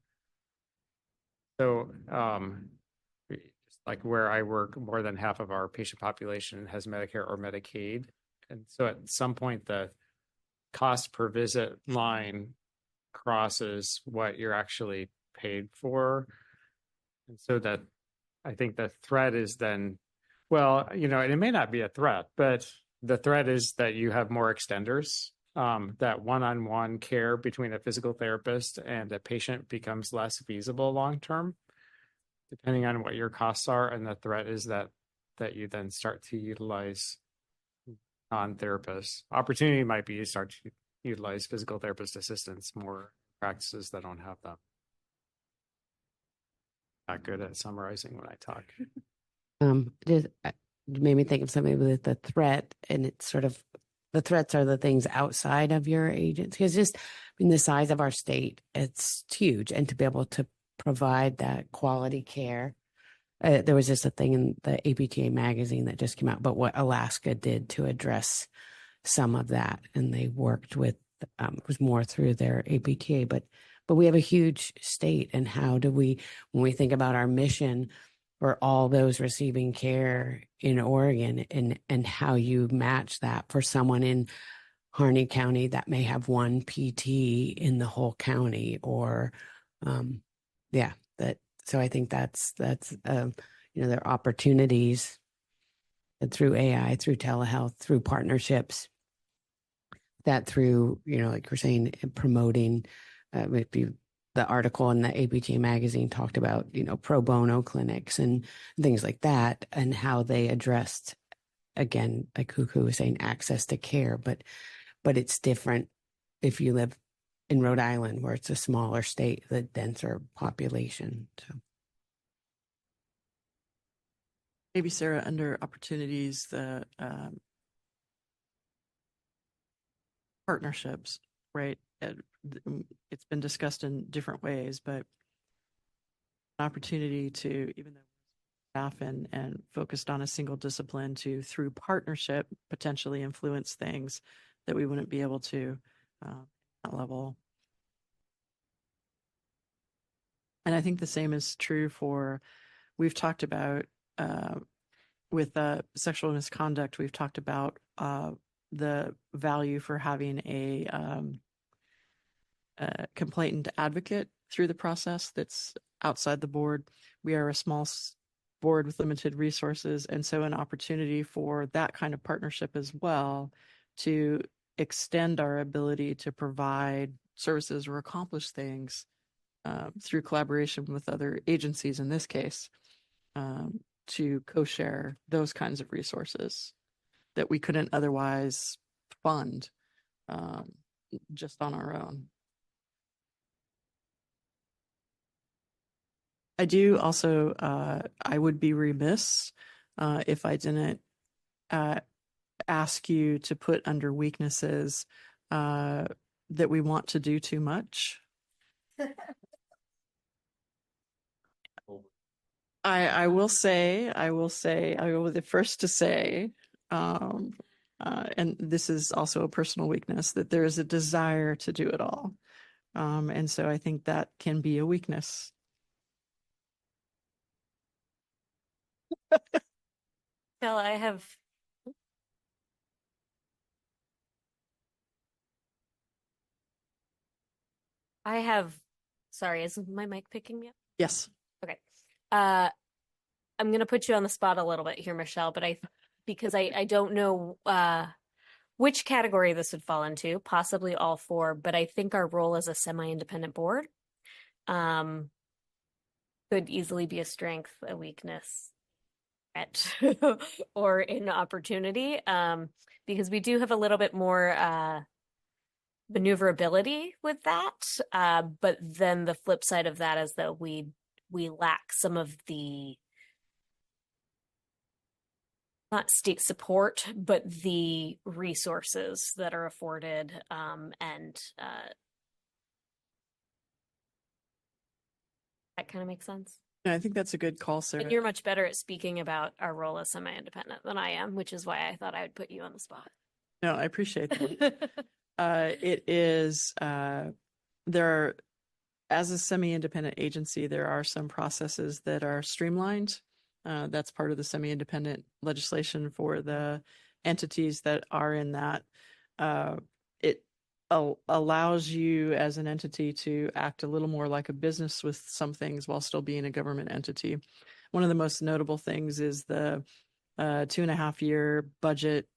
S6: So, like where I work, more than half of our patient population has Medicare or Medicaid. And so at some point, the cost per visit line crosses what you're actually paid for. And so that I think the threat is then, well, and it may not be a threat, but the threat is that you have more extenders. That one-on-one care between a physical therapist and a patient becomes less feasible long-term, depending on what your costs are. And the threat is that you then start to utilize non-therapists. Opportunity might be you start to utilize physical therapist assistants more practices that don't have them. Not good at summarizing when I talk.
S7: Just made me think of something with the threat, and it's sort of the threats are the things outside of your agency. Because just the size of our state, it's huge, and to be able to provide that quality care. There was just a thing in the APTA magazine that just came out, but what Alaska did to address some of that, and they worked with it was more through their APTA, but we have a huge state, and how do we, when we think about our mission for all those receiving care in Oregon, and how you match that for someone in Harney County that may have one PT in the whole county, or so I think that's there are opportunities through AI, through telehealth, through partnerships, that through, like we're saying, promoting, maybe the article in the APTA magazine talked about, pro bono clinics and things like that, and how they addressed, again, like Kuku was saying, access to care, but it's different if you live in Rhode Island, where it's a smaller state, the denser population. So
S1: Maybe Sarah, under opportunities, the partnerships, right? It's been discussed in different ways, but an opportunity to, even though staff and focused on a single discipline, to through partnership potentially influence things that we wouldn't be able to at that level. And I think the same is true for, we've talked about with sexual misconduct, we've talked about the value for having a complainant advocate through the process that's outside the board. We are a small board with limited resources, and so an opportunity for that kind of partnership as well, to extend our ability to provide services or accomplish things through collaboration with other agencies, in this case, to co-share those kinds of resources that we couldn't otherwise fund just on our own. I do also, I would be remiss if I didn't ask you to put under weaknesses that we want to do too much. I will be the first to say, and this is also a personal weakness, that there is a desire to do it all. And so I think that can be a weakness.
S11: Phil, sorry, is my mic picking me up?
S1: Yes.
S11: Okay. I'm going to put you on the spot a little bit here, Michelle, but because I don't know which category this would fall into, possibly all four, but I think our role as a semi-independent board could easily be a strength, a weakness, or an opportunity, because we do have a little bit more maneuverability with that. But then the flip side of that is that we lack some of the not state support, but the resources that are afforded, and that kind of makes sense.
S1: Yeah, I think that's a good call, Sarah.
S11: And you're much better at speaking about our role as semi-independent than I am, which is why I thought I would put you on the spot.
S1: No, I appreciate that. It is, there are, as a semi-independent agency, there are some processes that are streamlined. That's part of the semi-independent legislation for the entities that are in that. It allows you as an entity to act a little more like a business with some things while still being a government entity. One of the most notable things is the 2.5-year budget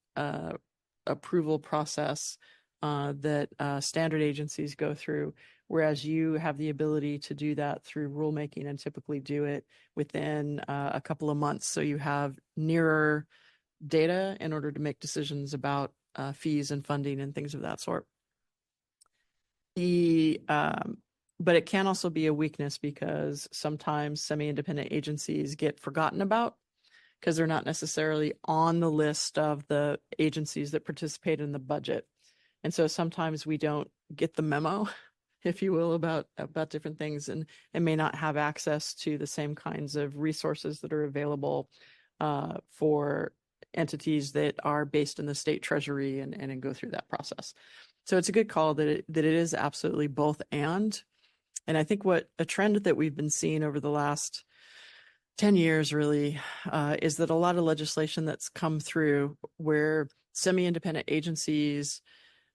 S1: approval process that standard agencies go through, whereas you have the ability to do that through rulemaking and typically do it within a couple of months. So you have nearer data in order to make decisions about fees and funding and things of that sort. But it can also be a weakness because sometimes semi-independent agencies get forgotten about because they're not necessarily on the list of the agencies that participate in the budget. And so sometimes we don't get the memo, if you will, about different things and may not have access to the same kinds of resources that are available for entities that are based in the state treasury and go through that process. So it's a good call that it is absolutely both and. And I think what a trend that we've been seeing over the last 10 years really is that a lot of legislation that's come through where semi-independent agencies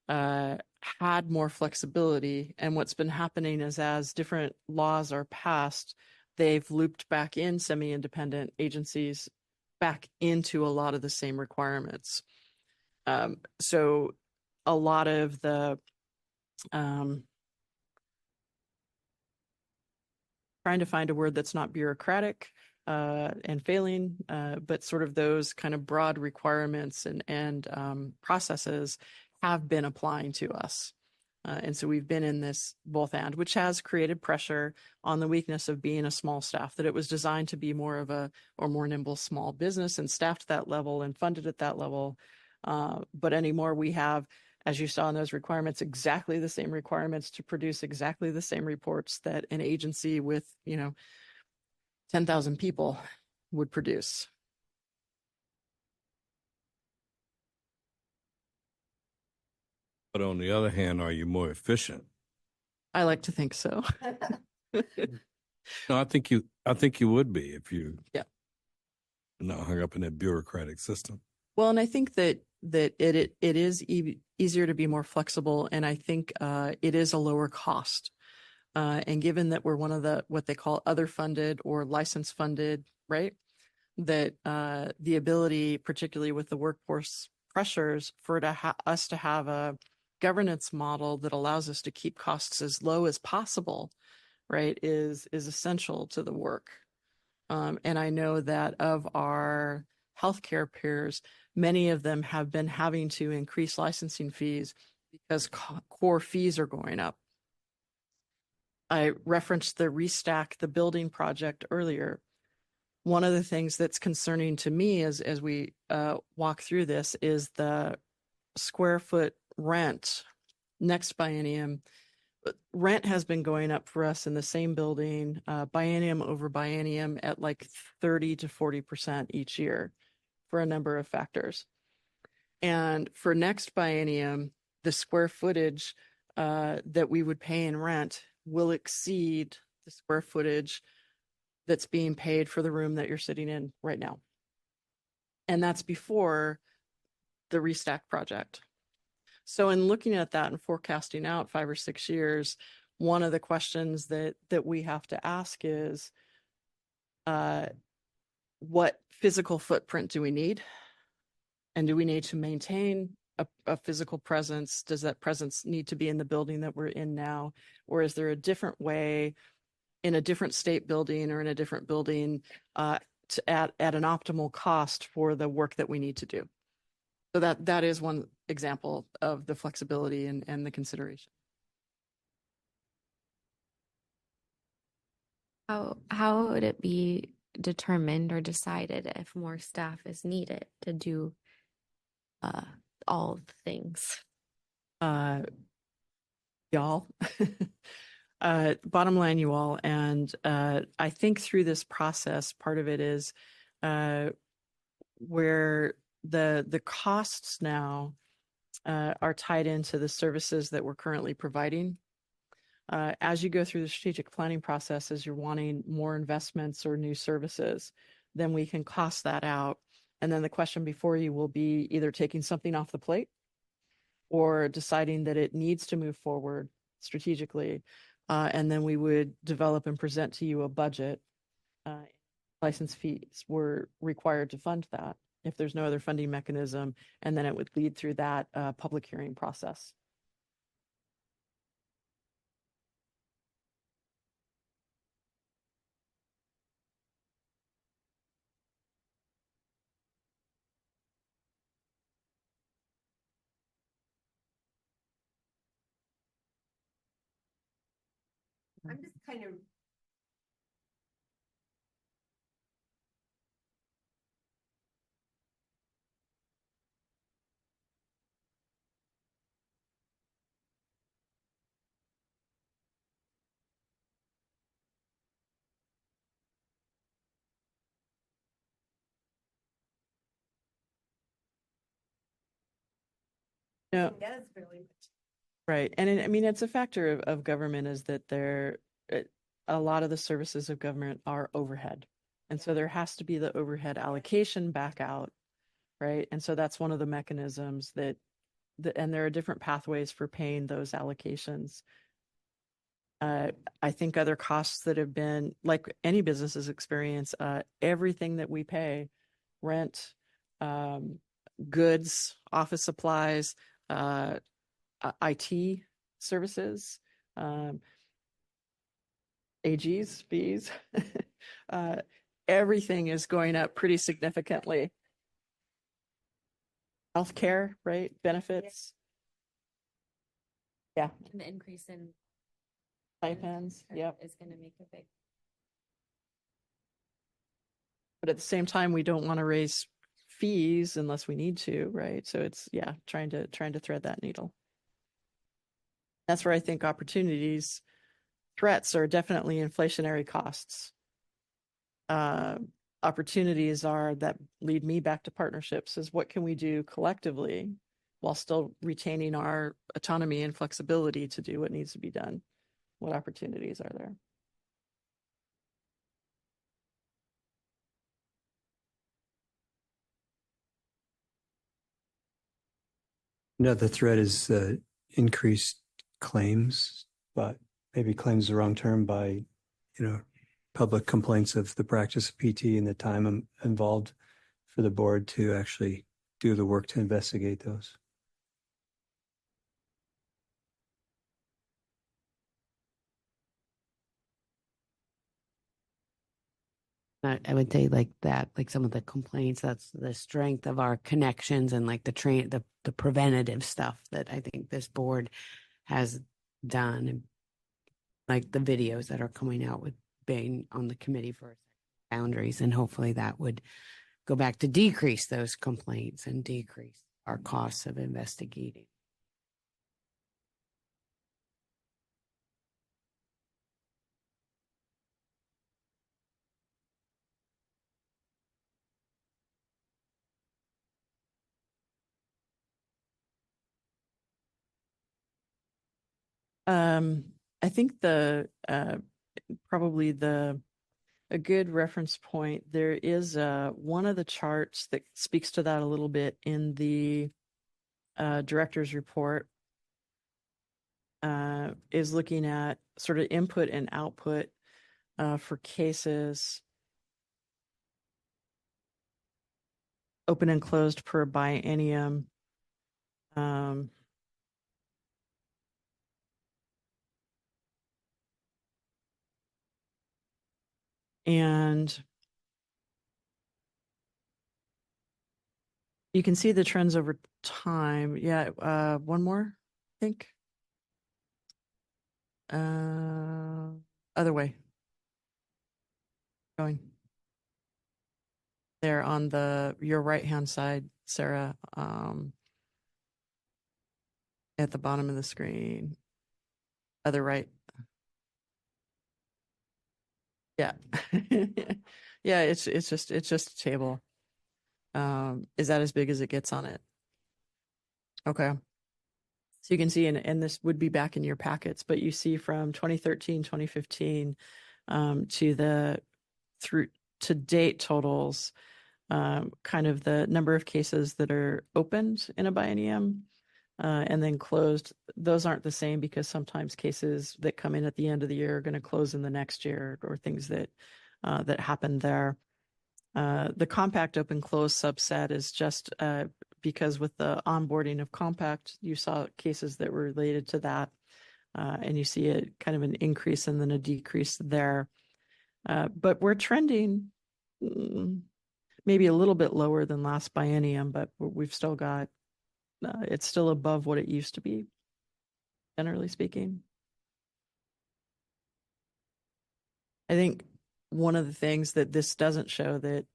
S1: had more flexibility. And what's been happening is as different laws are passed, they've looped back in semi-independent agencies back into a lot of the same requirements. So a lot of the trying to find a word that's not bureaucratic and failing, but sort of those kind of broad requirements and processes have been applying to us. And so we've been in this both and, which has created pressure on the weakness of being a small staff, that it was designed to be more of a or more nimble small business and staffed at that level and funded at that level. But anymore, we have, as you saw in those requirements, exactly the same requirements to produce exactly the same reports that an agency with, 10,000 people would produce.
S9: But on the other hand, are you more efficient?
S1: I like to think so.
S9: No, I think you would be if you
S1: Yeah.
S9: not hung up in that bureaucratic system.
S1: Well, and I think that it is easier to be more flexible, and I think it is a lower cost. And given that we're one of the what they call other funded or license funded, right? That the ability, particularly with the workforce pressures, for us to have a governance model that allows us to keep costs as low as possible, right, is essential to the work. And I know that of our healthcare peers, many of them have been having to increase licensing fees because core fees are going up. I referenced the Restack the Building project earlier. One of the things that's concerning to me as we walk through this is the square foot rent next biennium. Rent has been going up for us in the same building, biennium over biennium, at like 30 to 40% each year for a number of factors. And for next biennium, the square footage that we would pay in rent will exceed the square footage that's being paid for the room that you're sitting in right now. And that's before the Restack project. So in looking at that and forecasting out 5 or 6 years, one of the questions that we have to ask is, what physical footprint do we need? And do we need to maintain a physical presence? Does that presence need to be in the building that we're in now? Or is there a different way in a different state building or in a different building at an optimal cost for the work that we need to do? So that is one example of the flexibility and the consideration.
S10: How would it be
S2: determined or decided if more staff is needed to do all of the things?
S1: Y'all. Bottom line, you all, and I think through this process, part of it is where the costs now are tied into the services that we're currently providing. As you go through the strategic planning process, as you're wanting more investments or new services, then we can cost that out. And then the question before you will be either taking something off the plate or deciding that it needs to move forward strategically. And then we would develop and present to you a budget. License fees were required to fund that if there's no other funding mechanism, and then it would lead through that public hearing process.
S8: I'm just kind of.
S1: No.
S8: Does really.
S1: Right. And I mean, it's a factor of government is that a lot of the services of government are overhead. And so there has to be the overhead allocation back out. Right. And so that's one of the mechanisms and there are different pathways for paying those allocations. I think other costs that have been, like any business's experience, everything that we pay, rent, goods, office supplies, IT services, AGs, fees, everything is going up pretty significantly. Healthcare, right? Benefits. Yeah.
S2: And the increase in
S1: Stipends. Yep.
S2: is going to make a big.
S1: But at the same time, we don't want to raise fees unless we need to, right? So it's, yeah, trying to thread that needle. That's where I think threats are definitely inflationary costs. Opportunities are that lead me back to partnerships is what can we do collectively while still retaining our autonomy and flexibility to do what needs to be done? What opportunities are there?
S3: Another threat is increased claims, but maybe claims is the wrong term, by, public complaints of the practice of PT and the time involved for the board to actually do the work to investigate those.
S7: I would say like that, like some of the complaints, that's the strength of our connections and like the preventative stuff that I think this board has done, and like the videos that are coming out with being on the committee for boundaries, and hopefully that would go back to decrease those complaints and decrease our costs of investigating.
S1: I think probably a good reference point, there is one of the charts that speaks to that a little bit in the director's report, is looking at sort of input and output for cases open and closed per biennium. And you can see the trends over time. Yeah, one more, I think. Other way. Going. there on your right-hand side, Sarah, at the bottom of the screen, other right. Yeah. Yeah, it's just a table. Is that as big as it gets on it? Okay. So you can see, and this would be back in your packets, but you see from 2013, 2015, to date totals, kind of the number of cases that are opened in a biennium, and then closed. Those aren't the same because sometimes cases that come in at the end of the year are going to close in the next year, or things that happened there. The compact open close subset is just because with the onboarding of compact, you saw cases that were related to that, and you see a kind of an increase and then a decrease there. But we're trending maybe a little bit lower than last biennium, but we've still got, it's still above what it used to be, generally speaking. I think one of the things that this doesn't show that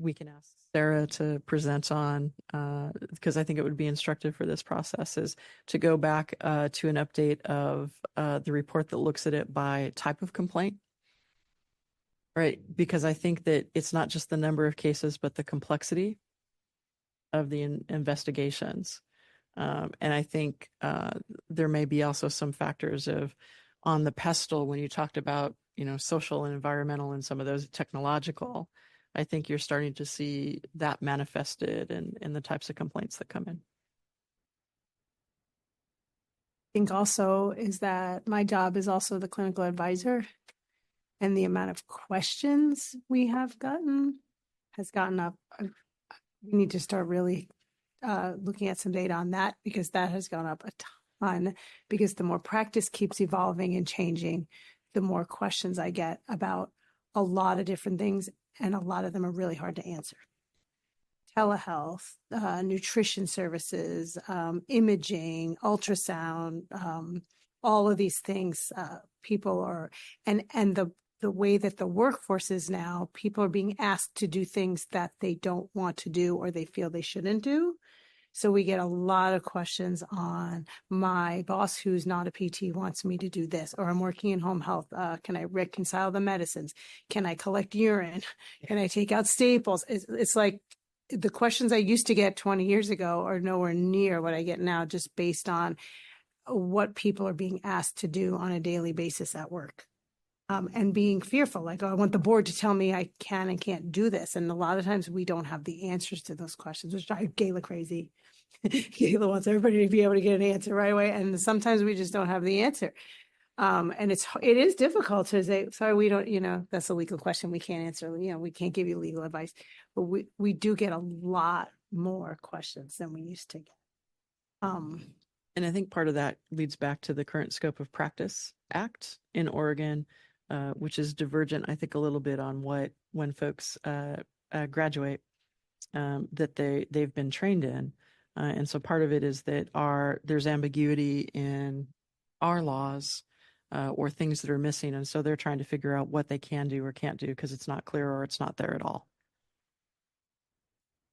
S1: we can ask Sarah to present on, because I think it would be instructive for this process, is to go back to an update of the report that looks at it by type of complaint. Right, because I think that it's not just the number of cases, but the complexity of the investigations. And I think there may be also some factors of, on the pestle, when you talked about, social and environmental and some of those technological, I think you're starting to see that manifested in the types of complaints that come in.
S4: I think also is that my job is also the clinical advisor, and the amount of questions we have gotten has gotten up. We need to start really looking at some data on that, because that has gone up a ton, because the more practice keeps evolving and changing, the more questions I get about a lot of different things, and a lot of them are really hard to answer. Telehealth, nutrition services, imaging, ultrasound, all of these things, people are, and the way that the workforce is now, people are being asked to do things that they don't want to do or they feel they shouldn't do. So we get a lot of questions on, my boss who's not a PT wants me to do this, or I'm working in home health. Can I reconcile the medicines? Can I collect urine? Can I take out staples? It's like the questions I used to get 20 years ago are nowhere near what I get now, just based on what people are being asked to do on a daily basis at work. And being fearful, like, oh, I want the board to tell me I can and can't do this. And a lot of times we don't have the answers to those questions, which drives Gayla crazy. Gayla wants everybody to be able to get an answer right away. And sometimes we just don't have the answer. And it is difficult to say, sorry, we don't, that's a legal question. We can't answer, we can't give you legal advice, but we do get a lot more questions than we used to get.
S1: And I think part of that leads back to the current Scope of Practice Act in Oregon, which is divergent, I think, a little bit on when folks graduate, that they've been trained in. And so part of it is that there's ambiguity in our laws, or things that are missing. And so they're trying to figure out what they can do or can't do because it's not clear or it's not there at all.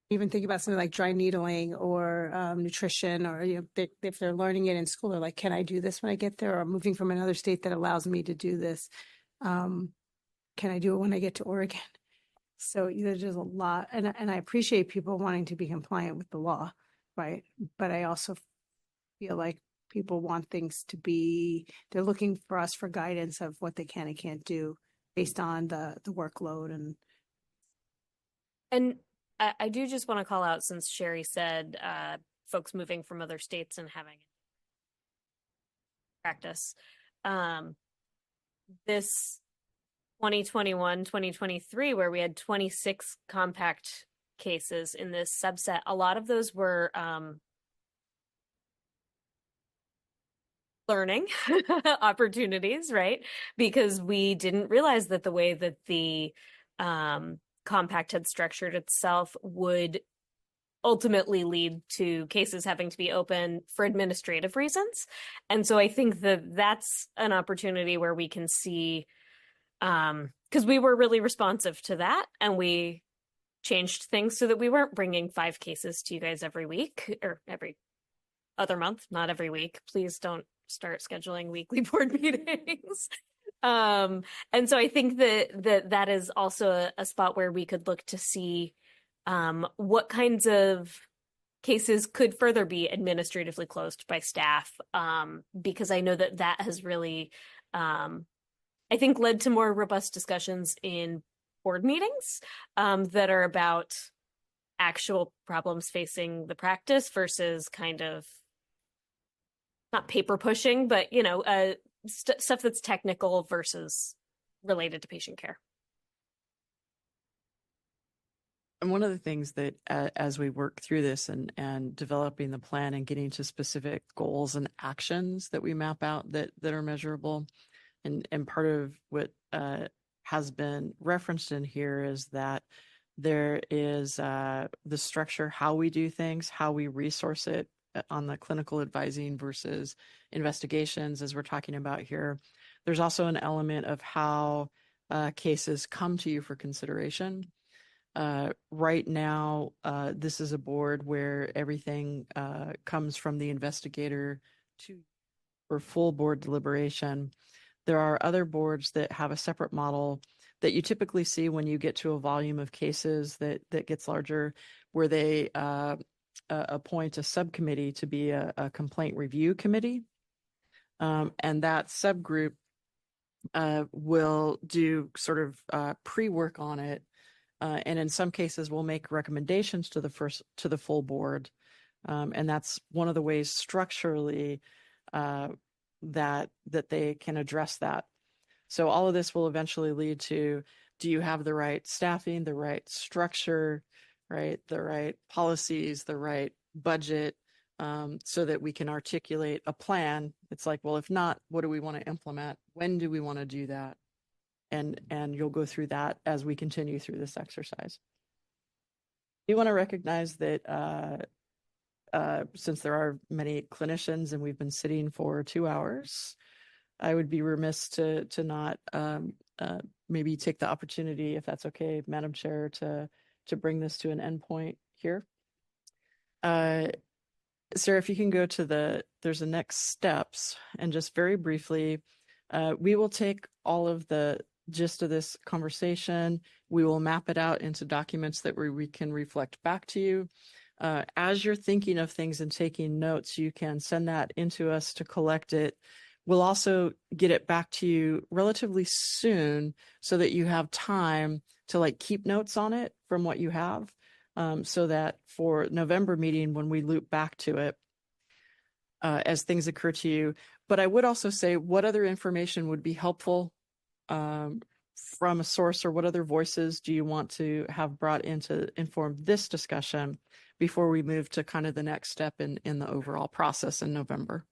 S4: Even think about something like dry needling or nutrition, or if they're learning it in school, they're like, can I do this when I get there? Or moving from another state that allows me to do this. Can I do it when I get to Oregon? So there's just a lot. And I appreciate people wanting to be compliant with the law, right? But I also feel like people want things to be, they're looking for us for guidance of what they can and can't do based on the workload.
S11: And I do just want to call out, since Sherry said folks moving from other states and having practice. This 2021, 2023, where we had 26 compact cases in this subset, a lot of those were learning opportunities, right? Because we didn't realize that the way that the compact had structured itself would ultimately lead to cases having to be open for administrative reasons. And so I think that that's an opportunity where we can see Because we were really responsive to that, and we changed things so that we weren't bringing 5 cases to you guys every week or every other month, not every week. Please don't start scheduling weekly board meetings. And so I think that is also a spot where we could look to see what kinds of cases could further be administratively closed by staff, because I know that has really, I think, led to more robust discussions in board meetings that are about actual problems facing the practice versus kind of not paper pushing, but stuff that's technical versus related to patient care.
S1: And one of the things that as we work through this and developing the plan and getting to specific goals and actions that we map out that are measurable, and part of what has been referenced in here is that there is the structure, how we do things, how we resource it on the clinical advising versus investigations, as we're talking about here. There's also an element of how cases come to you for consideration. Right now, this is a board where everything comes from the investigator to for full board deliberation. There are other boards that have a separate model that you typically see when you get to a volume of cases that gets larger, where they appoint a subcommittee to be a complaint review committee. And that subgroup will do sort of pre-work on it. And in some cases will make recommendations to the full board. And that's one of the ways structurally that they can address that. So all of this will eventually lead to, do you have the right staffing, the right structure, right, the right policies, the right budget, so that we can articulate a plan. It's like, well, if not, what do we want to implement? When do we want to do that? And you'll go through that as we continue through this exercise. You want to recognize that since there are many clinicians and we've been sitting for 2 hours, I would be remiss to not maybe take the opportunity, if that's okay, Madam Chair, to bring this to an endpoint here. Sarah, if you can go to there's the next steps, and just very briefly, we will take all of the gist of this conversation. We will map it out into documents that we can reflect back to you. As you're thinking of things and taking notes, you can send that into us to collect it. We'll also get it back to you relatively soon so that you have time to keep notes on it from what you have, so that for November meeting, when we loop back to it, as things occur to you. But I would also say, what other information would be helpful from a source, or what other voices do you want to have brought in to inform this discussion before we move to kind of the next step in the overall process in November?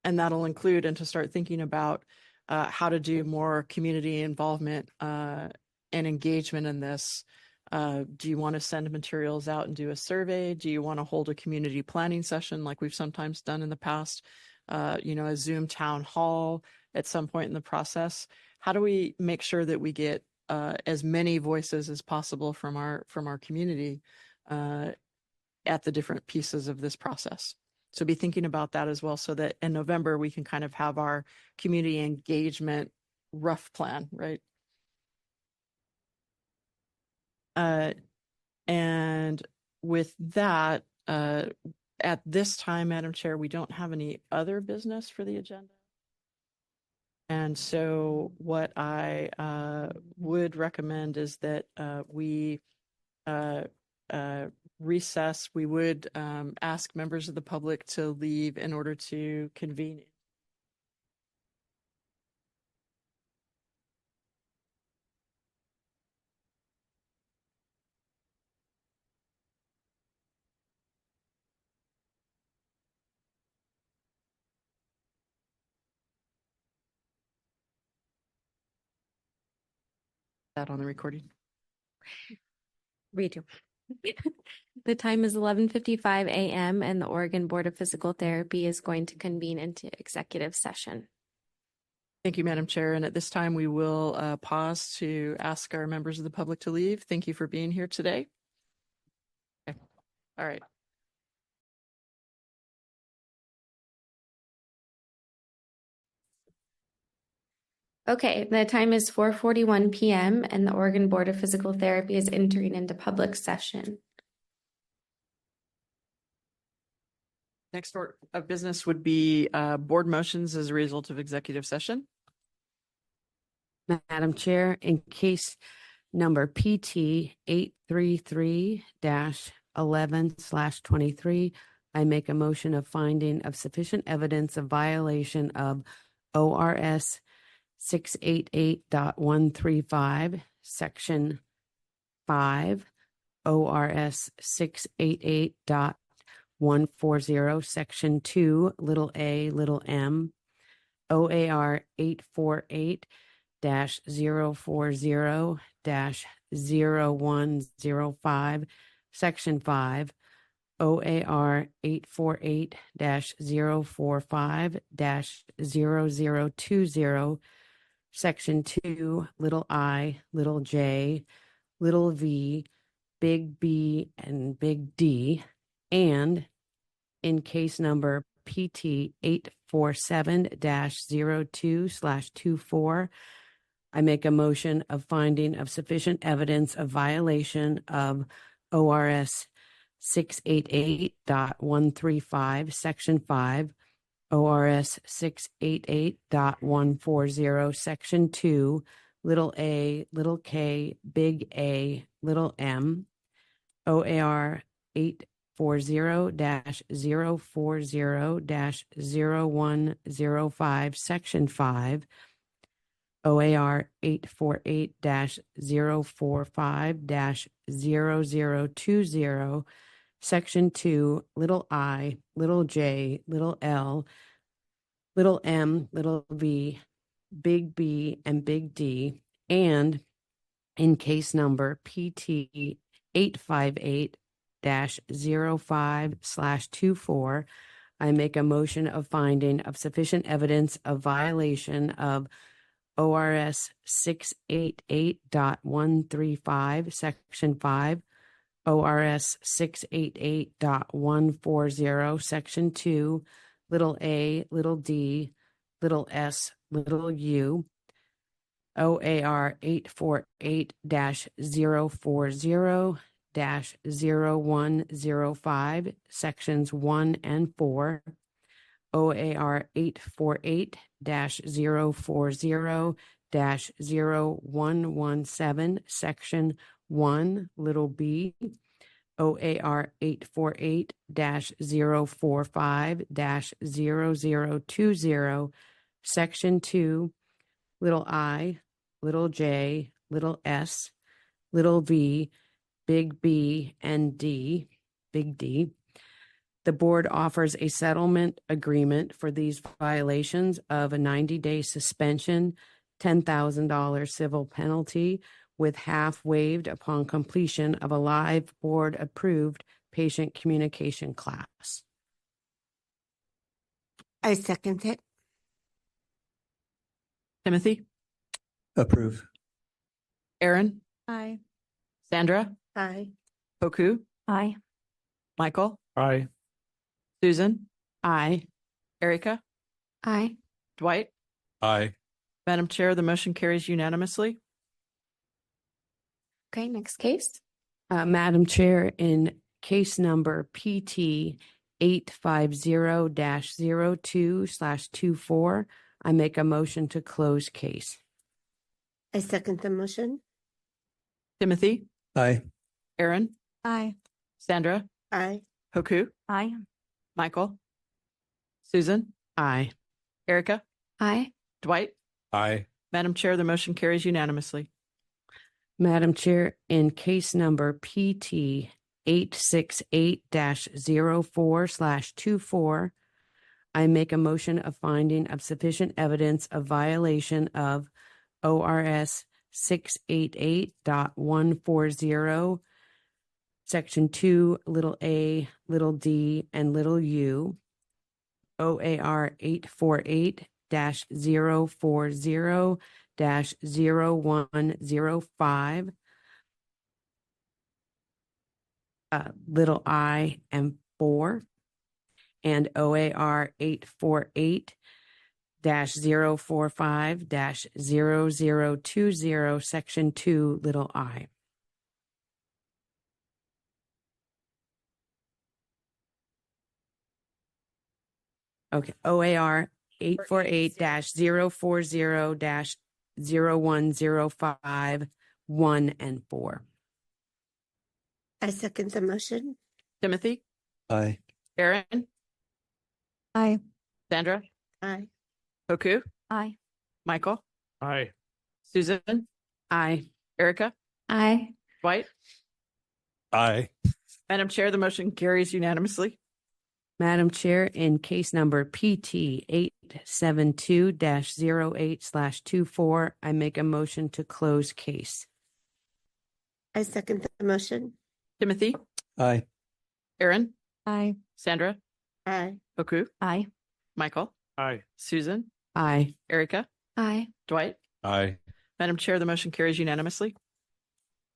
S1: And that'll include, and to start thinking about how to do more community involvement and engagement in this. Do you want to send materials out and do a survey? Do you want to hold a community planning session like we've sometimes done in the past? A Zoom town hall at some point in the process? How do we make sure that we get as many voices as possible from our community at the different pieces of this process? So be thinking about that as well, so that in November we can kind of have our community engagement rough plan, right? And with that, at this time, Madam Chair, we don't have any other business for the agenda. And so what I would recommend is that we recess. We would ask members of the public to leave in order to convene. That on the recording.
S2: Redo. The time is 11:55 a.m. and the Oregon Board of Physical Therapy is going to convene into executive session.
S1: Thank you, Madam Chair. And at this time, we will pause to ask our members of the public to leave. Thank you for being here today. Okay. All right.
S2: Okay, the time is 4:41 p.m. and the Oregon Board of Physical Therapy is entering into public session.
S1: Next order of business would be board motions as a result of executive session.
S7: Madam Chair, in case number PT 833-11/23, I make a motion of finding of sufficient evidence of violation of ORS 688.135, Section 5, ORS 688.140, Section 2, little a, little m, OAR 848-040-0105, Section 5, OAR 848-045-0020, Section 2, little I, little j, little v, big B, and big D, and in case number PT 847-02/24, I make a motion of finding of sufficient evidence of violation of ORS 688.135, Section 5, ORS 688.140, Section 2, little a, little k, big A, little m, OAR 840-040-0105, Section 5, OAR 848-045-0020, Section 2, little I, little j, little l, little m, little v, big B, and big D, and in case number PT 858-05/24, I make a motion of finding of sufficient evidence of violation of ORS 688.135, Section 5, ORS 688.140, Section 2, little a, little d, little s, little u, OAR 848-040-0105, Sections 1 and 4, OAR 848-040-0117, Section 1, little b, OAR 848-045-0020, Section 2, little I, little j, little s, little v, big B, and D, big D. The board offers a settlement agreement for these violations of a 90-day suspension, $10,000 civil penalty with half waived upon completion of a live board-approved patient communication class.
S8: I second it.
S1: Timothy,
S3: Approve.
S1: Aaron,
S5: Aye.
S1: Sandra,
S8: Aye.
S1: Hoku,
S10: Aye.
S1: Michael,
S6: Aye.
S1: Susan,
S7: Aye.
S1: Erica,
S2: Aye.
S1: Dwight.
S9: Aye.
S1: Madam Chair, the motion carries unanimously.
S2: Okay, next case.
S7: Madam Chair, in case number PT 850-02/24, I make a motion to close case.
S8: I second the motion.
S1: Timothy,
S3: Aye.
S1: Aaron,
S5: Aye.
S1: Sandra,
S8: Aye.
S1: Hoku,
S10: Aye.
S1: Michael, Susan,
S7: Aye.
S1: Erica,
S2: Aye.
S1: Dwight.
S9: Aye.
S1: Madam Chair, the motion carries unanimously.
S7: Madam Chair, in case number PT 868-04/24, I make a motion of finding of sufficient evidence of violation of ORS 688.140, Section 2, little a, little d, and little u, OAR OAR 848-040-0105, little I and 4, and OAR 848-045-0020, section 2, little I. Okay, OAR 848-040-0105, 1 and 4.
S8: I second the motion.
S1: Timothy,
S3: Aye.
S1: Aaron,
S5: Aye.
S1: Sandra,
S8: Aye.
S1: Hoku,
S10: Aye.
S1: Michael,
S6: Aye.
S1: Susan,
S7: Aye.
S1: Erica,
S2: Aye.
S1: Dwight.
S9: Aye.
S1: Madam Chair, the motion carries unanimously.
S7: Madam Chair, in case number PT 872-08/24, I make a motion to close case.
S8: I second the motion.
S1: Timothy,
S3: Aye.
S1: Aaron,
S5: Aye.
S1: Sandra,
S8: Aye.
S1: Hoku,
S10: Aye.
S1: Michael,
S6: Aye.
S1: Susan,
S7: Aye.
S1: Erica,
S2: Aye.
S1: Dwight.
S9: Aye.
S1: Madam Chair, the motion carries unanimously.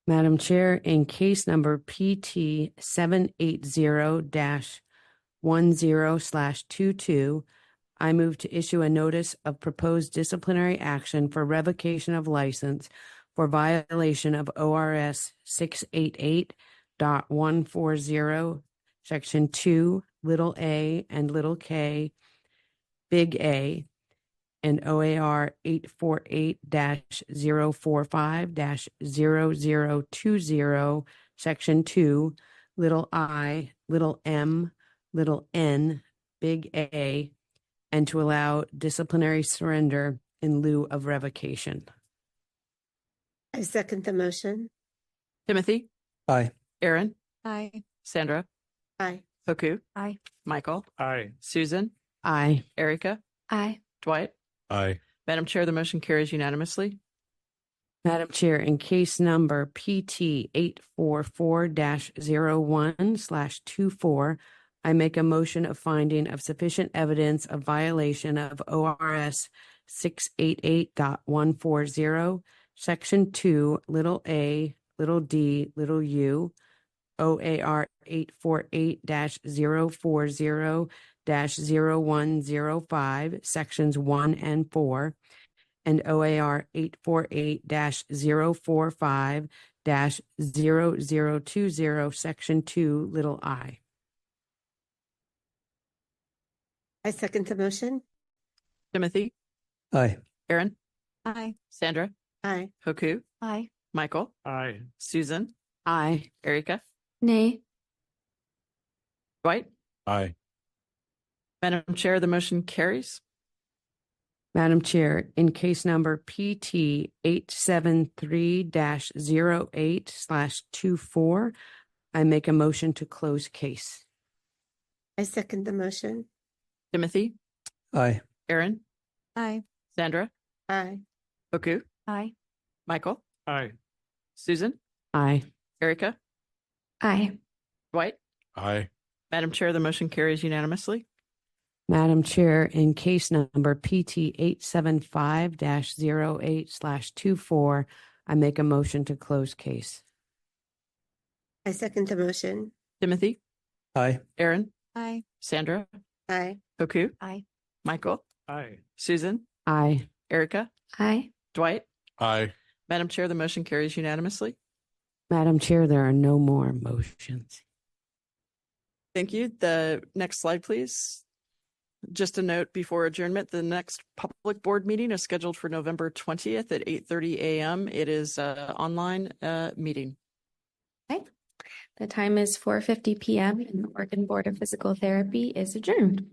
S7: Madam Chair, in case number PT 780-10/22, I move to issue a notice of proposed disciplinary action for revocation of license for violation of ORS 688.140, section 2, little a and little k, big A, and OAR 848-045-0020, section 2, little I, little m, little n, big A, and to allow disciplinary surrender in lieu of revocation.
S8: I second the motion.
S1: Timothy,
S3: Aye.
S1: Aaron,
S5: Aye.
S1: Sandra,
S8: Aye.
S1: Hoku,
S10: Aye.
S1: Michael,
S6: Aye.
S1: Susan,
S7: Aye.
S1: Erica,
S2: Aye.
S1: Dwight.
S9: Aye.
S1: Madam Chair, the motion carries unanimously.
S7: Madam Chair, in case number PT 844-01/24, I make a motion of finding of sufficient evidence of violation of ORS 688.140, section 2, little a, little d, little u, OAR 848-040-0105, sections 1 and 4, and OAR 848-045-0020, section 2, little I.
S8: I second the motion.
S1: Timothy,
S3: Aye.
S1: Aaron,
S5: Aye.
S1: Sandra,
S8: Aye.
S1: Hoku,
S10: Aye.
S1: Michael,
S6: Aye.
S1: Susan,
S7: Aye.
S1: Erica,
S2: Nay.
S1: Dwight.
S9: Aye.
S1: Madam Chair, the motion carries.
S7: Madam Chair, in case number PT 873-08/24, I make a motion to close case.
S8: I second the motion.
S1: Timothy,
S3: Aye.
S1: Aaron,
S5: Aye.
S1: Sandra,
S8: Aye.
S1: Hoku,
S10: Aye.
S1: Michael,
S6: Aye.
S1: Susan,
S7: Aye.
S1: Erica,
S2: Aye.
S1: Dwight.
S9: Aye.
S1: Madam Chair, the motion carries unanimously.
S7: Madam Chair, in case number PT 875-08/24, I make a motion to close case.
S8: I second the motion.
S1: Timothy,
S3: Aye.
S1: Aaron,
S5: Aye.
S1: Sandra,
S8: Aye.
S1: Hoku,
S10: Aye.
S1: Michael,
S6: Aye.
S1: Susan,
S7: Aye.
S1: Erica,
S2: Aye.
S1: Dwight.
S9: Aye.
S1: Madam Chair, the motion carries unanimously.
S7: Madam Chair, there are no more motions.
S1: Thank you. The next slide, please. Just a note before adjournment, the next public board meeting is scheduled for November 20th at 8:30 a.m. It is an online meeting.
S2: The time is 4:50 p.m. and the Oregon Board of Physical Therapy is adjourned.